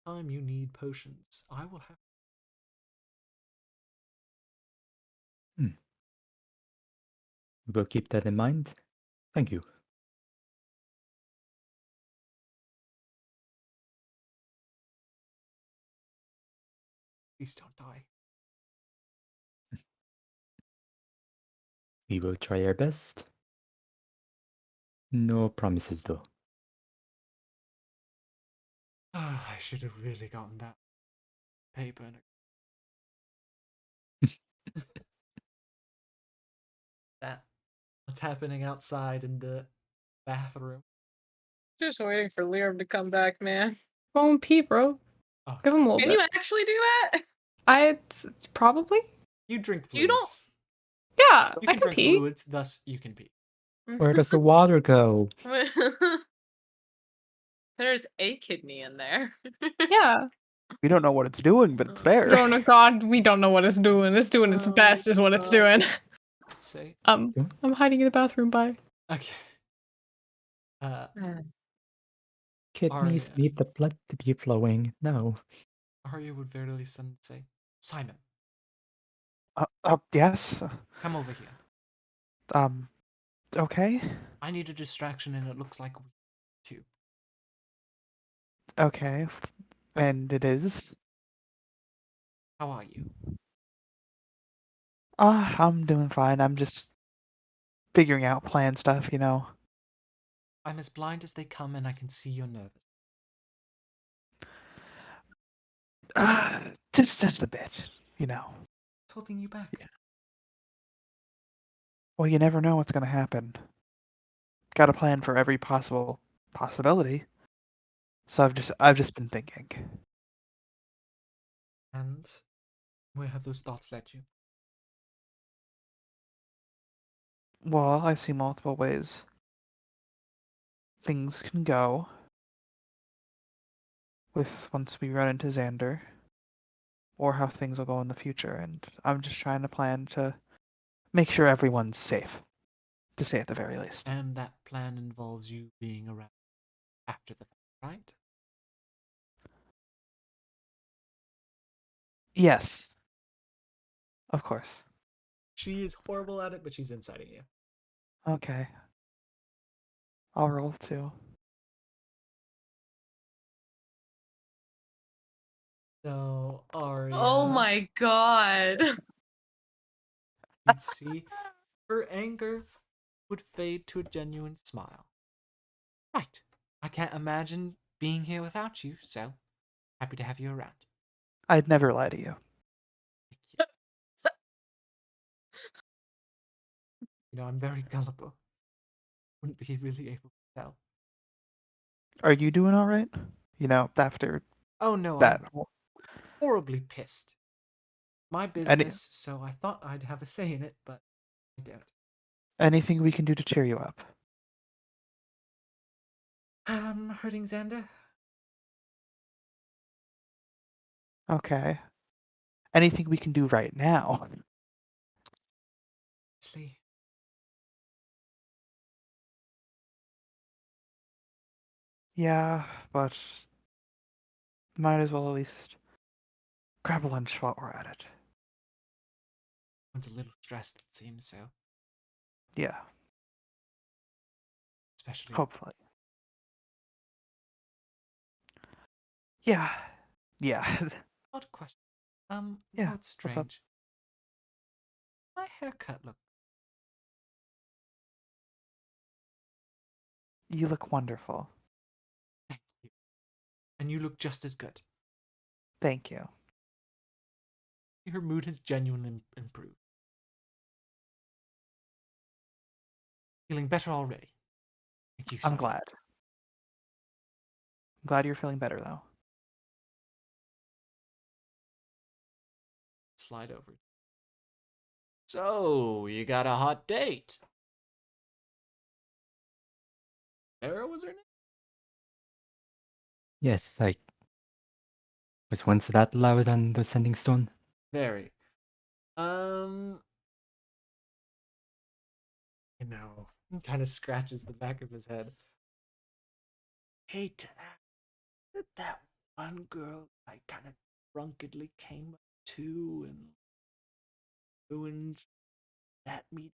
time you need potions, I will have. We'll keep that in mind. Thank you. Please don't die. We will try our best. No promises, though. I should have really gotten that paper. That what's happening outside in the bathroom. Just waiting for Liam to come back, man. Go and pee, bro. Oh, Give him a little Can bit. you actually do that? Probably. you drink You don't- fluids. Yeah, You I can can drink pee. fluids, thus you can pee. Where does the water go? There's a kidney in there. Yeah. We don't know what it's doing, but it's there. Oh no, God, we don't know what it's doing. It's doing its Oh, best, is what it's God. doing. Let's say. I'm hiding in the bathroom. Bye. Okay. Kidneys Arya, need the blood to be flowing. No. Arya would very suddenly say, Simon, Yes. come over here. Okay. I need a distraction and it looks like we too. Okay. And it is. How are you? I'm doing fine. I'm just figuring out plan stuff, you know. I'm as blind as they come and I can see you're nervous. Just a bit, you know. What's holding you back? Yeah. Well, you never know what's gonna happen. Got a plan for every possible possibility. So I've just been thinking. And where have those thoughts led you? Well, I see multiple ways things can go with once we run into Xander, or how things will go in the future, and I'm just trying to plan to make sure everyone's safe, to say at the very least. And that plan involves you being around after the fact, right? Yes. Of course. She is horrible at it, but she's inciting you. Okay. I'll roll too. So, Arya. Oh my god. You'd see her anger would fade to a genuine smile. Right. I can't imagine being here without you, so happy to have you around. I'd never lie to you. You know, I'm very gullible. Wouldn't be really able to tell. Are you doing all right? You know, after Oh no, that. I'm horribly pissed. My business, so I thought I'd have a say in it, but I don't. Anything we can do to cheer you up? Hurting Xander? Okay. Anything we can do right now? Honestly, Yeah, but might as well at least grab a lunch while we're at it. One's a little stressed, it seems so. Yeah, Especially. hopefully. Yeah, yeah, Odd question. Yeah, Oh, it's what's up? strange. My haircut look. You look wonderful. Thank you. And you look just as good. Thank you. Her mood has genuinely improved. Feeling better already. Thank you, I'm son. glad. I'm glad you're feeling better, though. Slide over. So, you got a hot date. Sarah was her name? Yes, I was once that loud on the sending stone. Very. You know, kind of scratches the back of his head. Hate to act that one girl I kind of drunkenly came up to and ruined that meeting.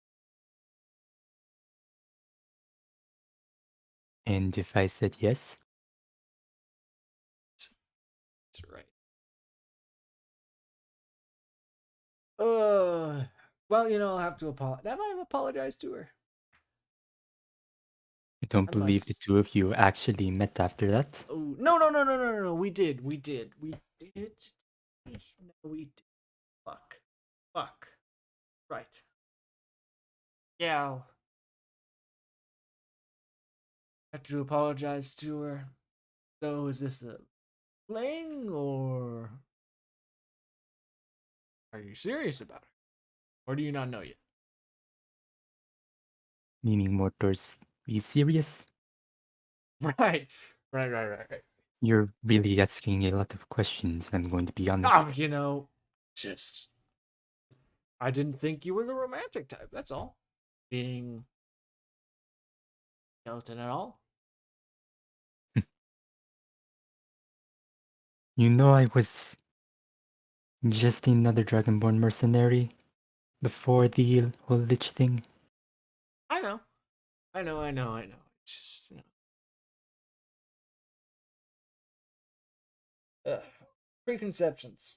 And if I said yes, That's right. Well, I'll have to apologize. I might have apologized to her. I don't believe the Unless. two of you actually met after that. Oh, no. We did. No, we did. Fuck. Right. Yeah. I have to apologize to her. So, is this a fling or are you serious about it? Or do you not know yet? Meaning more towards be serious? Right. You're really asking a lot of questions, I'm going to be honest. Just I didn't think you were the romantic type, that's all. Being skeleton at all. You know I was just another Dragonborn mercenary before the whole Lich thing. I know. It's just, preconceptions.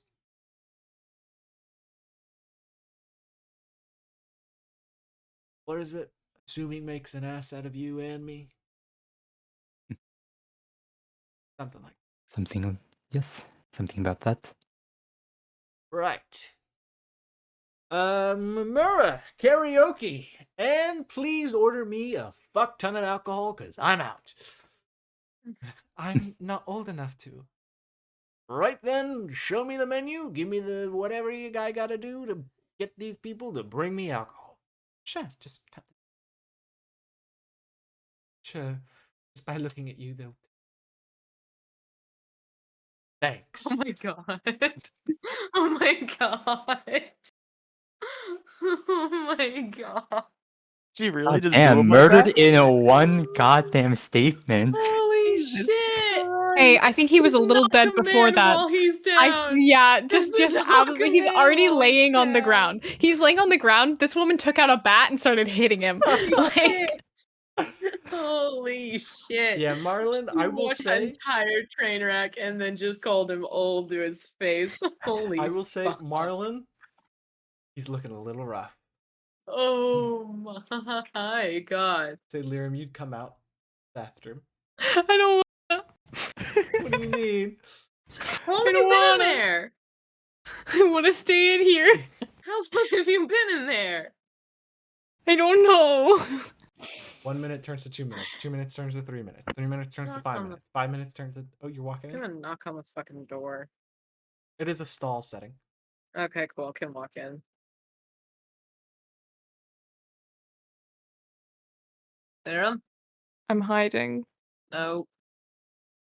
What is it? Assuming makes an ass out of you and me? Something like Something about that. Right. Mura, karaoke. And please order me a fuck ton of alcohol, because I'm out. I'm not old enough to. Right then, show me the menu. Give me the whatever you guy gotta do to get these people to bring me alcohol. Sure, just by looking at you, they'll. Thanks. Oh my god. Oh my god. Oh my god. She really just blew Damn, him like murdered that? in a one goddamn statement. Holy Jesus shit. Hey, I think he was a Just little knock dead him before in that. while he's down. Just knock absolutely. him He's in already while he's laying on the down. ground. He's laying on the ground. This woman took out a bat and started hitting him. Like, Holy shit. Yeah, Marlon, She I will watched that say. entire train wreck and then just called him old to his face. Holy I will say, fuck. Marlon, he's looking a little rough. Oh my god. Say, Liram, you'd come out bathroom. I don't wanna. What do you mean? How long I have don't you been in wanna. there? I want to stay in here. How long have you been in there? I don't know. 1 minute turns to 2 minutes. 2 minutes turns to 3 minutes. 3 minutes turns to Knock 5 on the- minutes. 5 minutes turns to. Oh, you're walking I'm in? gonna knock on the fucking door. It is a stall setting. Okay, cool. Can walk in. Sarah? I'm hiding. No.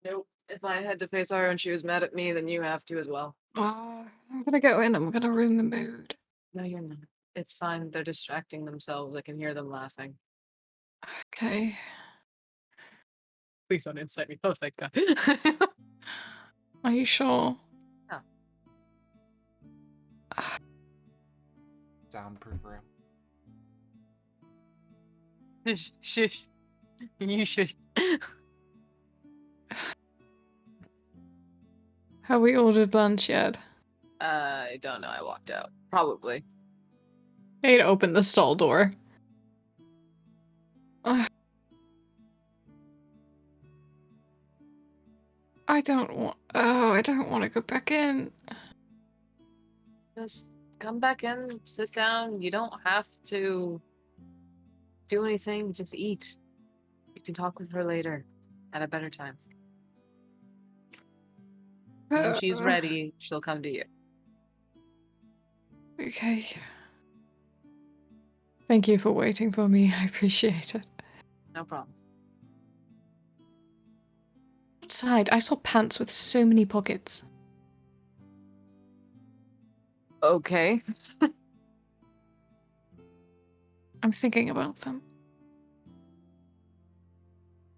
Nope. If I had to face her and she was mad at me, then you have to as well. I'm gonna go in. I'm gonna ruin the mood. No, you're not. It's fine. They're distracting themselves. I can hear them laughing. Okay. Please don't incite me. Oh, thank God. Are you sure? Soundproof room. Shush. You should. Have we ordered lunch yet? I don't know. I walked out. Probably. I need to open the stall door. I don't want. Oh, I don't want to go back in. Just come back in, sit down. You don't have to do anything. Just eat. You can talk with her later at a better time. When she's ready, she'll come to you. Okay. Thank you for waiting for me. I appreciate it. No problem. Outside, I saw pants with so many pockets. Okay. I'm thinking about them.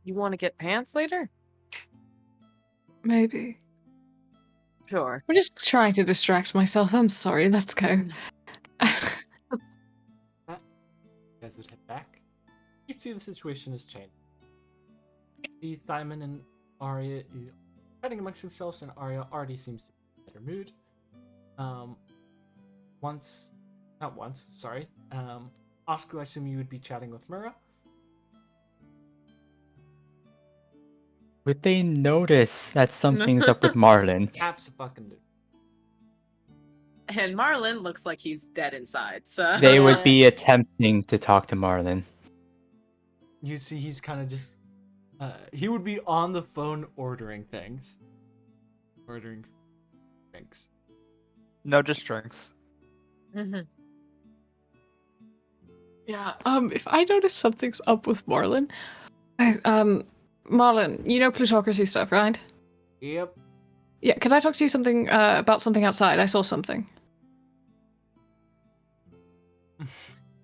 You want to get pants later? Maybe. Sure. I'm just trying to distract myself. I'm sorry. Let's go. You guys would head back. You see the situation has changed. You see Simon and Arya fighting amongst themselves, and Arya already seems to be in a better mood. Oscar, I assume you would be chatting with Mura. Would they notice that something's up with Marlin? Abso-fucking-lutely. And Marlin looks like he's dead inside, so... They would be attempting to talk to Marlin. You see he's kind of just... he would be on the phone ordering things. Ordering drinks. No, just drinks. Mhm. Yeah, if I notice something's up with Marlin... Marlin, you know plutocracy stuff, right? Yep. Yeah, could I talk to you something about something outside? I saw something.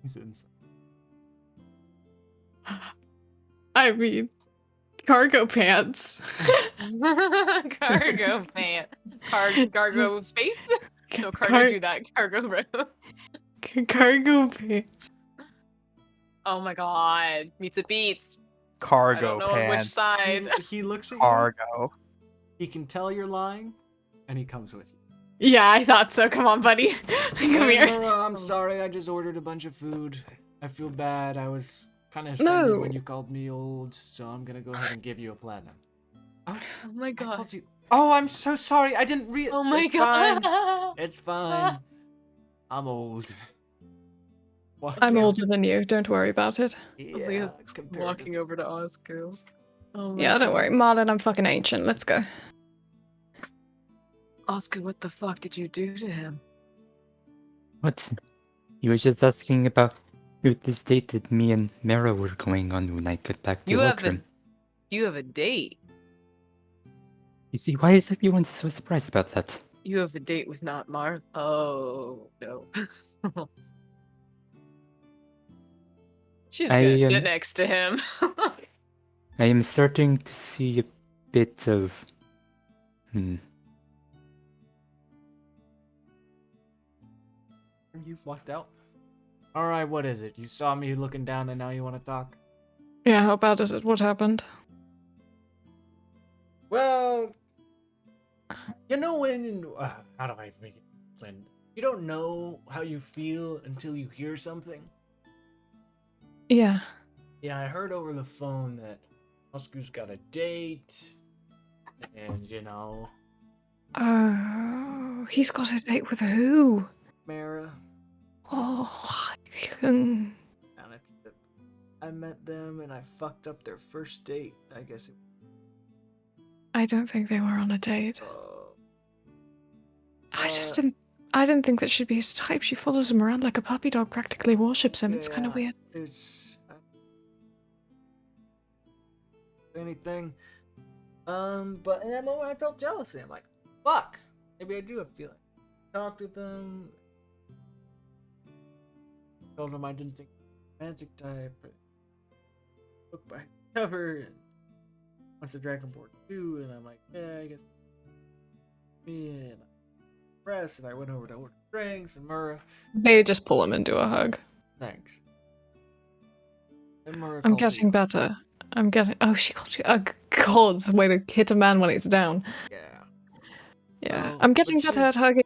He's inside. I mean, cargo pants. Cargo pants. Cargo space? No, cargo do that. Cargo bro. Cargo pants. Oh my god. Meets it beats. I Cargo don't know on which pants. side. He looks at you. Cargo. He can tell you're lying, and he comes with you. Yeah, I thought so. Come on, buddy. Come Hey, here. Mura, I'm sorry. I just ordered a bunch of food. I feel bad. I was kind of No. offended when you called me old, so I'm gonna go ahead and give you a platinum. Oh, Oh my I god. called you. Oh, I'm so sorry. I didn't realize. Oh my It's god. Fine. It's fine. I'm old. I'm older than you. Don't worry about it. Leah's walking over to Oscar. Oh my Yeah, don't god. worry. Marlin, I'm fucking ancient. Let's go. Oscar, what the fuck did you do to him? What? He was just asking about this date that me and Mara were going on when I get back to You have Outram. You have a date. You see, why is everyone so surprised about that? You have a date with not Mar. Oh no. She's gonna sit next to him. I am starting to see a bit of... You've walked out. All right, what is it? You saw me looking down, and now you want to talk? Yeah, how bad is it? What happened? Well, you know when... how do I make it explain? You don't know how you feel until you hear something. Yeah. Yeah, I heard over the phone that Oscar's got a date, and you know... Oh, he's got a date with who? Mara. Oh, And I met them, and I fucked up their first date. I guess it... I don't think they were on a date. I Uh, didn't think that she'd be his type. She follows him around like a puppy dog, practically worships him. It's kind of weird. It's... anything. But in that moment I felt jealousy. I'm like, fuck! Maybe I do have a feeling. Talked with them. Told them I didn't think romantic type. Book by cover. And wants a Dragonborn too, and I'm like, yeah, I guess me and press, and I went over to order drinks, and Murrah, They just pull him and do a hug. thanks. And Murrah I'm called getting me. better. I'm getting. Oh, she calls you. God, way to hit a man when it's down. Yeah, Yeah, Well, I'm getting but better at she's- hugging.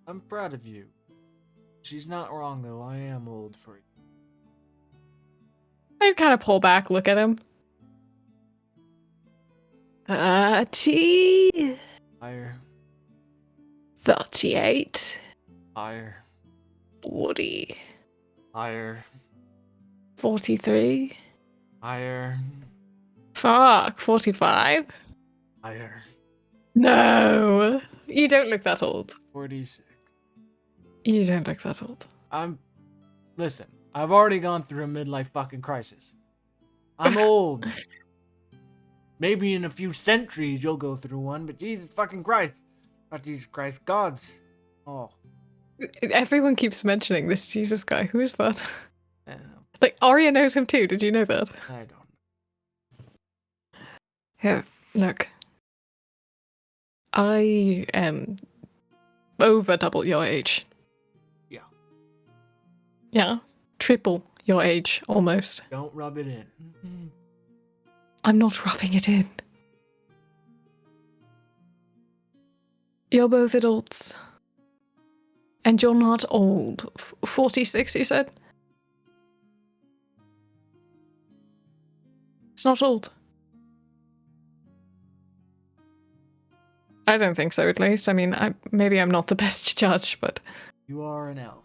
I'm proud of you. She's not wrong though. I am old for you. I'd kind of pull back, look at him. 30, Higher, 38, higher, 40, higher, 43. higher, Fuck, 45. higher. No, you don't look that old. 46. You don't look that old. Listen, I've already gone through a midlife fucking crisis. I'm old. Maybe in a few centuries you'll go through one, but Jesus fucking Christ. Not Jesus Christ, gods. Oh. Everyone keeps mentioning this Jesus guy. Who is that? Yeah, Like, Arya knows him too. Did you know that? I don't. Yeah, look. I am over double your age. Yeah. Yeah, triple your age, almost. Don't rub it in. I'm not rubbing it in. You're both adults. And you're not old. 46, you said? It's not old. I don't think so, at least. I mean, maybe I'm not the best judge, but... You are an elf.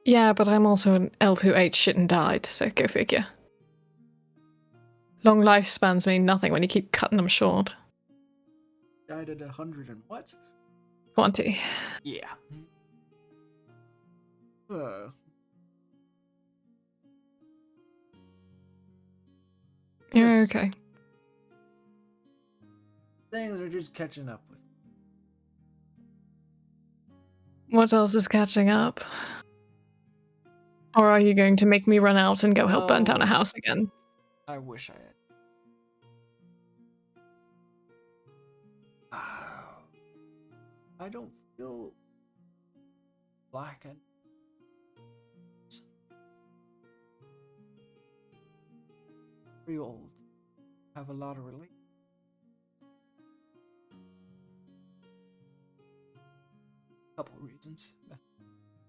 Yeah, but I'm also an elf who ate shit and died, so go figure. Long lifespans mean nothing when you keep cutting them short. Died at 100 and what? 20. Yeah. You're Yes. okay. Things are just catching up with. What else is catching up? Or are you going to make me run out and go help burn down a No. house again? I wish I had. I don't feel black and very old. Have a lot of relief. Couple reasons.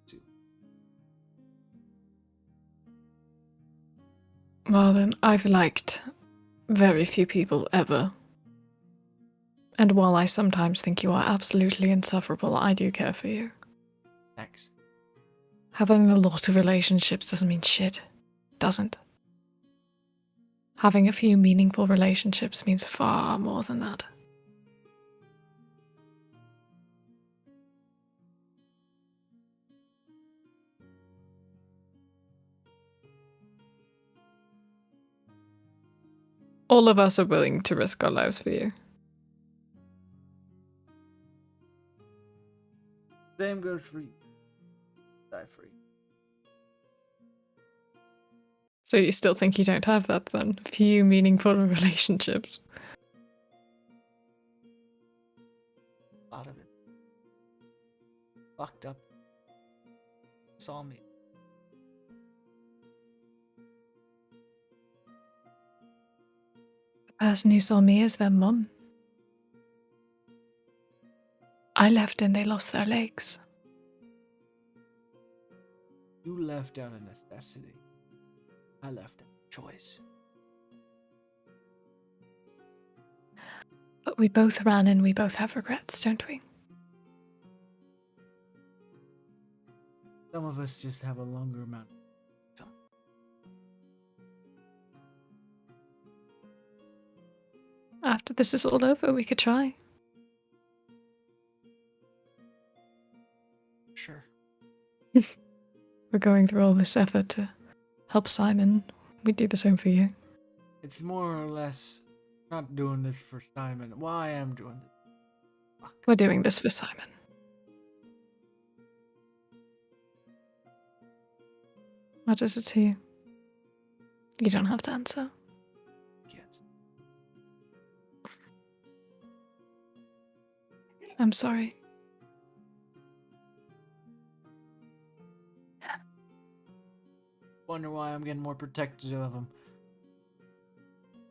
Two. Well then, I've liked very few people ever. And while I sometimes think you are absolutely insufferable, I do care for you. Thanks. Having a lot of relationships doesn't mean shit. Doesn't. Having a few meaningful relationships means far more than that. All of us are willing to risk our lives for you. Same goes for you. Die for you. So you still think you don't have that then? Few meaningful relationships. A lot of it. Fucked up. Saw me. The person who saw me is their mum. I left and they lost their legs. You left out of necessity. I left out of choice. But we both ran and we both have regrets, don't we? Some of us just have a longer amount. After this is all over, we could try. Sure. We're going through all this effort to help Simon. We'd do the same for you. It's more or less not doing this for Simon. Well, I am doing this. Fuck. We're doing this for Simon. What is it to you? You don't have to answer. Kids. I'm sorry. Wonder why I'm getting more protective of him.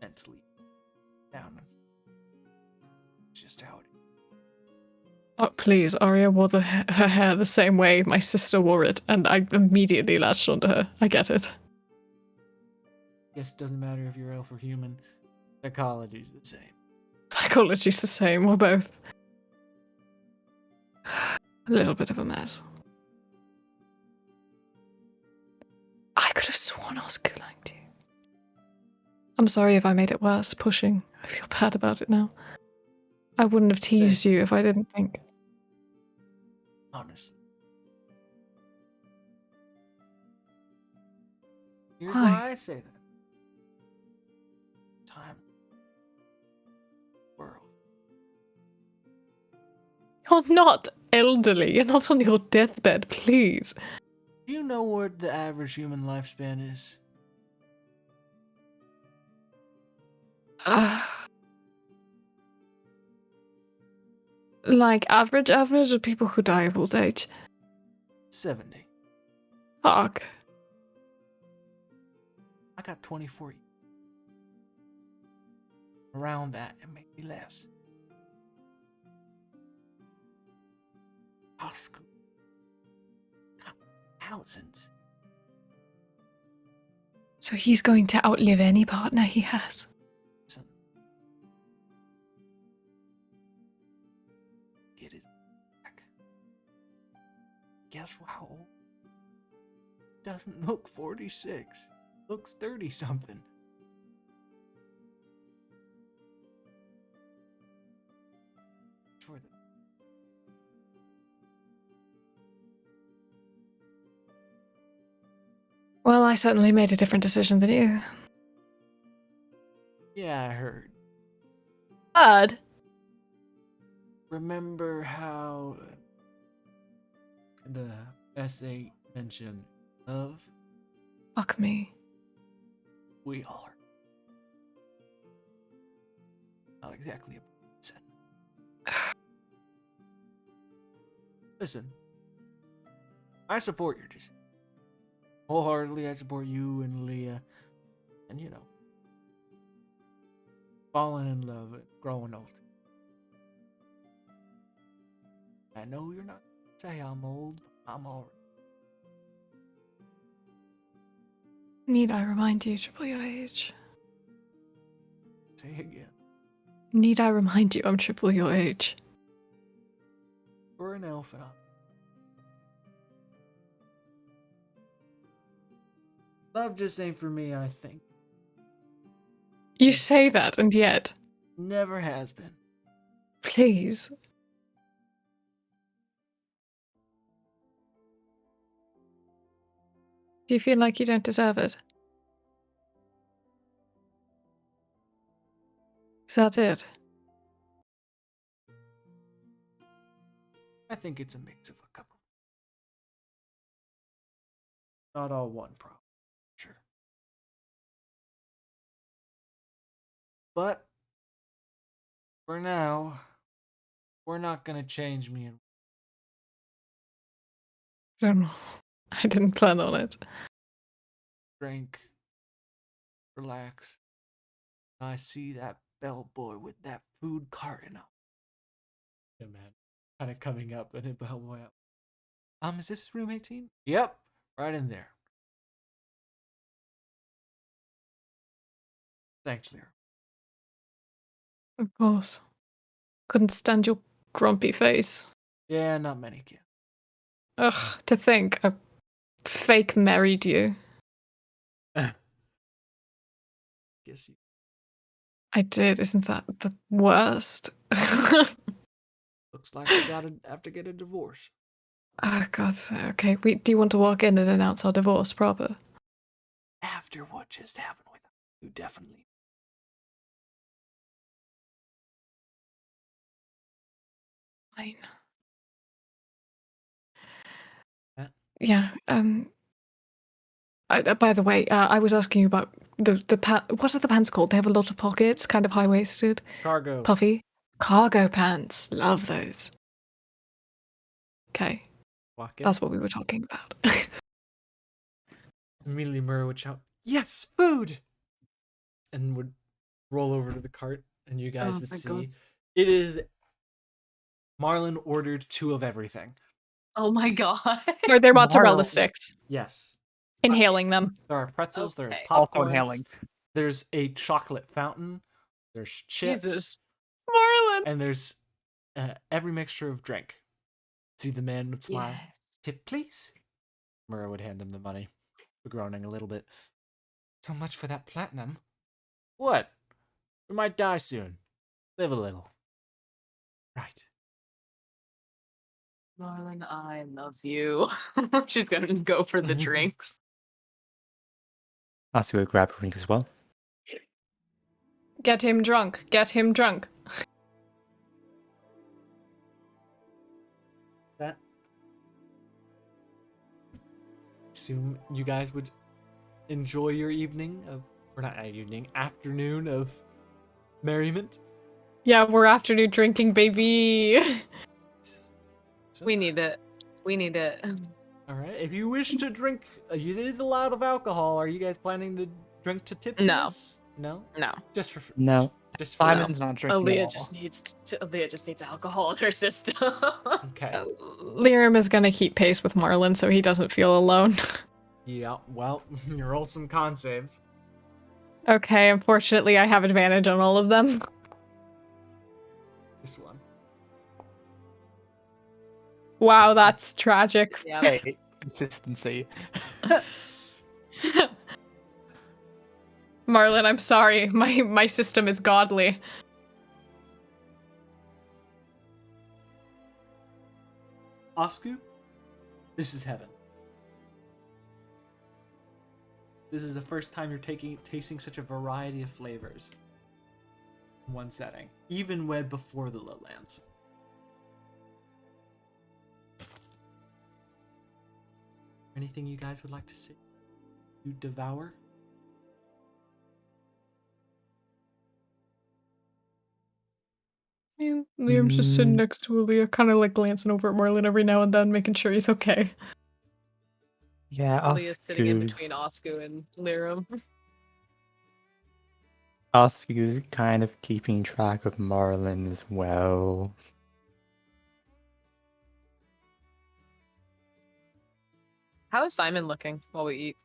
Mentally. Down. It's just how it is. Oh, please, Arya wore her hair the same way my sister wore it, and I immediately latched onto her. I get it. Guess it doesn't matter if you're elf or human. Psychology's the same. Psychology's the same. We're both a little bit of a mess. I could have sworn Oscar liked you. I'm sorry if I made it worse, pushing. I feel bad about it now. I wouldn't have teased you if I didn't think. Honestly. Here's Why? why I say that. Time. World. You're not elderly. You're not on your deathbed, please. Do you know what the average human lifespan is? Like average or people who die of old age? 70. Fuck. I got 24 years. Around that, and maybe less. Oscar got thousands. So he's going to outlive any partner he has. Listen. Get it back. Guess how old? Doesn't look 46. Looks 30 something. For the Well, I certainly made a different decision than you. Yeah, I heard. Bad. Remember how the essay mentioned love? Fuck me. We all are. Not exactly a said. Listen, I support your decision. Wholeheartedly, I support you and Leah, and you know, falling in love and growing old. I know you're not say I'm old, but I'm already. Need I remind you, triple your age? Say again. Need I remind you I'm triple your age? We're an elf and I'm. Love just ain't for me, I think. You say that, and yet. Never has been. Please. Do you feel like you don't deserve it? Is that it? I think it's a mix of a couple. Not all one problem, sure. But for now, we're not gonna change me and I don't know. I didn't plan on it. drink, relax. I see that bellboy with that food carton up. Yeah, man. Kind of coming up and a bellboy up. Is this room 18? Yep, right in there. Thanks, Lyra. Of course. Couldn't stand your grumpy face. Yeah, not many can. Ugh, to think I fake married you. Guess you. I did, isn't that the worst? Looks like we gotta have to get a divorce. Oh, God. Okay, do you want to walk in and announce our divorce proper? After what just happened with you, definitely. Fine. Huh? Yeah, by the way, I was asking you about the what are the pants called? They have a lot of pockets, kind of high-waisted. Cargo. Puffy. Cargo pants. Love those. Okay, Walk in. that's what we were talking about. Immediately Murrow would shout, "Yes, food!" and would roll over to the cart, and you guys Oh, would thank see God. it is Marlin ordered 2 of everything. Oh my god. Are there mozzarella Tomorrow. sticks? Yes. Inhaling them. There are pretzels, there's Okay. Also popcorns, inhaling. there's a chocolate fountain, there's chips, Jesus. Marlin. and there's every mixture of drink. See, the man would smile. Yes. "Tip, please." Murrow would hand him the money, groaning a little bit. "So much for that platinum." "What? We might die soon. Live a little." "Right." Marlon, I love you. She's gonna go for the drinks. Asuka would grab a drink as well. Get him drunk. Get him drunk. That. Assume you guys would enjoy your evening of, or not evening, afternoon of merriment. Yeah, we're afternoon drinking, baby. So, We need it. We need it. all right. If you wish to drink, it is allowed of alcohol. Are you guys planning to drink to tipsiness? No. No. Just for No. Just for Simon's not drinking at Aaliyah all. just needs alcohol in her system. Okay. Liam is gonna keep pace with Marlin so he doesn't feel alone. Yeah. Well, you roll some con saves. Okay, unfortunately I have advantage on all of them. Just one. Wow, that's tragic. Yeah. Hey, consistency. Marlin, I'm sorry. My system is godly. Osku, this is heaven. This is the first time you're tasting such a variety of flavors in one setting, even when before the Lowlands. Anything you guys would like to see? You devour? Yeah, Liam's just sitting Mm. next to Aaliyah, kind of like glancing over at Marlin every now and then, making sure he's okay. Yeah, Aaliyah's sitting in Oscu's between Oscu and Lirum. Oscu's kind of keeping track of Marlin as well. How is Simon looking while we eat?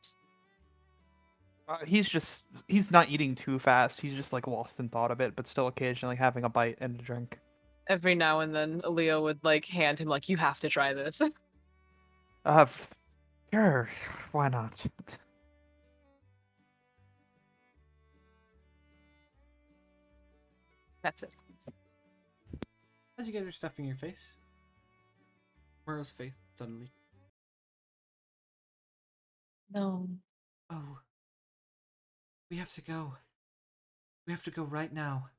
He's not eating too fast. He's just like lost in thought a bit, but still occasionally having a bite and a drink. Every now and then, Aaliyah would like hand him like, "You have to try this." Sure, why not? That's it. As you guys are stuffing your face, Murrow's face suddenly. No. Oh. We have to go. We have to go right now.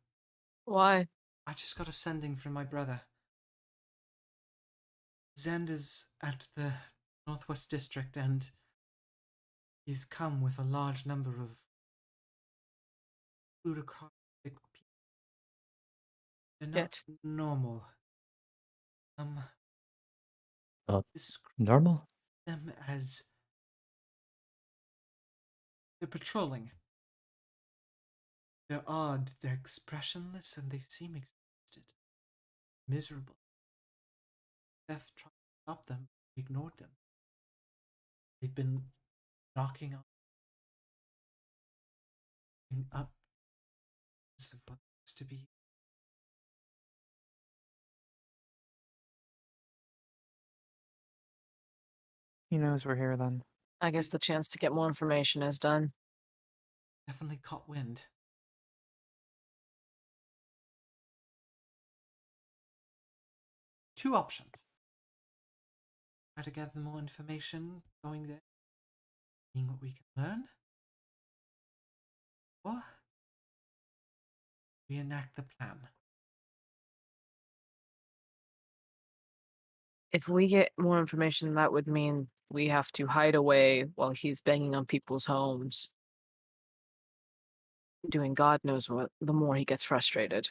Why? I just got a sending from my brother. Zend is at the Northwest District and he's come with a large number of plutocratic people. They're not normal. Describe Normal? them as they're patrolling. They're odd, they're expressionless, and they seem exhausted. Miserable. Theft tried to stop them, ignored them. They've been knocking up of what used to be. He knows we're here then. I guess the chance to get more information is done. Definitely caught wind. Two options. Try to gather more information going there, seeing what we can learn, or reenact the plan. If we get more information, that would mean we have to hide away while he's banging on people's homes. Doing God knows what, the more he gets frustrated.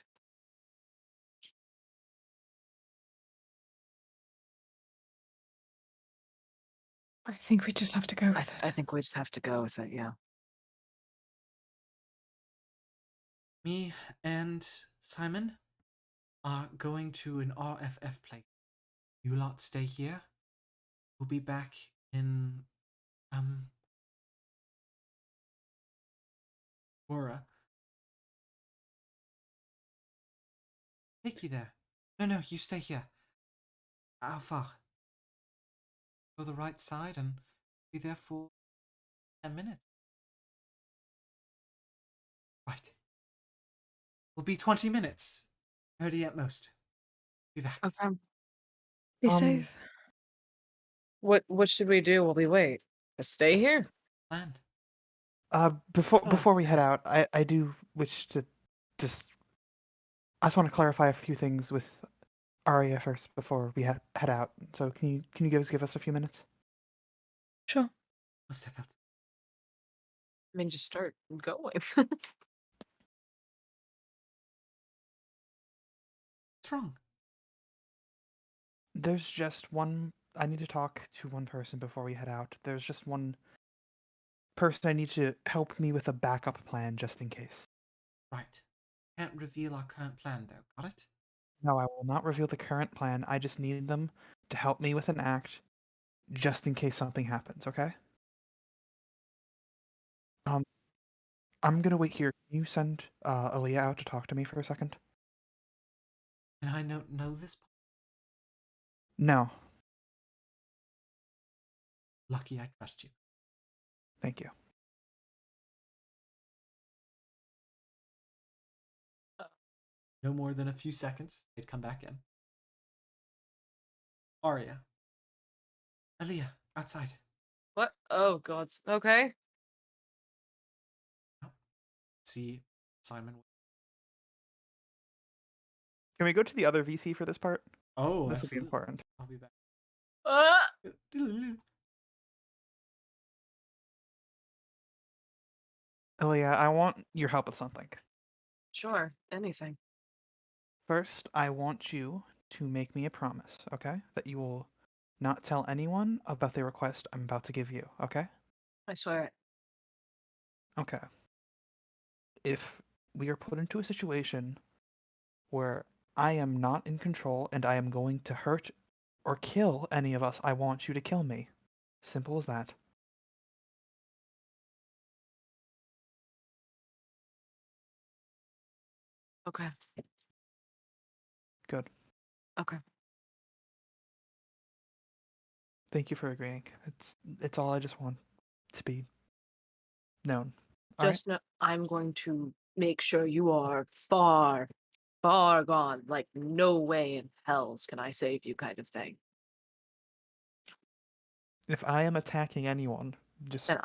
I think we just have to go I, with I it. think we just have to go with it, yeah. Me and Simon are going to an RFF place. You lot stay here. We'll be back in Aura. Take you there. No, you stay here. How far? Go the right side and be there for 10 minutes. Right. Will be 20 minutes. 30 at most. Be back. Okay. Be Um, safe. What should we do while we wait? Just stay here? Land. Before we head out, I do wish to just I just want to clarify a few things with Arya first before we head out. So can you give us a few minutes? Sure. We'll step out. I mean, just start going. What's wrong? There's just one. I need to talk to one person before we head out. There's just one person I need to help me with a backup plan just in case. Right. Can't reveal our current plan though. Got it? No, I will not reveal the current plan. I just need them to help me with an act just in case something happens, okay? I'm gonna wait here. Can you send Aaliyah out to talk to me for a second? Can I know this? No, Lucky I trust you. thank you. No more than a few seconds, they'd come back in. Arya. Aaliyah, outside. What? Oh, God. Okay. See Simon. Can we go to the other VC for this part? Oh, This will be absolutely. important. I'll be back. Aaliyah, I want your help with something. Sure. Anything. First, I want you to make me a promise, okay? That you will not tell anyone about the request I'm about to give you, okay? I swear it. Okay. If we are put into a situation where I am not in control and I am going to hurt or kill any of us, I want you to kill me. Simple as that. Okay. Good. Okay. Thank you for agreeing. It's all I just want to be known. All right? Just know I'm going to make sure you are far, far gone. Like, no way in hells can I save you, kind of thing. If I am attacking anyone, just Then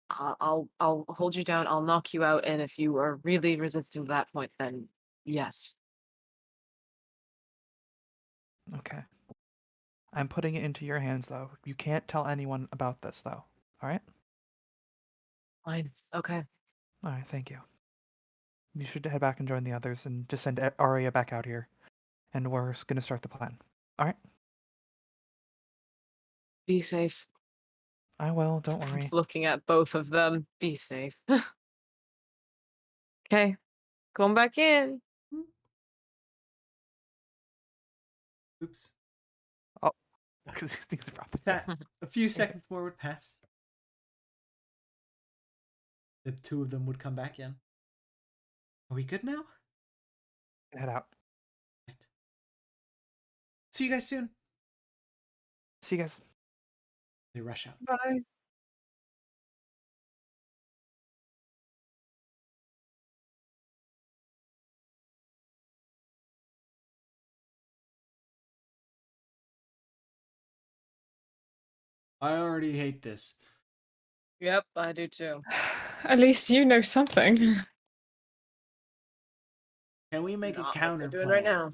I'll hold you down. I'll knock you out. And if you are really resisting to that point, then yes. okay. I'm putting it into your hands though. You can't tell anyone about this though. All right? Fine. Okay. All right, thank you. You should head back and join the others and just send Arya back out here. And we're going to start the plan. All right? Be safe. I will, don't worry. Looking at both of them. Be safe. Okay. Going back in. Oops. Because these things are probably A few seconds more would pass. The two of them would come back in. Are we good now? head out. Right. See you guys soon. See you guys. They rush out. Bye. I already hate this. Yep, I do too. At least you know something. Can we make Not a what counter we're doing plan? right now.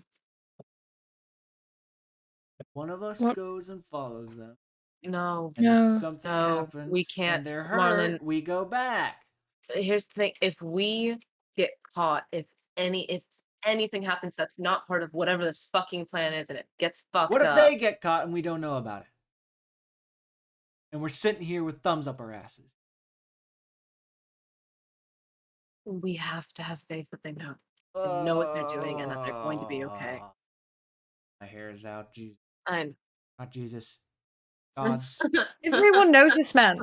One of us What? goes and follows them. No. And No. if something No, happens we can't. and they're Marlon, hurt, we go back. here's the thing. If we get caught, if anything happens that's not part of whatever this fucking plan is and it gets fucked What if up. they get caught and we don't know about it? and we're sitting here with thumbs up our asses. We have to have faith that they know what they're doing and that they're going to be okay. My hair is out. Jesus. I know. Not Jesus. Gods. Everyone knows this man.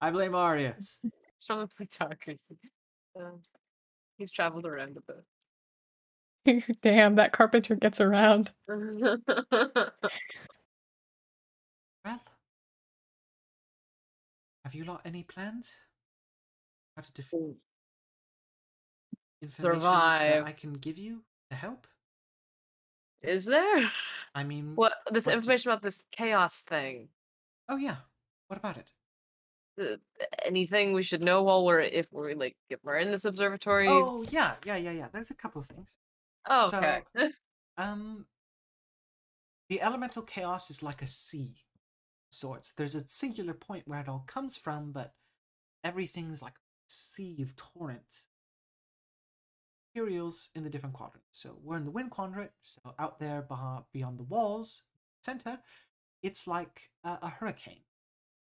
I blame Arya. It's from the plutocracy. He's traveled around a bit. Damn, that carpenter gets around. Well, have you lot any plans? How to defeat information that I Survive. can give you to help? Is there? I mean, What this what information about this chaos thing? Oh yeah. What about it? Anything we should know while if we're in this observatory? Oh yeah. There's a couple of things. Oh, okay. So, the elemental chaos is like a sea of sorts. There's a singular point where it all comes from, but everything's like a sea of torrents. Materials in the different quadrants. So we're in the wind quadrant, so out there beyond the walls, center, it's like a hurricane,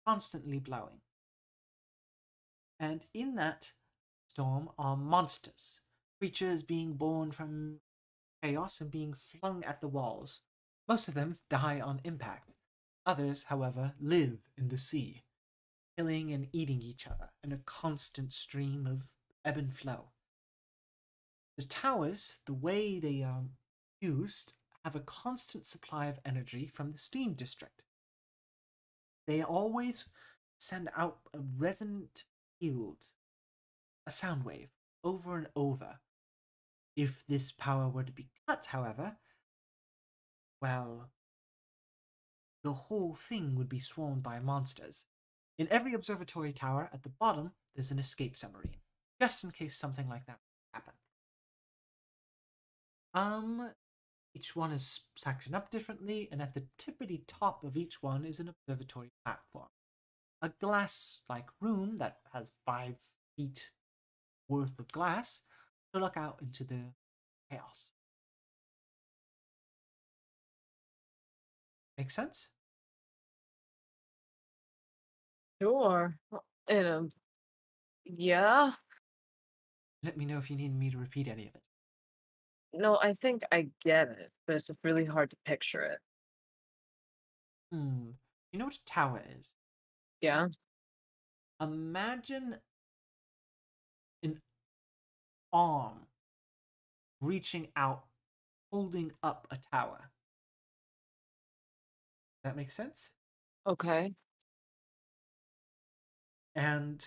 constantly blowing. And in that storm are monsters, creatures being born from chaos and being flung at the walls. Most of them die on impact. Others, however, live in the sea, killing and eating each other in a constant stream of ebb and flow. The towers, the way they are used, have a constant supply of energy from the steam district. They always send out a resonant field, a sound wave, over and over. If this power were to be cut, however, well, the whole thing would be swarmed by monsters. In every observatory tower at the bottom, there's an escape submarine, just in case something like that happens. Each one is sectioned up differently, and at the tippity top of each one is an observatory platform. A glass-like room that has 5 feet worth of glass to look out into the chaos. Make sense? Sure. Yeah. Let me know if you need me to repeat any of it. No, I think I get it, but it's really hard to picture it. You know what a tower is? Yeah. Imagine an arm reaching out, holding up a tower. That makes sense? Okay. And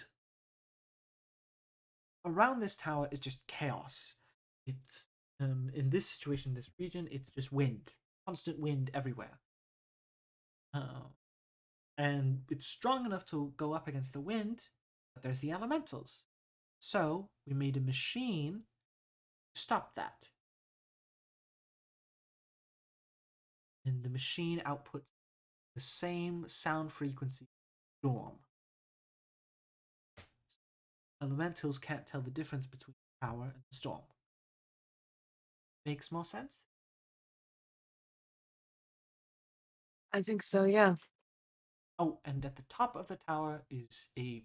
around this tower is just chaos. It's in this situation, this region, it's just wind, constant wind everywhere. And it's strong enough to go up against the wind, but there's the elementals. So we made a machine to stop that. And the machine outputs the same sound frequency storm. Elementals can't tell the difference between the tower and the storm. Makes more sense? I think so, yeah. Oh, and at the top of the tower is a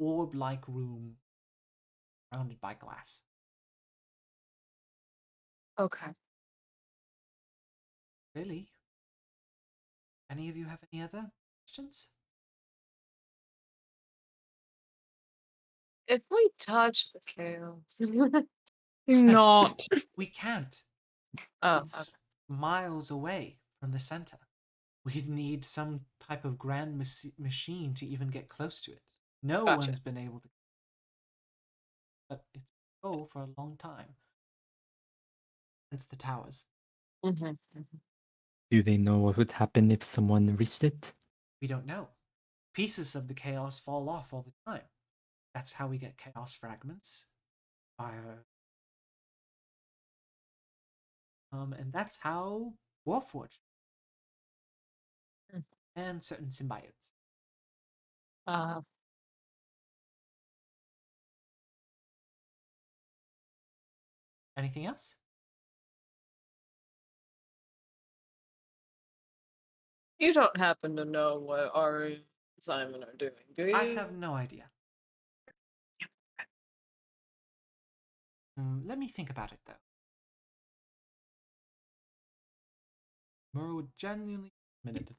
orb-like room surrounded by glass. Okay. Really? Any of you have any other questions? If we touch the chaos. Not. We can't. Oh, It's okay. miles away from the center. We'd need some type of grand machine to even get close to it. No Gotcha. one's been able to. But it's been a goal for a long time. Hence the towers. Do they know what would happen if someone reached it? We don't know. Pieces of the chaos fall off all the time. That's how we get chaos fragments. And that's how Warforged and certain symbiotes. Anything else? You don't happen to know what Ari and Simon are doing, do you? I have no idea. Let me think about it, though. Murrow would genuinely take a minute to think.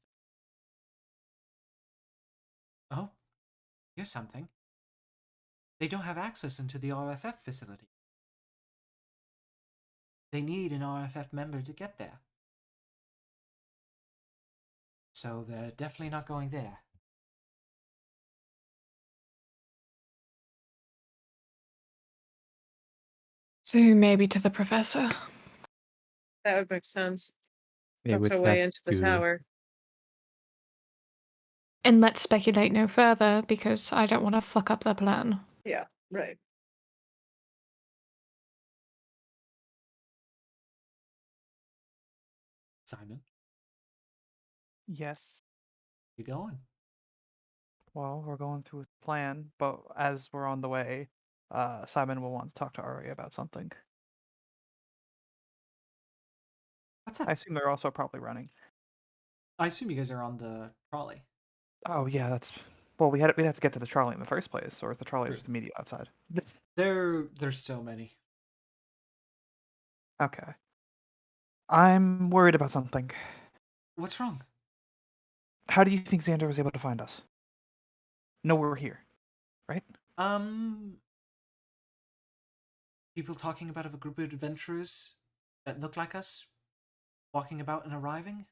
Oh, here's something. They don't have access into the RFF facility. They need an RFF member to get there. So they're definitely not going there. So maybe to the professor. That would make sense. They That's would our way have into the to. tower. And let's speculate no further because I don't want to fuck up their plan. Yeah, right. Simon, Yes. you going? Well, we're going through the plan, but as we're on the way, Simon will want to talk to Ari about something. What's up? I assume they're also probably running. I assume you guys are on the trolley. Oh yeah, that's well. We'd have to get to the trolley in the first place, or if the trolley True. was immediately outside. There's so many. Okay. I'm worried about something. What's wrong? How do you think Xander was able to find us? No, we're here, right? People talking about a group of adventurers that look like us, walking about and arriving.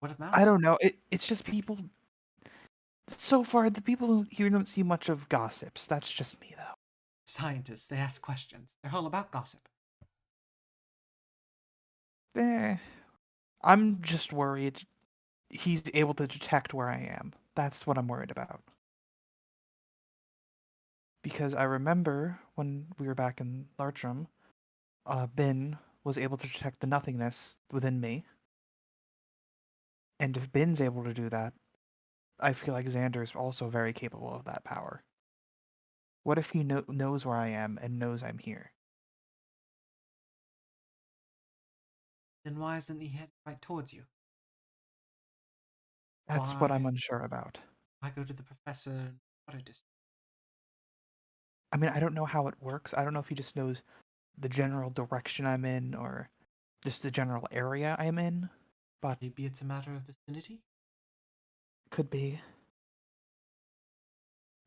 Word of mouth? I don't know. It's just people. So far, the people here don't see much of gossips. That's just me, though. Scientists, they ask questions. They're all about gossip. I'm just worried he's able to detect where I am. That's what I'm worried about. Because I remember when we were back in Lartrum, Bin was able to detect the nothingness within me. And if Bin's able to do that, I feel like Xander is also very capable of that power. What if he knows where I am and knows I'm here? Then why isn't he heading right towards you? That's what I'm Why- unsure about. I go to the professor in water district. I mean, I don't know how it works. I don't know if he just knows the general direction I'm in or just the general area I'm in, but Maybe it's a matter of vicinity? could be.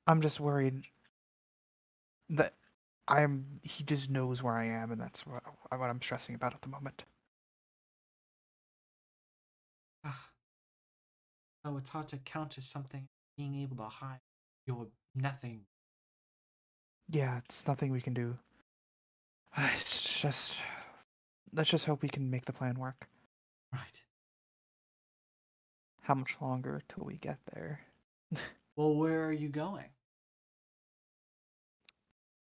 I'm just worried that he just knows where I am, and that's what I'm stressing about at the moment. Oh, it's hard to counter something being able to hide your nothing. Yeah, it's nothing we can do. It's just let's just hope we can make the plan work. Right. How much longer till we get there? Well, where are you going?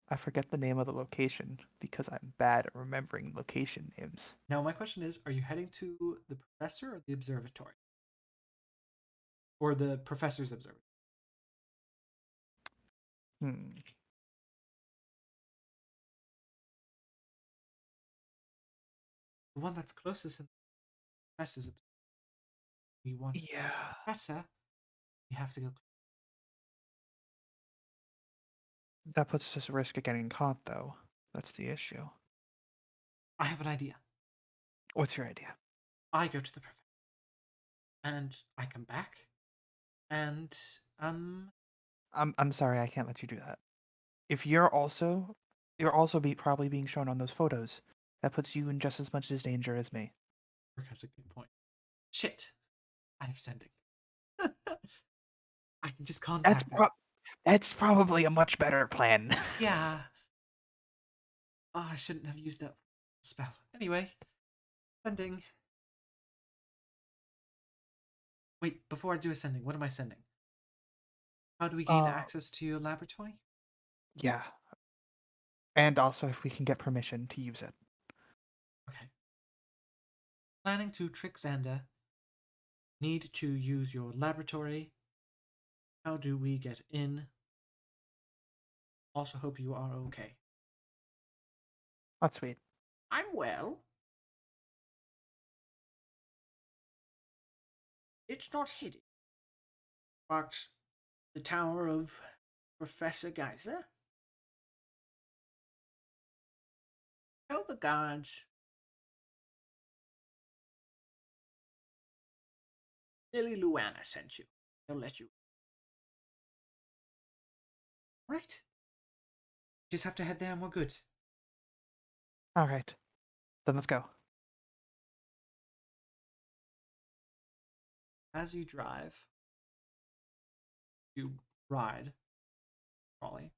I forget the name of the location because I'm bad at remembering location names. Now, my question is, are you heading to the professor or the observatory? Or the professor's observatory? Hmm. The one that's closest in the professor's observatory. We want Yeah. the professor, we have to go. That puts us at risk of getting caught, though. That's the issue. I have an idea. What's your idea? I go to the professor. And I come back. And, I'm sorry, I can't let you do that. If you're also probably being shown on those photos. That puts you in just as much as danger as me. Rick has a good point. Shit. I have sending. I can just contact them. That's probably a much better plan. Yeah. Oh, I shouldn't have used that spell. Anyway, sending. Wait, before I do a sending, what am I sending? How do we gain access to your laboratory? Yeah. And also if we can get permission to use it. Okay. Planning to trick Xander. Need to use your laboratory. How do we get in? Also hope you are okay. That's sweet. I'm well. It's not hidden. But the tower of Professor Geyser? Tell the guards Lily Luana sent you. They'll let you. Right. Just have to head there and we're good. All right. Then let's go. As you drive, you ride, trolley,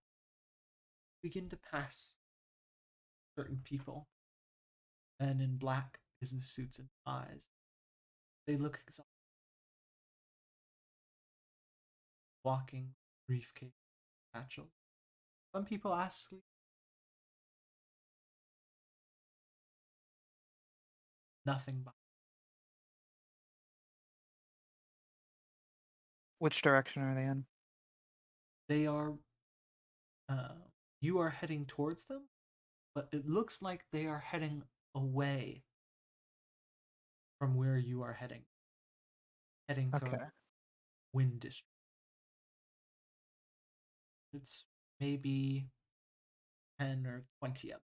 begin to pass certain people. Men in black business suits and ties. They look exhausted. Walking, briefcase, satchel. Some people ask nothing but Which direction are they in? they are you are heading towards them, but it looks like they are heading away from where you are heading to Okay. Wind District. It's maybe 10 or 20 of them.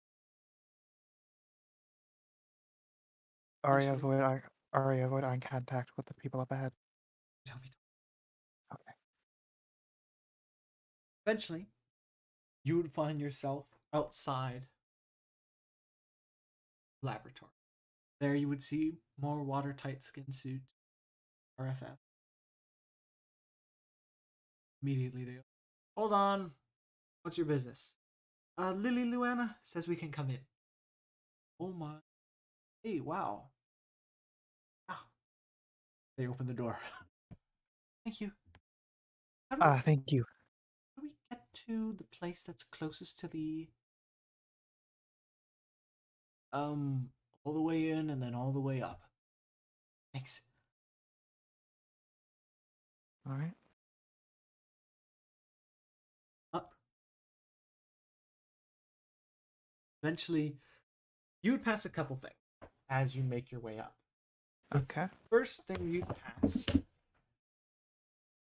Arya, Eventually- avoid eye contact with the people up ahead. Tell me. Okay. Eventually, you would find yourself outside laboratory. There you would see more watertight skin suits, RFF. Immediately they go, hold on. What's your business? Lily Luana says we can come in. Oh my. Hey, wow. Ah. They open the door. Thank you. How Thank you. do we get to the place that's closest to the all the way in and then all the way up? Thanks. All right. Up. Eventually, you would pass a couple things as you make your way up. Okay. First thing you pass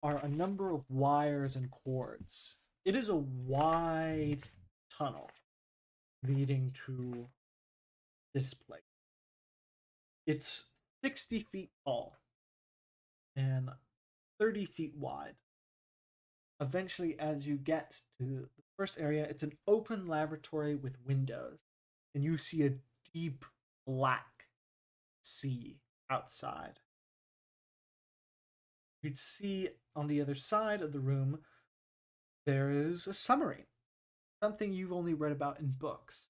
are a number of wires and cords. It is a wide tunnel leading to this place. It's 60 feet tall and 30 feet wide. Eventually, as you get to the first area, it's an open laboratory with windows, and you see a deep black sea outside. You'd see on the other side of the room there is a submarine, something you've only read about in books.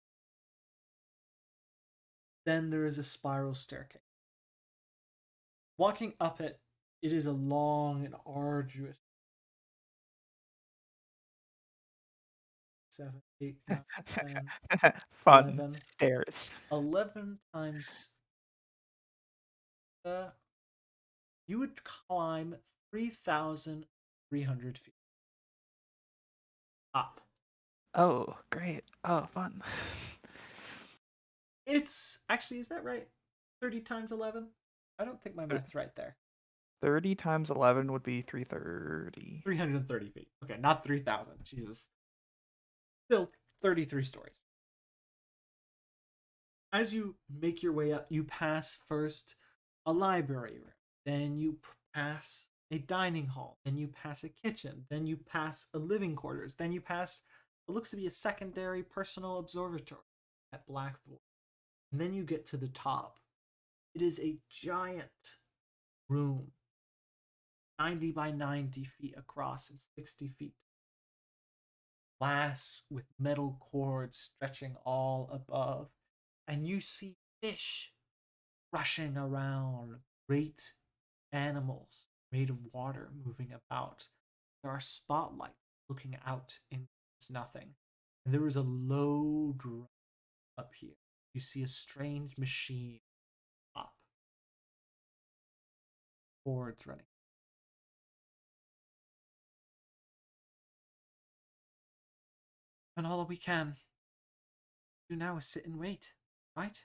Then there is a spiral staircase. Walking up it, it is a long and arduous 7, 8, 9, 10, Fun 11. stairs. 11 times you would climb 3,300 feet up. Oh, great. Oh, fun. It's actually, is that right? 30 times 11? I don't think my math's right there. 30 times 11 would be 330. 330 feet. Okay, not 3,000. Jesus. Still 33 stories. As you make your way up, you pass first a library room, then you pass a dining hall, then you pass a kitchen, then you pass a living quarters, then you pass what looks to be a secondary personal observatory at Black Void. And then you get to the top. It is a giant room, 90 by 90 feet across and 60 feet. Glass with metal cords stretching all above. And you see fish rushing around, great animals made of water moving about. There are spotlights looking out into nothing. And there is a low drum up here. You see a strange machine up. Cords running. And all we can do now is sit and wait, right?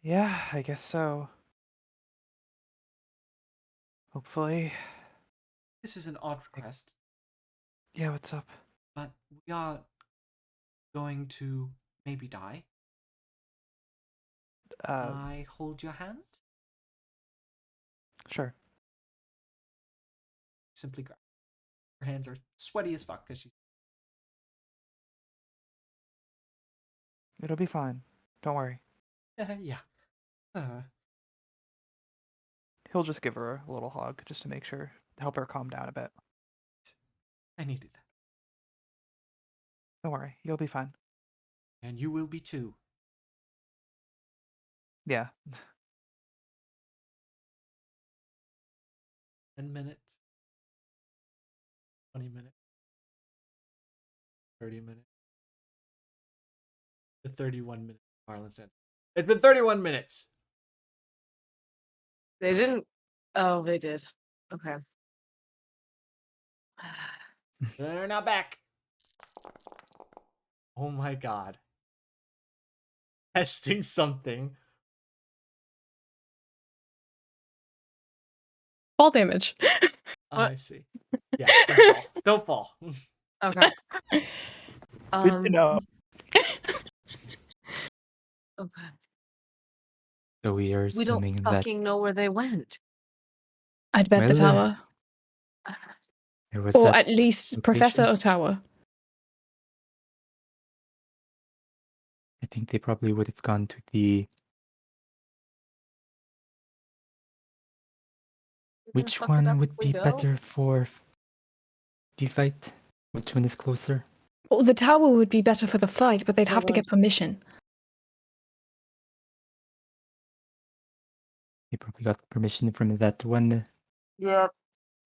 Yeah, I guess so. Hopefully. This is an odd request, Yeah, what's up? but we are going to maybe die. I hold your hand. Sure. Simply grab. Her hands are sweaty as fuck because she's. It'll be fine. Don't worry. Yeah. He'll just give her a little hug just to make sure, help her calm down a bit. I needed that. Don't worry, you'll be fine. And you will be too. Yeah. 10 minutes. 20 minutes. 30 minutes. The 31 minutes. Marlon said. It's been 31 minutes. They didn't. Oh, they did. Okay. They're not back. Oh my god. Testing something. Fall damage. I see. Yeah, don't fall. Don't fall. Okay. Good to know. Okay. So we are We don't assuming that fucking know where they went. I'd bet the Well, tower. there was Or that at least location. Professor Ottawa. I think they probably would have gone to the. Which fuck it up one if would we be go? better for the fight? Which one is closer? Well, the tower would be better for the fight, but they'd have to get permission. They probably got permission from that one. Yep.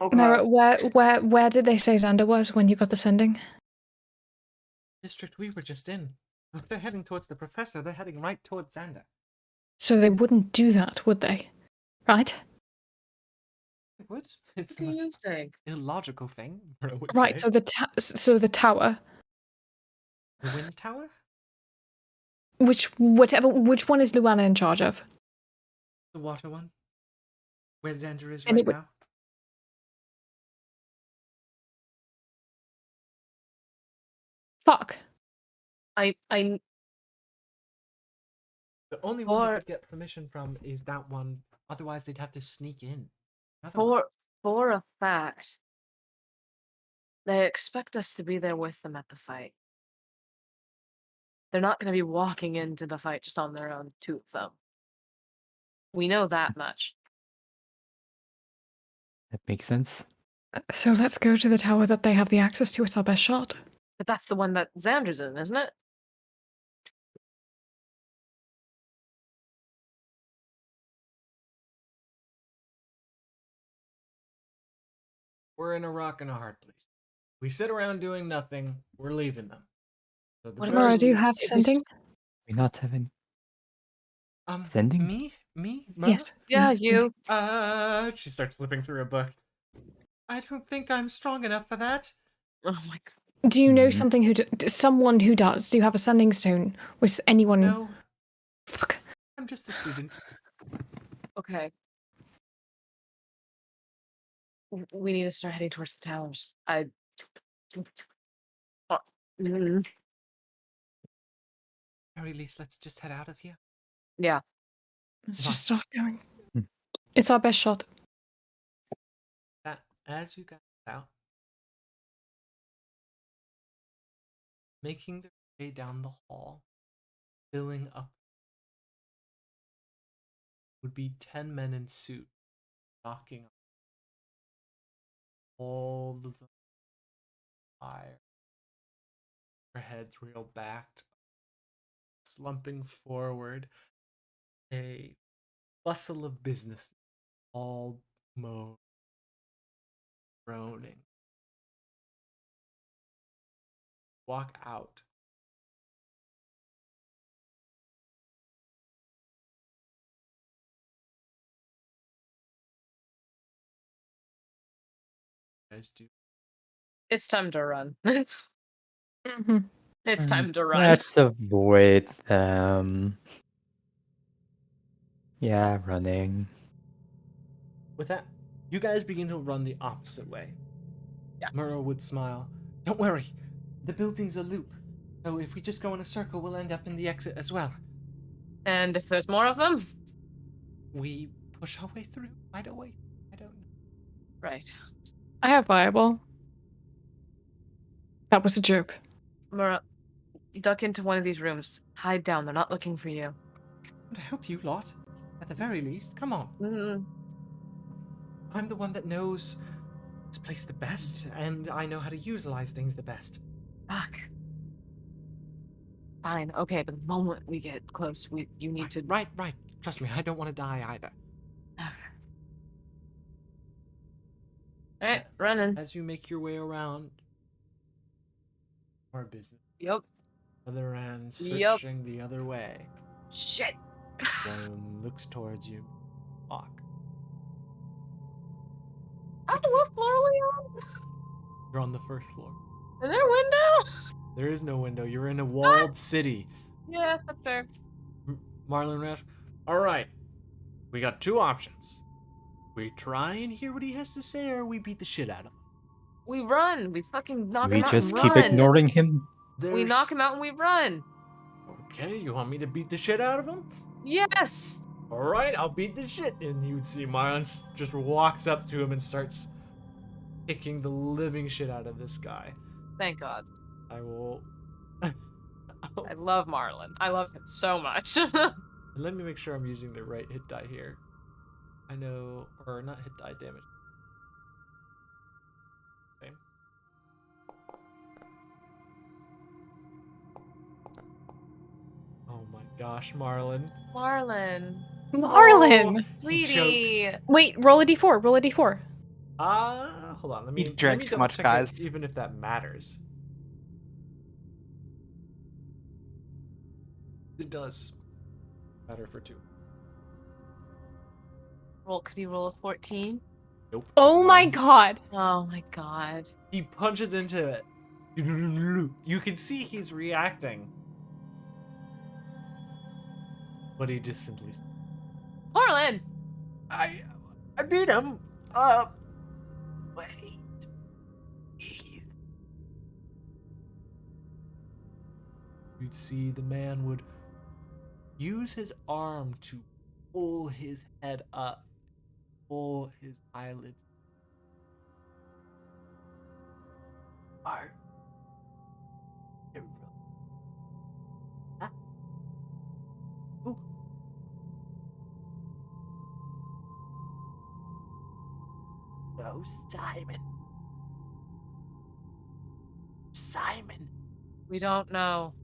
Okay. Mara, where did they say Xander was when you got the sending? District we were just in. If they're heading towards the professor, they're heading right towards Xander. So they wouldn't do that, would they? Right? It would. It's What the do you most think? illogical thing. I would Right. say. So the tower, The wind tower? which one is Luana in charge of? The water one? Where Xander is And right it would- now? Fuck. I The only one For- they could get permission from is that one. Otherwise, they'd have to sneak in. Another one. for a fact, they expect us to be there with them at the fight. They're not going to be walking into the fight just on their own, two of them. We know that much. That makes sense. So let's go to the tower that they have the access to. It's our best shot. But that's the one that Xander's in, isn't it? We're in a rock and a hard place. We sit around doing nothing. We're leaving them. So the What Mara, person do you is- have If we sending? We not having Sending? sending? Me? Mara? Yes. Yeah, Mhm. you. She starts flipping through a book. I don't think I'm strong enough for that. Oh my god. Do you know Mhm. something someone who does? Do you have a sending stone? Was anyone? No, Fuck. I'm just a student. Okay. We need to start heading towards the towers. Mm, Very least, let's just head out of here. yeah. Let's Fine. just start going. Hmm. It's our best shot. That as you guys get out, making their way down the hall, filling up, would be 10 men in suit, knocking up all of the fire. Their heads real back, slumping forward. A bustle of business, all moan, groaning. Walk out. Guys do. It's time to run. Mm-hmm. It's time to run. Let's avoid them. Yeah, running. With that, You guys begin to run the opposite way. Yeah. Murrow would smile. Don't worry. The building's a loop. So if we just go in a circle, we'll end up in the exit as well. And if there's more of them? We push our way through. I don't know. Right. I have fireball. That was a joke. Mura, duck into one of these rooms. Hide down. They're not looking for you. To help you lot, at the very least. Come on. Mm-hmm. I'm the one that knows this place the best, and I know how to utilize things the best. Fuck. Fine. Okay, but the moment we get close, you need to. Right. Trust me, I don't want to die either. Alright, running. As you make your way around our business, Yep. other end, Yep. searching the other way. Shit. One looks towards you. Walk. What floor are we on? You're on the first floor. Is there a window? There is no window. You're in a walled city. Yeah, that's fair. Marlon asks, all right, we got two options. We try and hear what he has to say, or we beat the shit out of him. We run. We fucking knock We him out just and keep run. ignoring him. We knock him out and we run. Okay, you want me to beat the shit out of him? Yes. All right, I'll beat the shit. And you would see Marlon just walks up to him and starts kicking the living shit out of this guy. Thank God. I will. I love Marlon. I love him so much. And let me make sure I'm using the right hit die here. I know, or not hit die, damage. Same. Oh my gosh, Marlon. Marlon. Marlon! Sweetie. chokes. Wait, roll a d4. Roll a d4. Hold on. He drank too much, double-check guys. that, even if that matters. It does matter for 2. Could he roll a 14? Nope. Oh my god. Oh my God. He punches into it. You can see he's reacting. But he just simply. Marlon! I beat him. Wait. You'd see the man would use his arm to pull his head up, pull his eyelids. Are No, Simon. Simon. We don't know.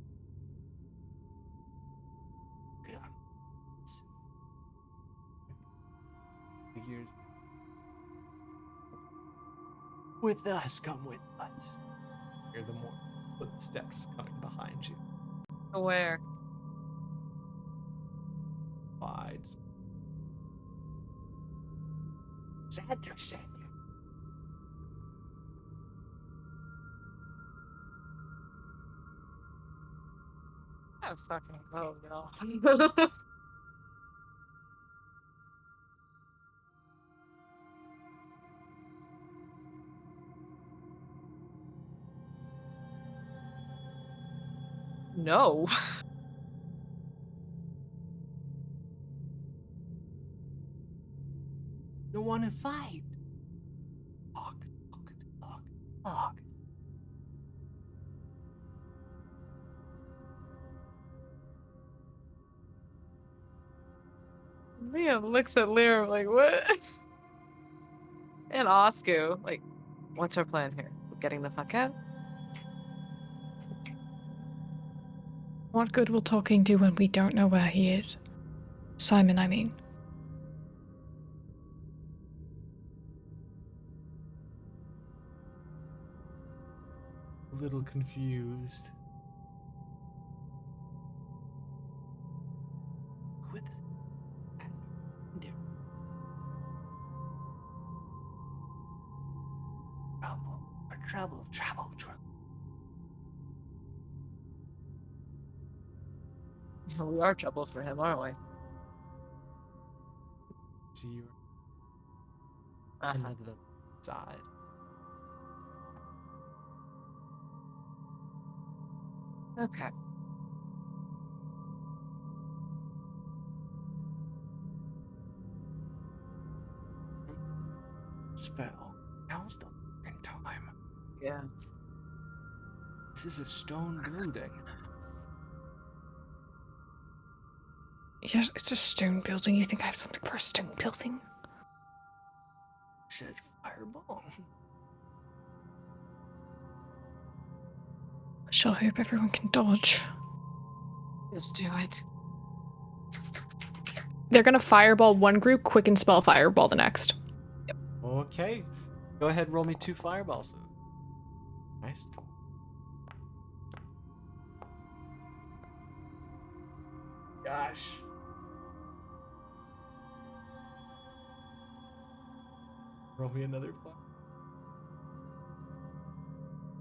Figures. With us, come with us. Hear the more footsteps coming behind you. Where? Bides. Sanderson. I fucking go, y'all. No. You want to fight? Talk. Liam looks at Liam like, what? And Oscu, like, what's our plan here? We're getting the fuck out? What good will talking do when we don't know where he is? Simon, I mean. A little confused. With trouble. We are trouble for him, aren't we? See you. another side. Okay. Spell. Now's the fucking time. Yeah. This is a stone building. Yes, it's a stone building. You think I have something for a stone building? Said fireball. I shall hope everyone can dodge. Let's do it. They're gonna fireball one group, quick and spell fireball the next. Okay. Go ahead, roll me 2 fireballs. Nice. Gosh. Roll me another fire.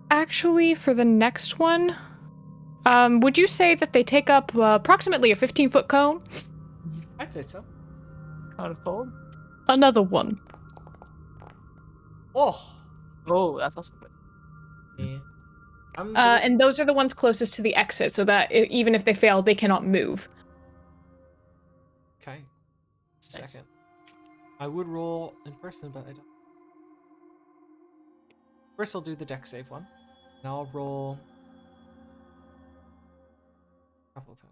Actually, for the next one, would you say that they take up approximately a 15-foot cone? I'd say so. Unfold. Another one. Oh. Oh, that's also good. Yeah. I'm gonna- And those are the ones closest to the exit, so that even if they fail, they cannot move. Okay. Nice. Second. I would roll in person, but I don't. First, I'll do the deck save one. And I'll roll a couple times.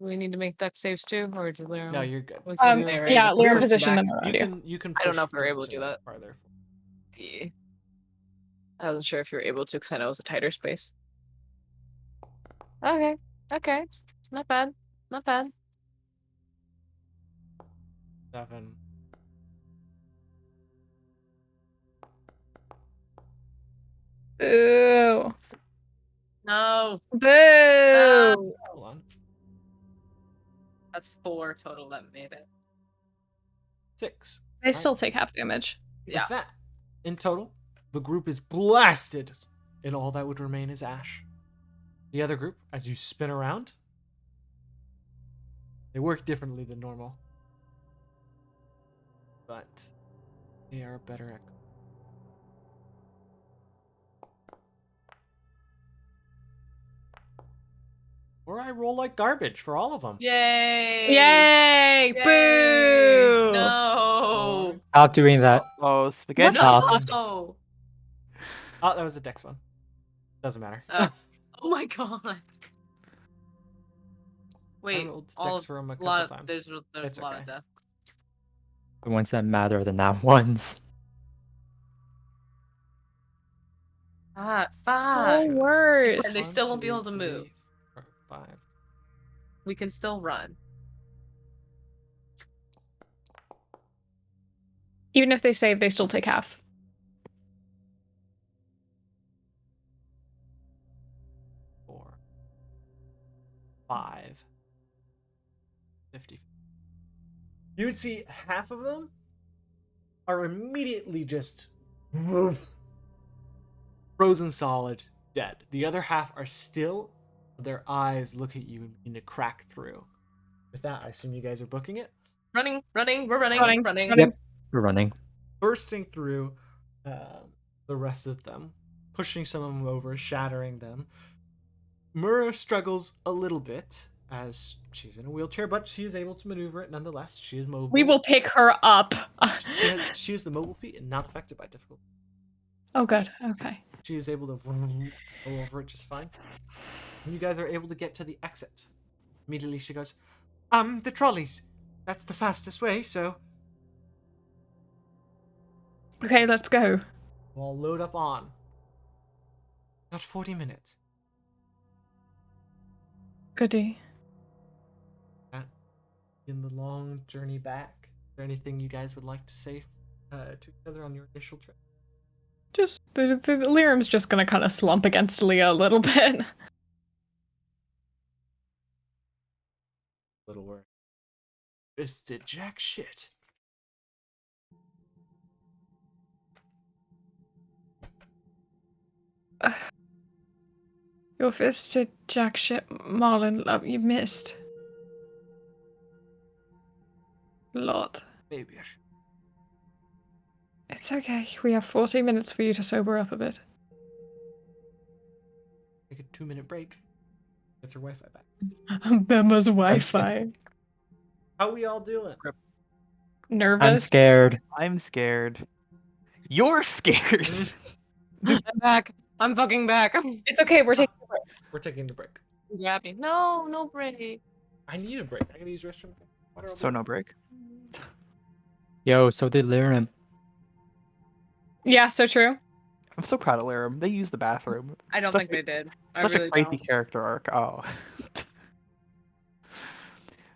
Do we need to make deck saves too, or do Lyra? No, you're good. Let's see if they're able Yeah, to Lyra push position back. them around You you. can. I don't know push if they're able to position do that. farther. Yeah. I wasn't sure if you were able to, because I know it was a tighter space. Okay. Okay. Not bad. Not bad. 7. Boo. No. Boo. Hold on. That's 4 total that made it. 6. They still take half damage. Yeah. With that, in total, the group is blasted, and all that would remain is ash. The other group, as you spin around, they work differently than normal, but they are better at. Or I roll like garbage for all of them. Yay! Yay! Boo! No. Stop doing that. Oh, spaghetti. Stop. No. Oh, that was a dex one. Doesn't matter. Oh my god. I Wait, rolled all dex for him a a couple lot of times. there's It's a lot of okay. death. The ones that matter are the not ones. Ah, Oh, 5. worse. And they still won't be able to move. 5. We can still run. Even if they save, they still take half. 4. 5. 50. You would see half of them are immediately just frozen solid, dead. The other half are still, their eyes look at you and begin to crack through. With that, I assume you guys are booking it. Running, we're running. Yep, we're running. Bursting through the rest of them, pushing some of them over, shattering them. Mura struggles a little bit as she's in a wheelchair, but she is able to maneuver it nonetheless. She is mobile. We will pick her up. She has the mobile feat and not affected by difficulty. Oh, good. Okay. She is able to go over it just fine. And you guys are able to get to the exit. Immediately she goes, the trolleys. That's the fastest way, so Okay, let's go. we'll load up on. Got 40 minutes. Goody. In the long journey back, is there anything you guys would like to say to each other on your initial trip? Just the Lyram's just gonna kind of slump against Leah a little bit. Little word. This did jack shit. Your fisted jack shit, Marlin, love, you missed. A lot. Maybe It's okay. We have 40 minutes for you to sober up a bit. Take a 2-minute break. Gets her Wi-Fi back. Bema's Wi-Fi. How we all doing? Nervous? I'm scared. I'm scared. You're scared. I'm back. I'm fucking back. It's okay. We're taking a break. We're taking the break. Grab me. No, no break. I need a break. I gotta use the restroom. Water will So be- no break. Yo, so did Lyrim. Yeah, so true. I'm so proud of Lyrim. They used the bathroom. I don't Such think a- they did. I Such really a crazy don't. character arc. Oh.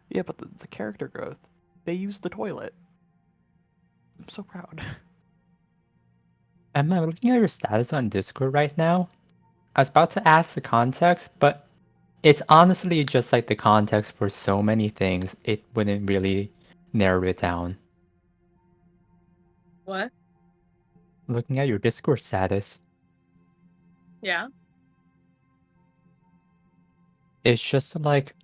Yeah, but the character growth. They used the toilet. I'm so proud. Emma, looking at your status on Discord right now, I was about to ask the context, but it's honestly just like the context for so many things, it wouldn't really narrow it down. What? Looking at your Discord status, Yeah. it's just like,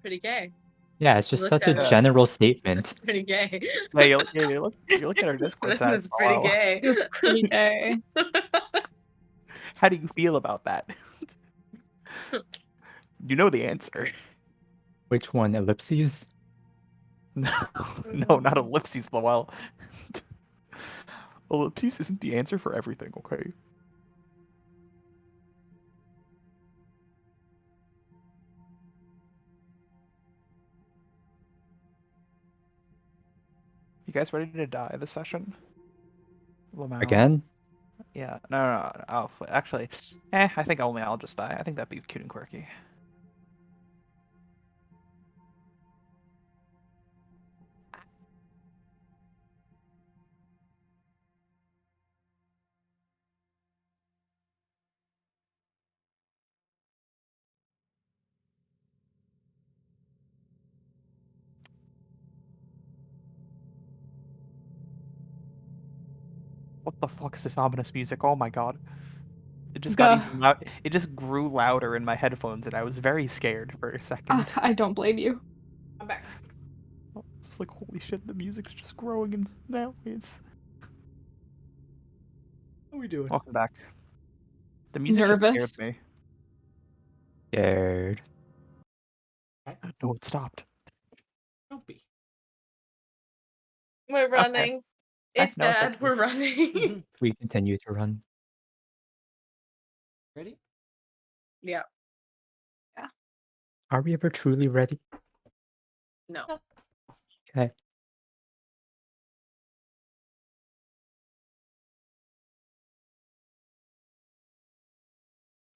Pretty gay. yeah, it's just Look such at a it. general statement. Pretty gay. Yeah, you look at our Discord This status. is pretty wow. gay. It was pretty gay. How do you feel about that? You know the answer. Which one? Ellipses? No, no, not ellipses, Lowell. Ellipses isn't the answer for everything, okay? You guys ready to die this session? Lamau? Again? Yeah, no. Oh, actually, I think only I'll just die. I think that'd be cute and quirky. What the fuck is this ominous music? Oh my god. It just got Gah. even loud. It just grew louder in my headphones, and I was very scared for a second. I don't blame you. I'm back. Just like, holy shit, the music's just growing, and now it's. How we doing? Welcome back. The music just Nervous? scared me. Scared. No, it stopped. Don't be. We're running. It's No, it's bad. okay. We're running. We continue to run. Ready? Yeah. Are we ever truly ready? No. Okay.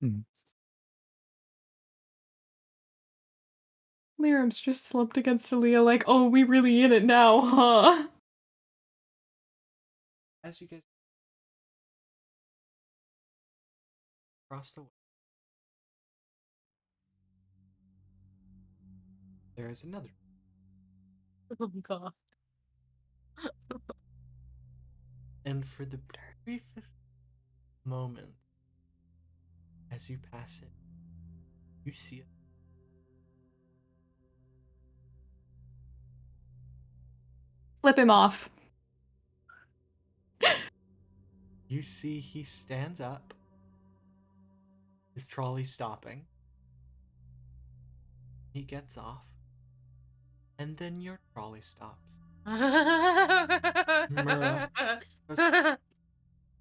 Hmm. Lyrim's just slumped against Aaliyah like, oh, we really in it now, huh? As you guys cross the way, there is another. Oh god. And for the briefest moment, as you pass it, you see it. Flip him off. You see he stands up, his trolley stopping. He gets off, and then your trolley stops. Mira goes,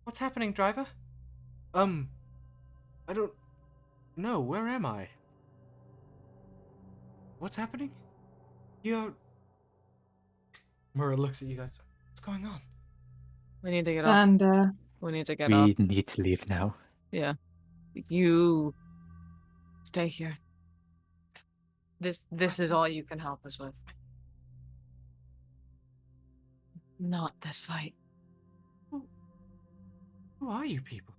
"What's happening, driver? I don't know. Where am I? What's happening? You're..." Mura looks at you guys. What's going on? We need to get off. And We need to get off. We need to leave now. Yeah. You stay here. This is all you can help us with. Not this fight. Who are you people?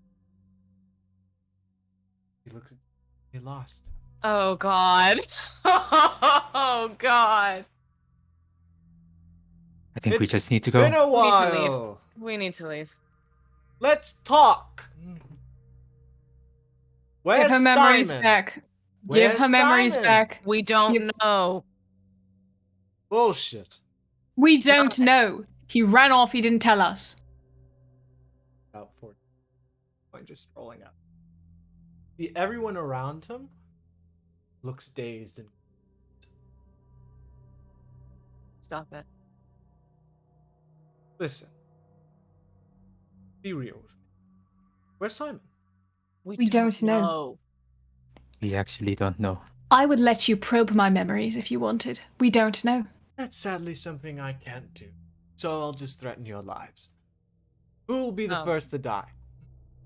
He looks at you. Lost. Oh god. Oh god. I think we It's just need to go. Been a We need to leave. while. We need to leave. Let's talk. Where's give her memories Simon? back. Give Where's her memories Simon? back. We don't Give- know. Bullshit. We don't know. He ran off, he didn't tell us. point, just strolling up. See, everyone around him looks dazed and Stop it. listen. Be real with me. Where's Simon? We don't know. We actually don't know. I would let you probe my memories if you wanted. We don't know. That's sadly something I can't do. So I'll just threaten your lives. Who'll be the Oh. first to die?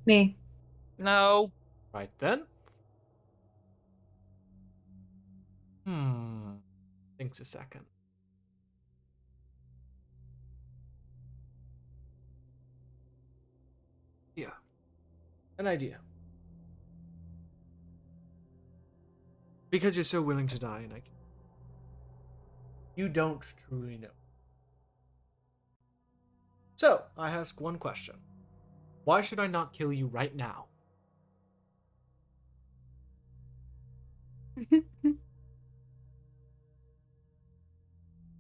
Me. No. Right then. Thinks a second. Yeah. An idea. Because you're so willing to die, and you don't truly know. So, I ask one question. Why should I not kill you right now?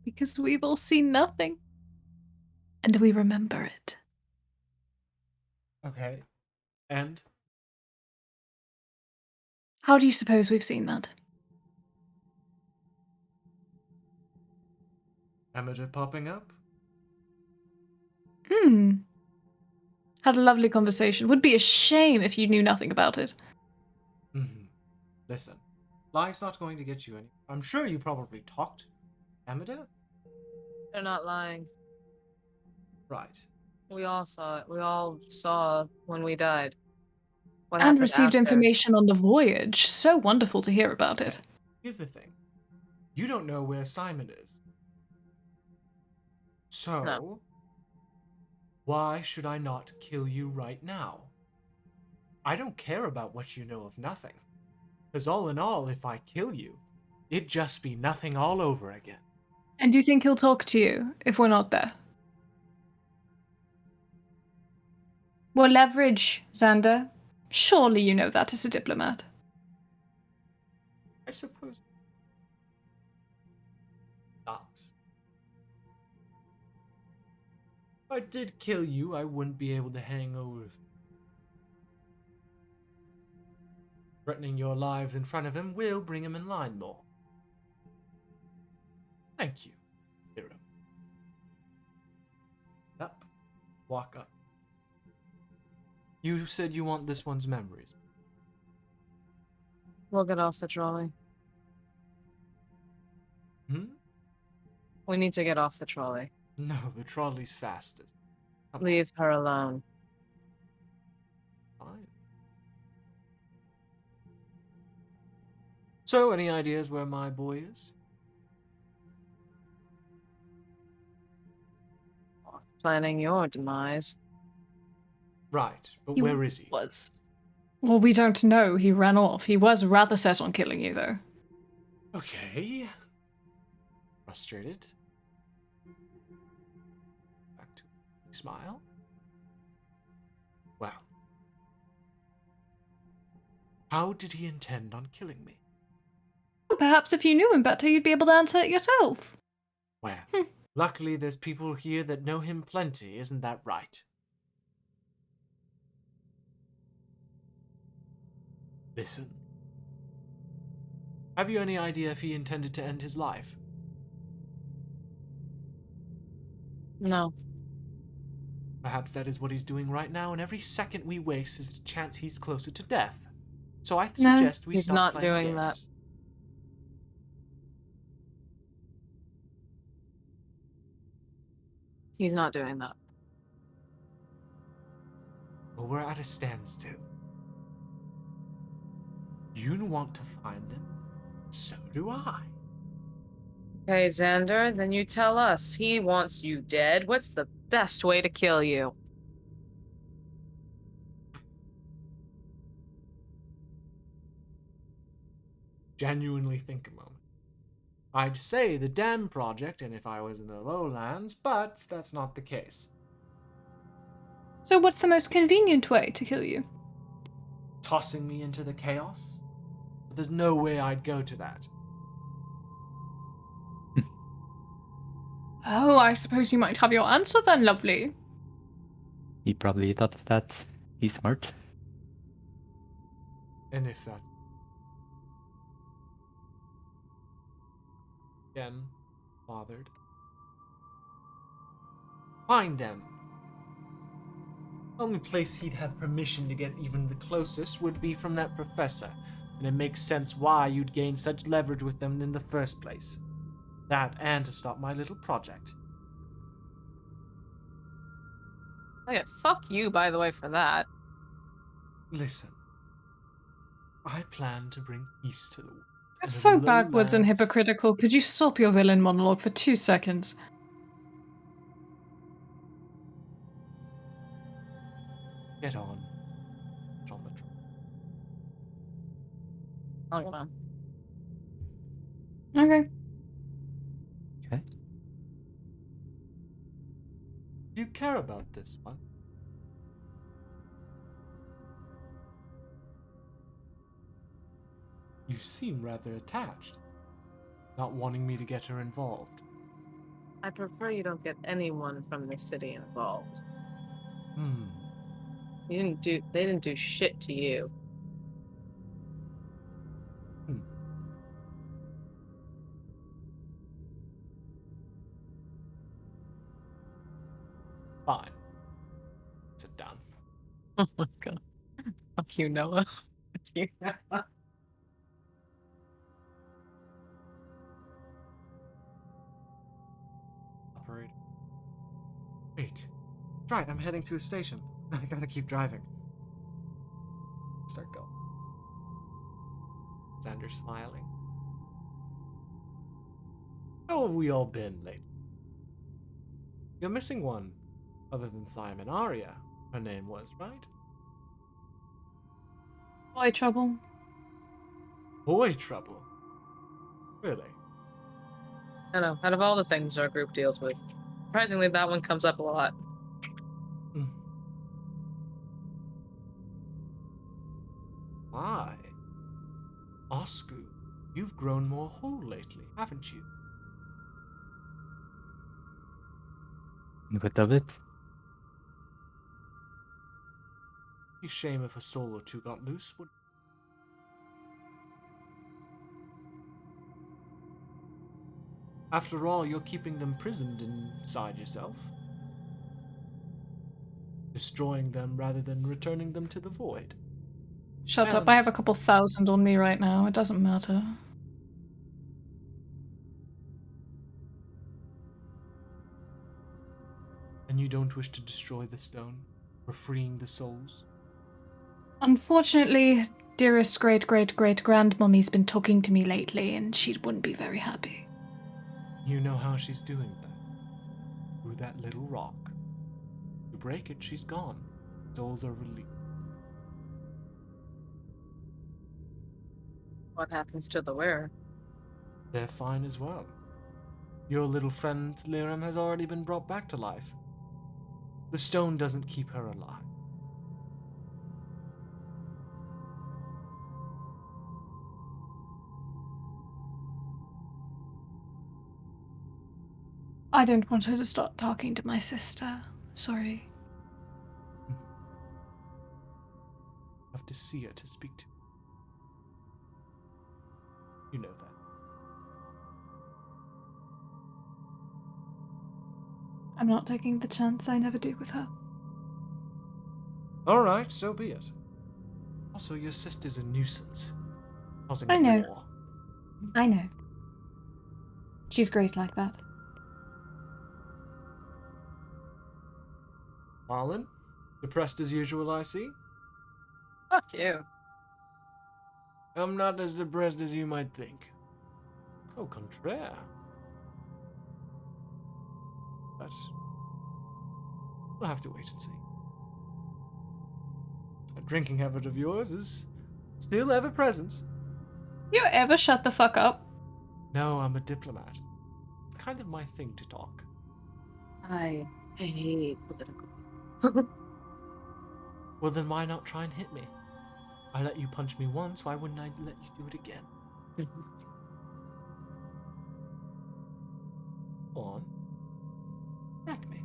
Because we've all seen nothing. And we remember it. Okay. And? How do you suppose we've seen that? Amateur popping up? Had a lovely conversation. Would be a shame if you knew nothing about it. Listen. Lie's not going to get you any. I'm sure you probably talked. Amada? They're not lying. Right. We all saw it. We all saw when we died. What And happened received after. information on the voyage. So wonderful to hear about it. Here's the thing. You don't know where Simon is. So, No. why should I not kill you right now? I don't care about what you know of nothing. Because all in all, if I kill you, it'd just be nothing all over again. And do you think he'll talk to you if we're not there? More leverage, Xander. Surely you know that as a diplomat. I suppose. Stops. If I did kill you, I wouldn't be able to hang over. Threatening your lives in front of him will bring him in line more. Thank you, hero. Up. Walk up. You said you want this one's memories. We'll get off the trolley. We need to get off the trolley. No, the trolley's fastest. Come on. Leave her alone. Fine. So, any ideas where my boy is? Planning your demise. Right, but He where is he? Well, we don't know. He ran off. He was rather set on killing you, though. Okay. Frustrated. Back to smile. Well. How did he intend on killing me? Perhaps if you knew him better, you'd be able to answer it yourself. Well, luckily there's people here that know him plenty, isn't that right? Listen. Have you any idea if he intended to end his life? No. Perhaps that is what he's doing right now, and every second we waste is a chance he's closer to death. So I No, suggest we he's stop not playing doing that. games. He's not doing that. Well, we're at a standstill. You want to find him? So do I. Okay, Xander, then you tell us. He wants you dead. What's the best way to kill you? Genuinely think a moment. I'd say the dam project, and if I was in the lowlands, but that's not the case. So what's the most convenient way to kill you? Tossing me into the chaos? But there's no way I'd go to that. Oh, I suppose you might have your answer then, lovely. He probably thought of that. He's smart. And if that's again bothered, find them. Only place he'd have permission to get even the closest would be from that professor, and it makes sense why you'd gain such leverage with them in the first place. That and to stop my little project. Okay, fuck you, by the way, for that. Listen, I plan to bring peace to the world. You're so backwards and hypocritical. Could you stop your villain monologue for 2 seconds? Get on. It's on the track. I'll get on. Okay. Okay. Do you care about this one? You seem rather attached, not wanting me to get her involved. I prefer you don't get anyone from the city involved. They didn't do shit to you. Fine. Sit down. Oh my god. Fuck you, Noah. Fuck you, Noah. Operator. Wait. Right, I'm heading to a station. I gotta keep driving. Start going. Xander's smiling. How have we all been lately? You're missing one, other than Simon Aria, her name was, right? Boy trouble. Boy trouble. Really? I know. Out of all the things our group deals with, surprisingly, that one comes up a lot. Why? Oscu, you've grown more whole lately, haven't you? What of it? Be a shame if a soul or two got loose, would After all, you're keeping them prisoned inside yourself. Destroying them rather than returning them to the void. Shut up, I have a couple thousand on me right now. It doesn't matter. And you don't wish to destroy the stone for freeing the souls? Unfortunately, dearest great-great-great-grandmummy's been talking to me lately, and she wouldn't be very happy. You know how she's doing that. Through that little rock. You break it, she's gone. Souls are released. What happens to the wearer? They're fine as well. Your little friend Liram has already been brought back to life. The stone doesn't keep her alive. I don't want her to start talking to my sister. Sorry. Have to see her to speak to. You know that. I'm not taking the chance I never do with her. Alright, so be it. Also, your sister's a nuisance. Causing I know. war. I know. She's great like that. Marlon? Depressed as usual, I see? Fuck you. I'm not as depressed as you might think. Au contraire. But we'll have to wait and see. A drinking habit of yours is still ever present. You ever shut the fuck up? No, I'm a diplomat. It's kind of my thing to talk. I hate political. Well, then why not try and hit me? I let you punch me once, why wouldn't I let you do it again? Go on. Crack me.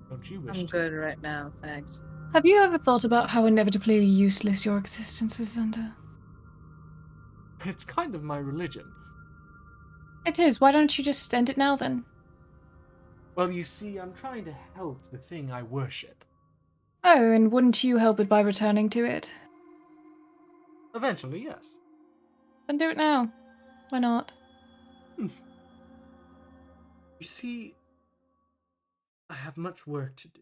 Don't you wish I'm to? good right now, thanks. Have you ever thought about how inevitably useless your existence is, Xander? It's kind of my religion. It is. Why don't you just end it now, then? Well, you see, I'm trying to help the thing I worship. Oh, and wouldn't you help it by returning to it? Eventually, yes. Then do it now. Why not? You see, I have much work to do.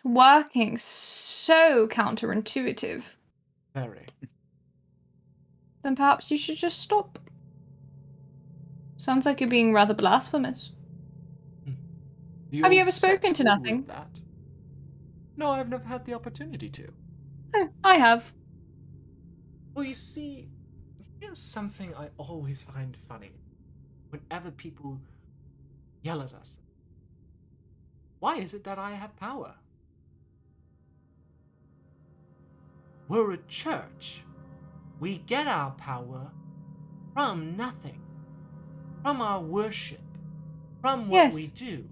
Working so counterintuitive. Very. Then perhaps you should just stop. Sounds like you're being rather blasphemous. The Have you old ever spoken sect to will nothing? rule that. No, I've never had the opportunity to. Oh, I have. Well, you see, here's something I always find funny. Whenever people yell at us. Why is it that I have power? We're a church. We get our power from nothing. From our worship. From what we Yes. do.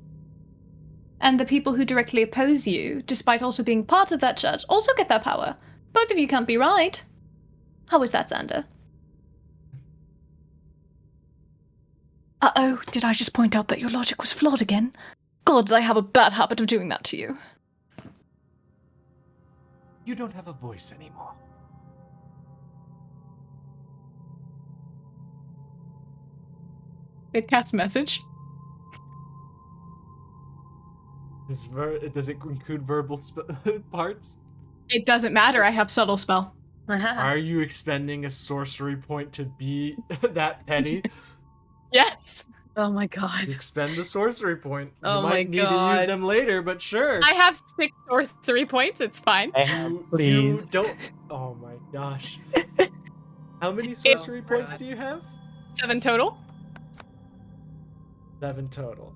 And the people who directly oppose you, despite also being part of that church, also get that power. Both of you can't be right. How is that, Xander? Uh-oh, did I just point out that your logic was flawed again? Gods, I have a bad habit of doing that to you. You don't have a voice anymore. It cast message. Does it include verbal parts? It doesn't matter, I have subtle spell. Are you expending a sorcery point to be that petty? Yes! Oh my god. Expend the sorcery point. Oh You my might need to use God. them later, but sure. I have 6 sorcery points, it's fine. You Please. don't. Oh my gosh. How many sorcery points do you have? 7 total. 7 total.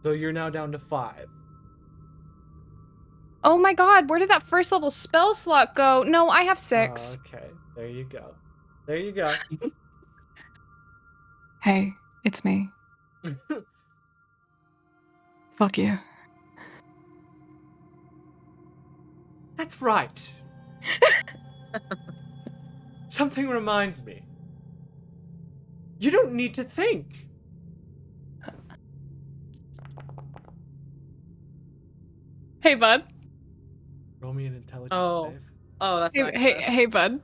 So you're now down to 5. Oh my god, where did that first level spell slot go? No, I have 6. Okay, there you go. There you go. Hey, it's me. Fuck you. That's right. Something reminds me. You don't need to think. Hey, bud. Roll me an intelligence Oh. save. Oh, that's not Hey, bud.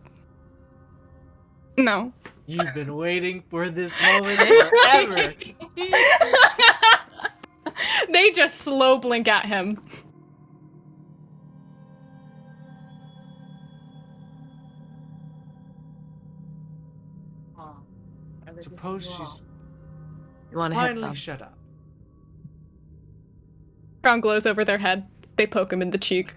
No. You've been waiting for this moment forever. They just slow blink at him. Suppose she's You want to hit finally them? shut up. Ground glows over their head. They poke him in the cheek.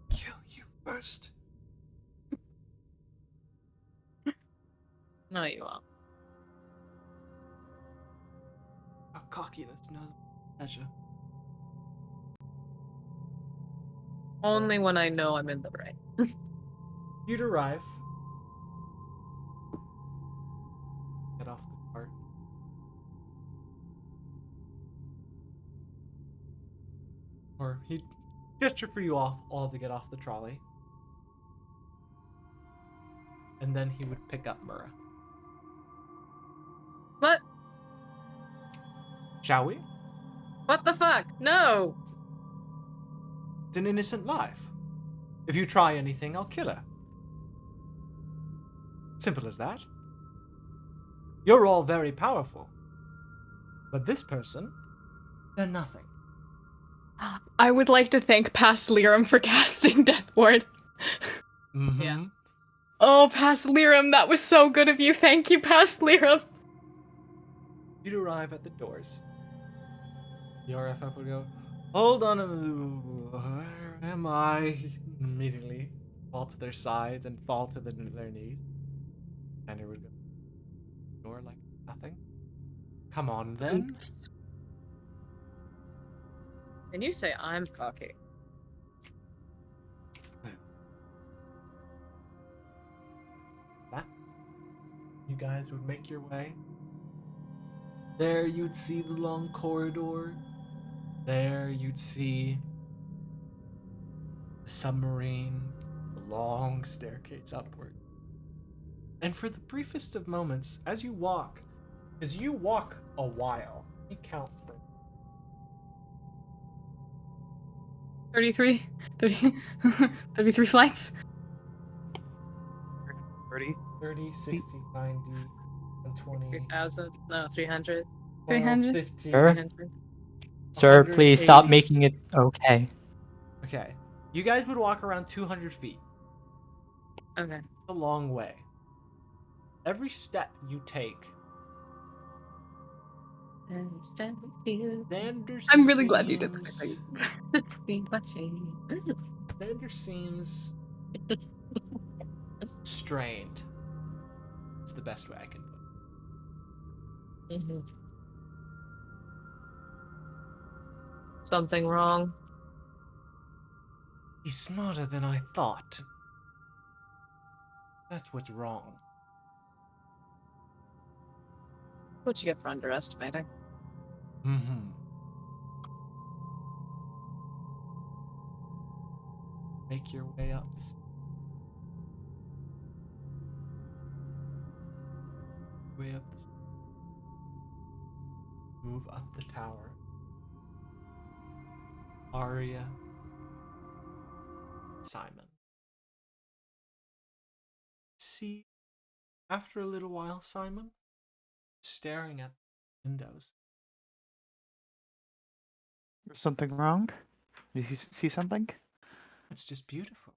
Kill you first. No, you won't. Our cockiness knows pleasure. Only when I know I'm in the right. You'd arrive. Get off the cart. Or he'd gesture for you all to get off the trolley. And then he would pick up Murrah. What? Shall we? What the fuck? No! It's an innocent life. If you try anything, I'll kill her. Simple as that. You're all very powerful. But this person, they're nothing. I would like to thank Past Lyrum for casting Death Ward. Mm-hmm. Yeah. Oh, Past Lyrum, that was so good of you. Thank you, Past Lyrum. You'd arrive at the doors. The RFF would go, hold on, where am I? Immediately fall to their sides and fall to their knees. And it would go, door like nothing. Come on then. And you say I'm cocky. That you guys would make your way. There you'd see the long corridor There you'd see the submarine, the long staircase upward. And for the briefest of moments, as you walk, because you walk a while, you count for 33? 30, 33 flights? 30. 30, 60, 90, 120, 3,000? No, 300. 300? 50. Sir? 300. Sir, please stop 180. making it okay. Okay. You guys would walk around 200 feet. Okay. It's a long way. Every step you take, Xander I'm really glad you did this. seems- Xander seems strained. It's the best way I can put it. Mhm. Something wrong? He's smarter than I thought. That's what's wrong. What you get for underestimating? Mm-hmm. Make your way up the way up the move up the tower. Arya, Simon. See, after a little while, Simon, staring at windows. Is something wrong? Did you see something? It's just beautiful.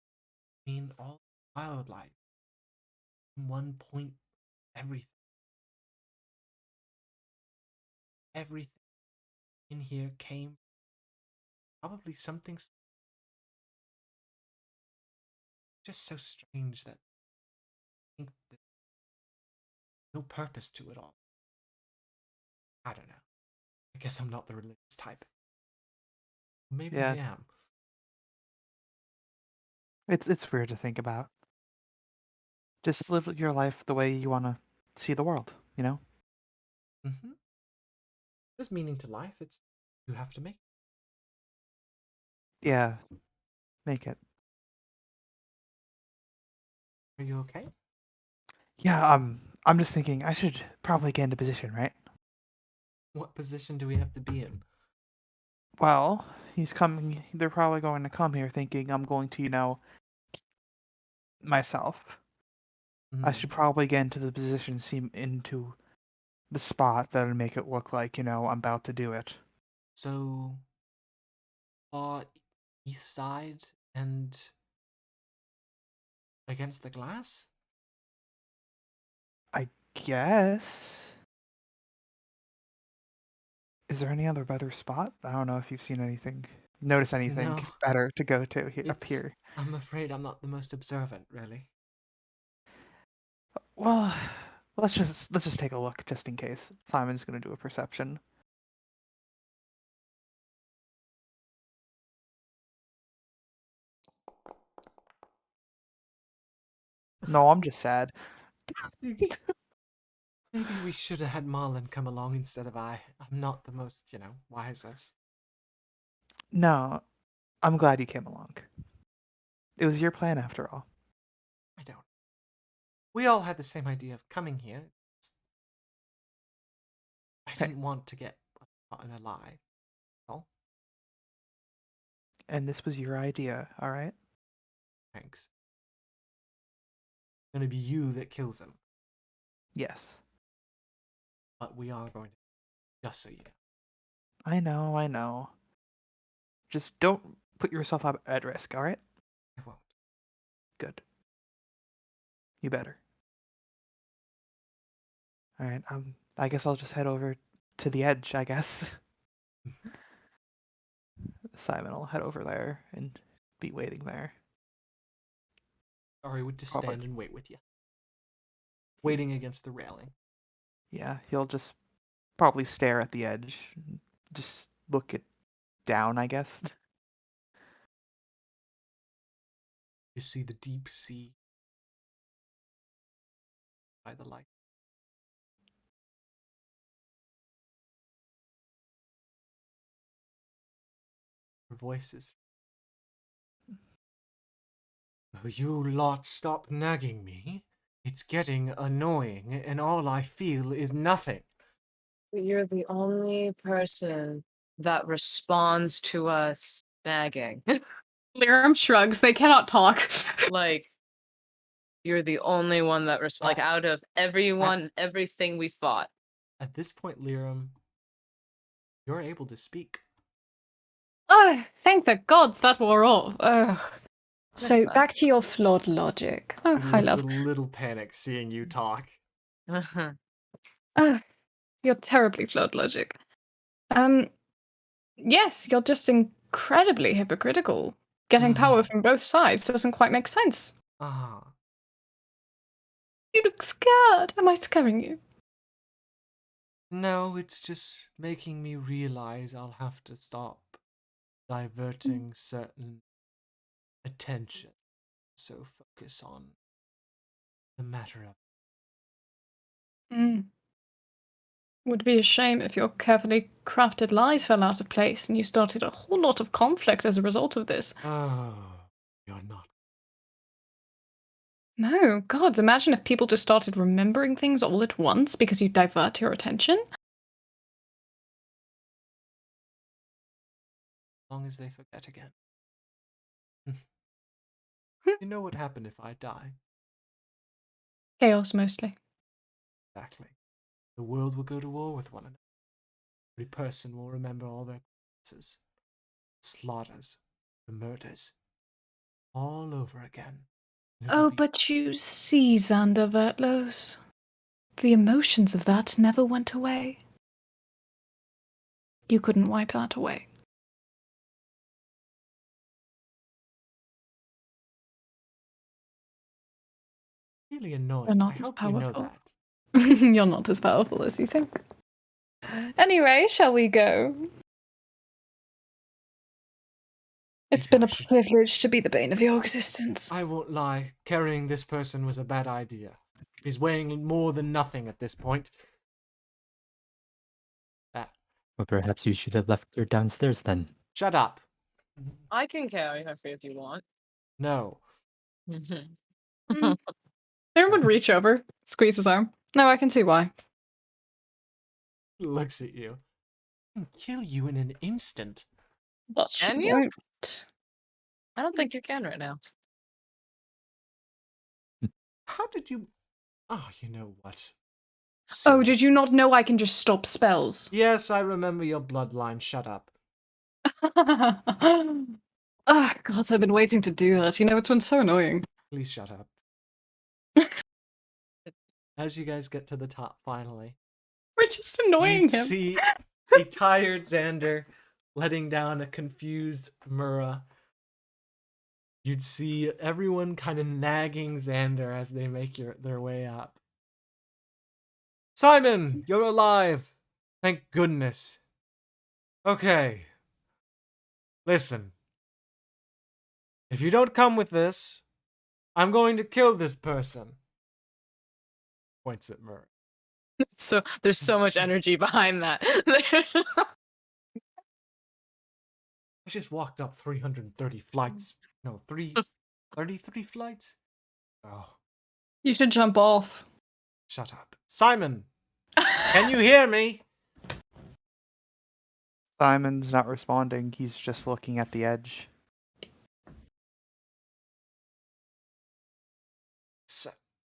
I mean, all wildlife. In one point, everything. Everything in here came probably something just so strange that I think there's no purpose to it all. I don't know. I guess I'm not the religious type. Maybe Yeah. I am. It's weird to think about. Just live your life the way you want to see the world, you know? Mm-hmm. There's meaning to life. It's you have to make it. Yeah, make it. Are you okay? Yeah, I'm just thinking I should probably get into position, right? What position do we have to be in? Well, he's coming. They're probably going to come here thinking I'm going to, myself. I Mhm. should probably get into the position, seem into the spot that'll make it look like, I'm about to do it. So, east side and against the glass? I guess. Is there any other better spot? I don't know if you've seen anything, notice anything No. better to go to here, up It's, here. I'm afraid I'm not the most observant, really. Well, let's just take a look just in case. Simon's gonna do a perception. No, I'm just sad. Maybe we should have had Marlon come along instead of I. I'm not the most, wisest. No, I'm glad you came along. It was your plan after all. I don't. We all had the same idea of coming here. I Hey. didn't want to get caught in a lie. Oh, And this was your idea, all right? thanks. It's gonna be you that kills him, Yes. but we are going to. Just so you know. I know, I know. Just don't put yourself up at risk, all right? I won't. Good. You better. All right. I guess I'll just head over to the edge, I guess. Simon will head over there and be waiting there. Ari would just Probably. stand and wait with you, waiting against the railing. Yeah, he'll just probably stare at the edge, and just look it down, I guess. You see the deep sea by the light. voices. Will you lot stop nagging me? It's getting annoying, and all I feel is nothing. You're the only person that responds to us nagging. Lyrum shrugs. They cannot talk. Like, you're the only one that like out of everyone, everything we fought. At this point, Lyrum, you're able to speak. Oh, thank the gods that wore off. Oh. So That's back to your flawed logic. Oh, He I looks love. a little panicked seeing you talk. Your terribly flawed logic. Yes, you're just incredibly hypocritical. Getting power from both sides doesn't quite make sense. Ah. You look scared. Am I scaring you? No, it's just making me realize I'll have to stop diverting certain attention. So focus on the matter of. Would be a shame if your carefully crafted lies fell out of place and you started a whole lot of conflict as a result of this. Oh, you're not. No, gods, imagine if people just started remembering things all at once because you divert your attention. As long as they forget again. You know what happened if I die? Chaos, mostly. Exactly. The world will go to war with one another. Every person will remember all their grievances, slaughters, the murders, all over again. Oh, but you see, Xander Vertlos, the emotions of that never went away. You couldn't wipe that away. Really annoying. You're not I as hope you know powerful. that. You're not as powerful as you think. Anyway, shall we go? It's been a privilege to be the bane of your existence. I won't lie. Carrying this person was a bad idea. He's weighing more than nothing at this point. Well, perhaps you should have left her downstairs then. Shut up. I can carry her for if you want. No. Aaron would reach over, squeeze his arm. No, I can see why. Looks at you. I can kill you in an instant. But Can she you? won't. I don't think you can right now. How did you... Oh, you know what? Oh, did you not know I can just stop spells? Yes, I remember your bloodline. Shut up. Oh, God, I've been waiting to do that. You know, it's been so annoying. Please shut up. As you guys get to the top, finally. We're just annoying You'd him. see a tired Xander letting down a confused Mura. You'd see everyone kind of nagging Xander as they make their way up. Simon, you're alive. Thank goodness. Okay. Listen. If you don't come with this, I'm going to kill this person. Points at Mura. So there's so much energy behind that. I just walked up 330 flights. No, 33 flights? Oh, You should jump off. shut up. Simon, can you hear me? Simon's not responding. He's just looking at the edge.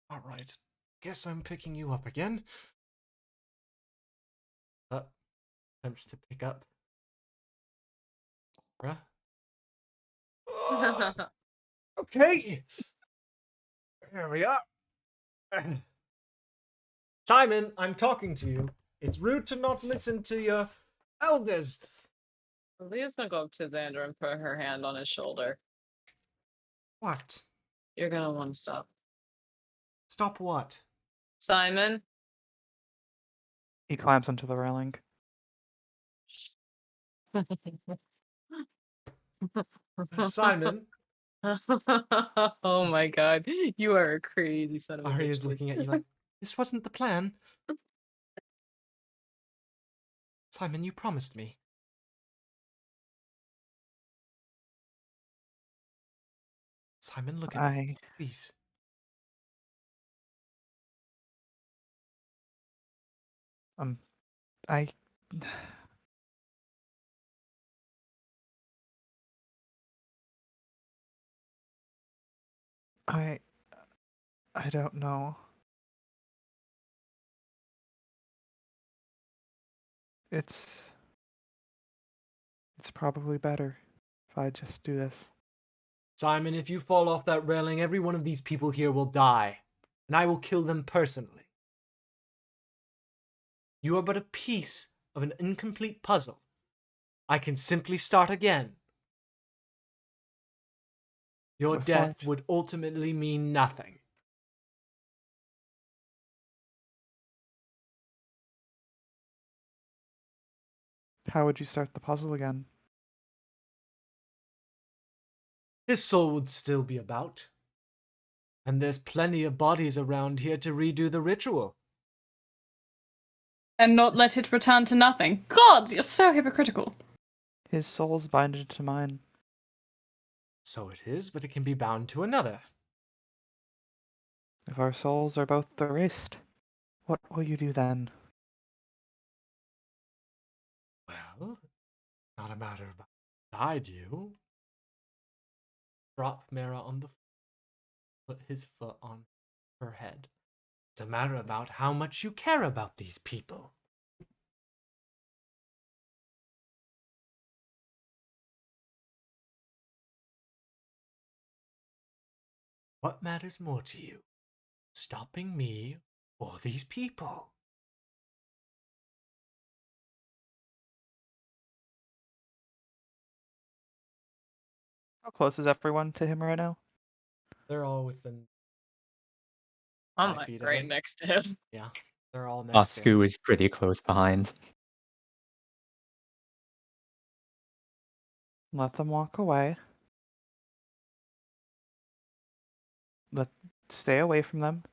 All right. Guess I'm picking you up again. Attempts to pick up. Bruh. Okay. Here we are. Simon, I'm talking to you. It's rude to not listen to your elders. Leah's gonna go up to Xander and put her hand on his shoulder. What? You're gonna want to stop. Stop what? Simon? He climbs onto the railing. Simon? Oh my god. You are a crazy son of a bitch. Arya's looking at you like, this wasn't the plan. Simon, you promised me. Simon, look at me, please. I I I don't know. It's probably better if I just do this. Simon, if you fall off that railing, every one of these people here will die, and I will kill them personally. You are but a piece of an incomplete puzzle. I can simply start again. Your With death what? would ultimately mean nothing. How would you start the puzzle again? His soul would still be about. And there's plenty of bodies around here to redo the ritual. And not let it return to nothing. God, you're so hypocritical. His soul's binded to mine. So it is, but it can be bound to another. If our souls are both erased, what will you do then? Well, not a matter of I do. Drop Mara on the floor, put his foot on her head. It's a matter about how much you care about these people. What matters more to you? Stopping me or these people? How close is everyone to him right now? They're all within I'm 5 like feet of right him. next to him. Yeah, they're all next to him. Oscu is pretty close behind. Let them walk away. Stay away from them.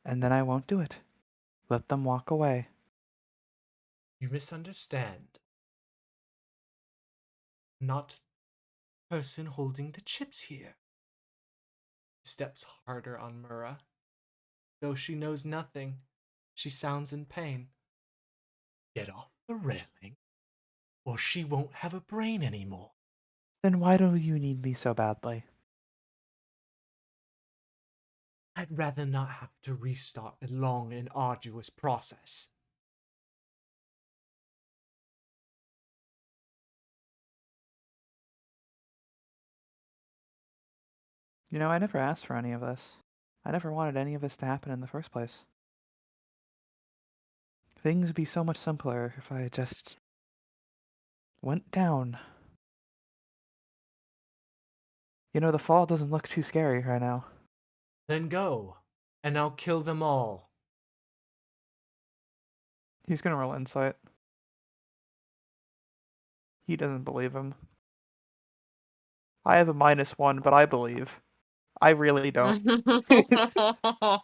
And then I won't do it. Let them walk away. You misunderstand. Not the person holding the chips here. Steps harder on Mura. Though she knows nothing, she sounds in pain. Get off the railing, or she won't have a brain anymore. Then why do you need me so badly? I'd rather not have to restart a long and arduous process. You know, I never asked for any of this. I never wanted any of this to happen in the first place. Things would be so much simpler if I just went down. You know, the fall doesn't look too scary right now. Then go, and I'll kill them all. He's gonna roll insight. He doesn't believe him. I have a -1, but I believe. I really don't.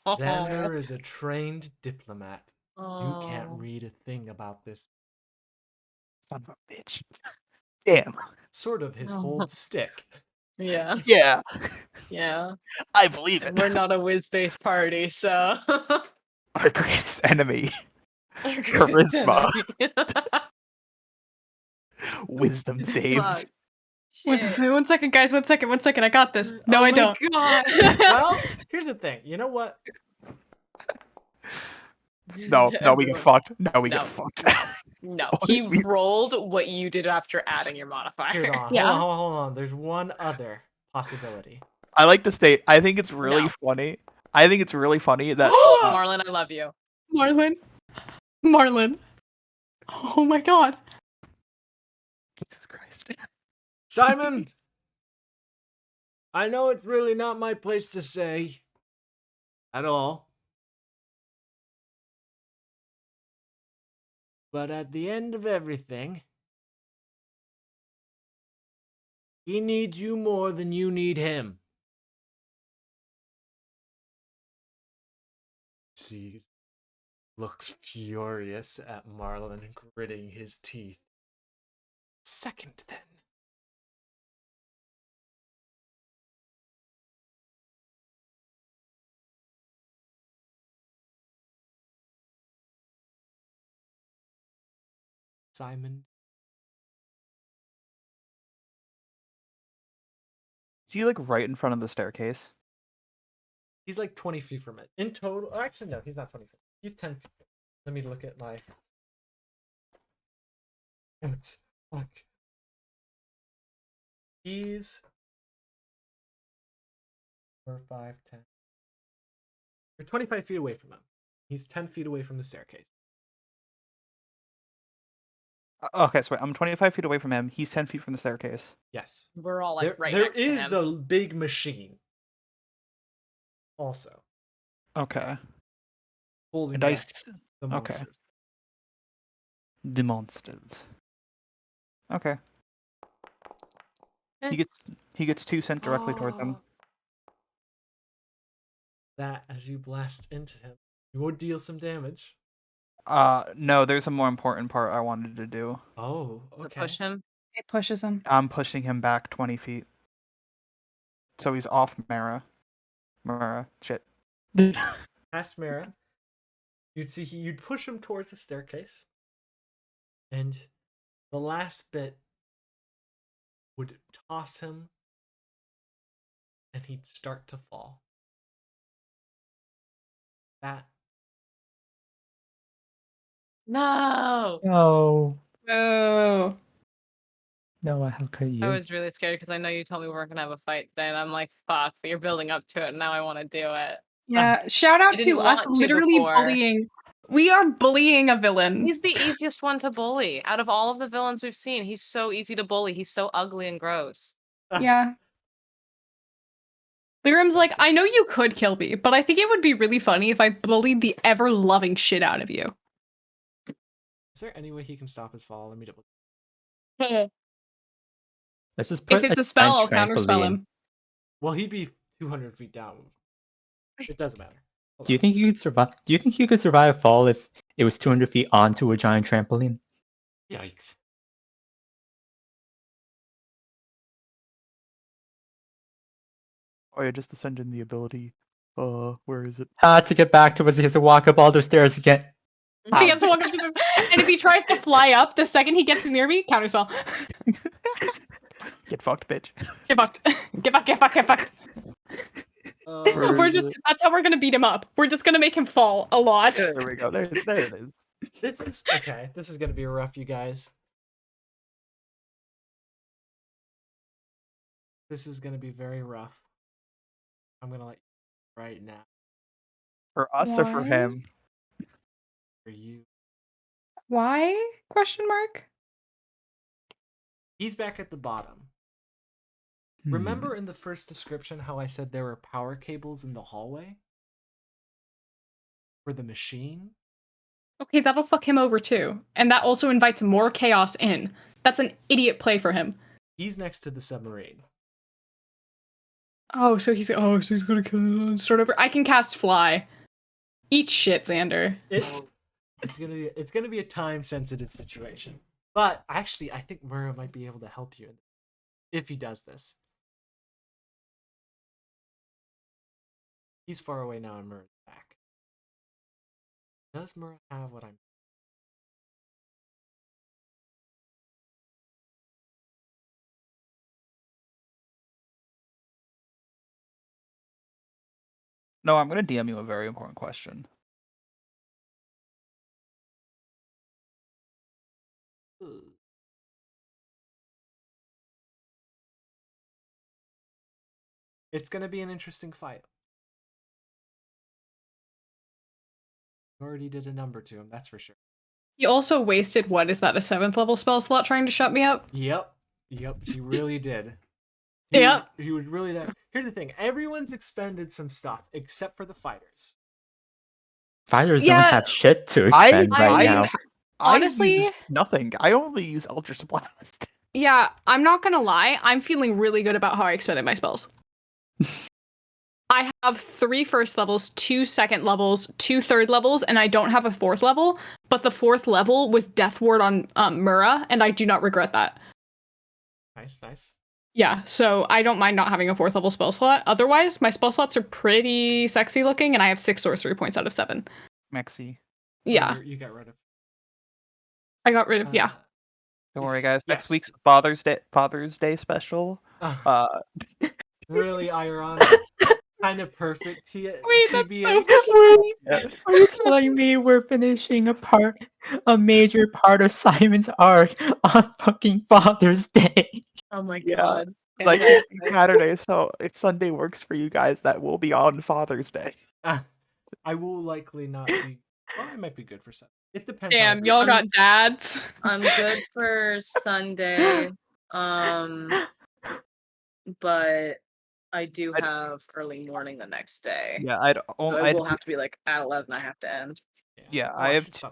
Xander is a trained diplomat. You can't Oh. read a thing about this. Son of a bitch. Damn. It's sort of his whole stick. Yeah. Yeah. Yeah. I believe it. And we're not a whiz-based party, so. Our greatest enemy. Our greatest Charisma. enemy. Wisdom saves. Fuck. Shit. One second, guys. One second. I got this. No, Oh I my don't. God. Well, here's the thing. You know what? No, we get Everyone. fucked. No, we No, get fucked. No, Oh, he we- rolled what you did after adding your modifier. Hold on, Yeah. hold on. There's one other possibility. I like to state, I think it's really No. funny. I think it's really funny that Marlon, I love you. Marlon. Oh my god. Jesus Christ. Simon! I know it's really not my place to say. At all. But at the end of everything, he needs you more than you need him. She looks furious at Marlon, gritting his teeth. Second, then. Simon. Is he like right in front of the staircase? He's like 20 feet from it. In total, or actually, no, he's not 20 feet. He's 10 feet. Let me look at my. It's like. He's 4, 5, 10. You're 25 feet away from him. He's 10 feet away from the staircase. Okay, so wait, I'm 25 feet away from him. He's 10 feet from the staircase. Yes. We're all like right there next to is him. the big machine. Also. Okay. Holding And I back the monsters. okay. The monsters. Okay. He gets 2 sent directly towards him. That as you blast into him, you will deal some damage. No, there's a more important part I wanted to do. Oh, To okay. push him. It pushes him. I'm pushing him back 20 feet. So he's off Mara. Shit. Past Mara, you'd see you'd push him towards the staircase, and the last bit would toss him, and he'd start to fall. That No. No. Oh. No, how could you? I was really scared because I know you told me we weren't gonna have a fight today, and I'm like, fuck, but you're building up to it, and now I want to do it. Yeah. Shout out I didn't to us want to literally before. bullying. We are bullying a villain. He's the easiest one to bully. Out of all of the villains we've seen, he's so easy to bully. He's so ugly and gross. Yeah. Lyram's like, I know you could kill me, but I think it would be really funny if I bullied the ever-loving shit out of you. is there any way he can stop his fall? Let me double. Let's just put If it's a spell, I'll giant counterspell trampoline. him. Well, he'd be 200 feet down. It doesn't matter. Hold Do you on. think you could survive? Do you think you could survive a fall if it was 200 feet onto a giant trampoline? Yikes. Oh yeah, just to send in the ability. Where is it? To get back to us, he has to walk up all those stairs again. He has to walk up the stairs, and if he tries to fly up, the second he gets near me, counterspell. Get fucked, bitch. Get fucked. Get fucked, get fucked, get fucked. Where We're is just it? that's how we're gonna beat him up. We're just gonna make him fall a lot. There we go. There it is. This is okay. This is gonna be rough, you guys. This is gonna be very rough. I'm gonna let you right now For us or for Why? him? for you. Why? Question mark. He's back at the bottom. Remember in the first description how I said there were power cables in the hallway? For the machine? Okay, that'll fuck him over too. And that also invites more chaos in. That's an idiot play for him. He's next to the submarine. So he's gonna kill him and start over. I can cast fly. Eat shit, Xander. It's gonna be a time sensitive situation. But actually I think Mura might be able to help you if he does this. He's far away now and Mura's back. Does Mura have what I'm No, I'm gonna DM you a very important question. It's gonna be an interesting fight. You already did a number to him, that's for sure. He also wasted, what is that, a 7th level spell slot trying to shut me up? Yep, he really did. Yep. He was really there. Here's the thing, everyone's expended some stuff except for the fighters. Fighters Yeah, don't have shit to expend right now. Honestly- use nothing. I only use Eldritch Blast. Yeah, I'm not gonna lie. I'm feeling really good about how I expended my spells. I have 3 first levels, 2 second levels, 2 third levels, and I don't have a 4th level. But the 4th level was Death Ward on Mura, and I do not regret that. Nice. Yeah, so I don't mind not having a 4th level spell slot. Otherwise, my spell slots are pretty sexy looking, and I have 6 sorcery points out of 7. Mexi. Yeah, You got rid of. I got rid of, yeah. Don't worry, guys. Next Yes. week's Father's Day special. Really ironic. Kind of perfect Wait, that's TBH. so funny. Yeah. Are you telling me we're finishing a major part of Simon's arc on fucking Father's Day? Oh my Yeah. god. Like Fantastic. it's Saturday, so if Sunday works for you guys, that will be on Father's Day. I will likely not be. Well, I might be good for Sunday. It depends. Damn, how y'all got dads. I'm good for Sunday. But I do have early morning the next day. Yeah, I'd So only I will have to be like at 11 I have to end. yeah, Well, I have should stop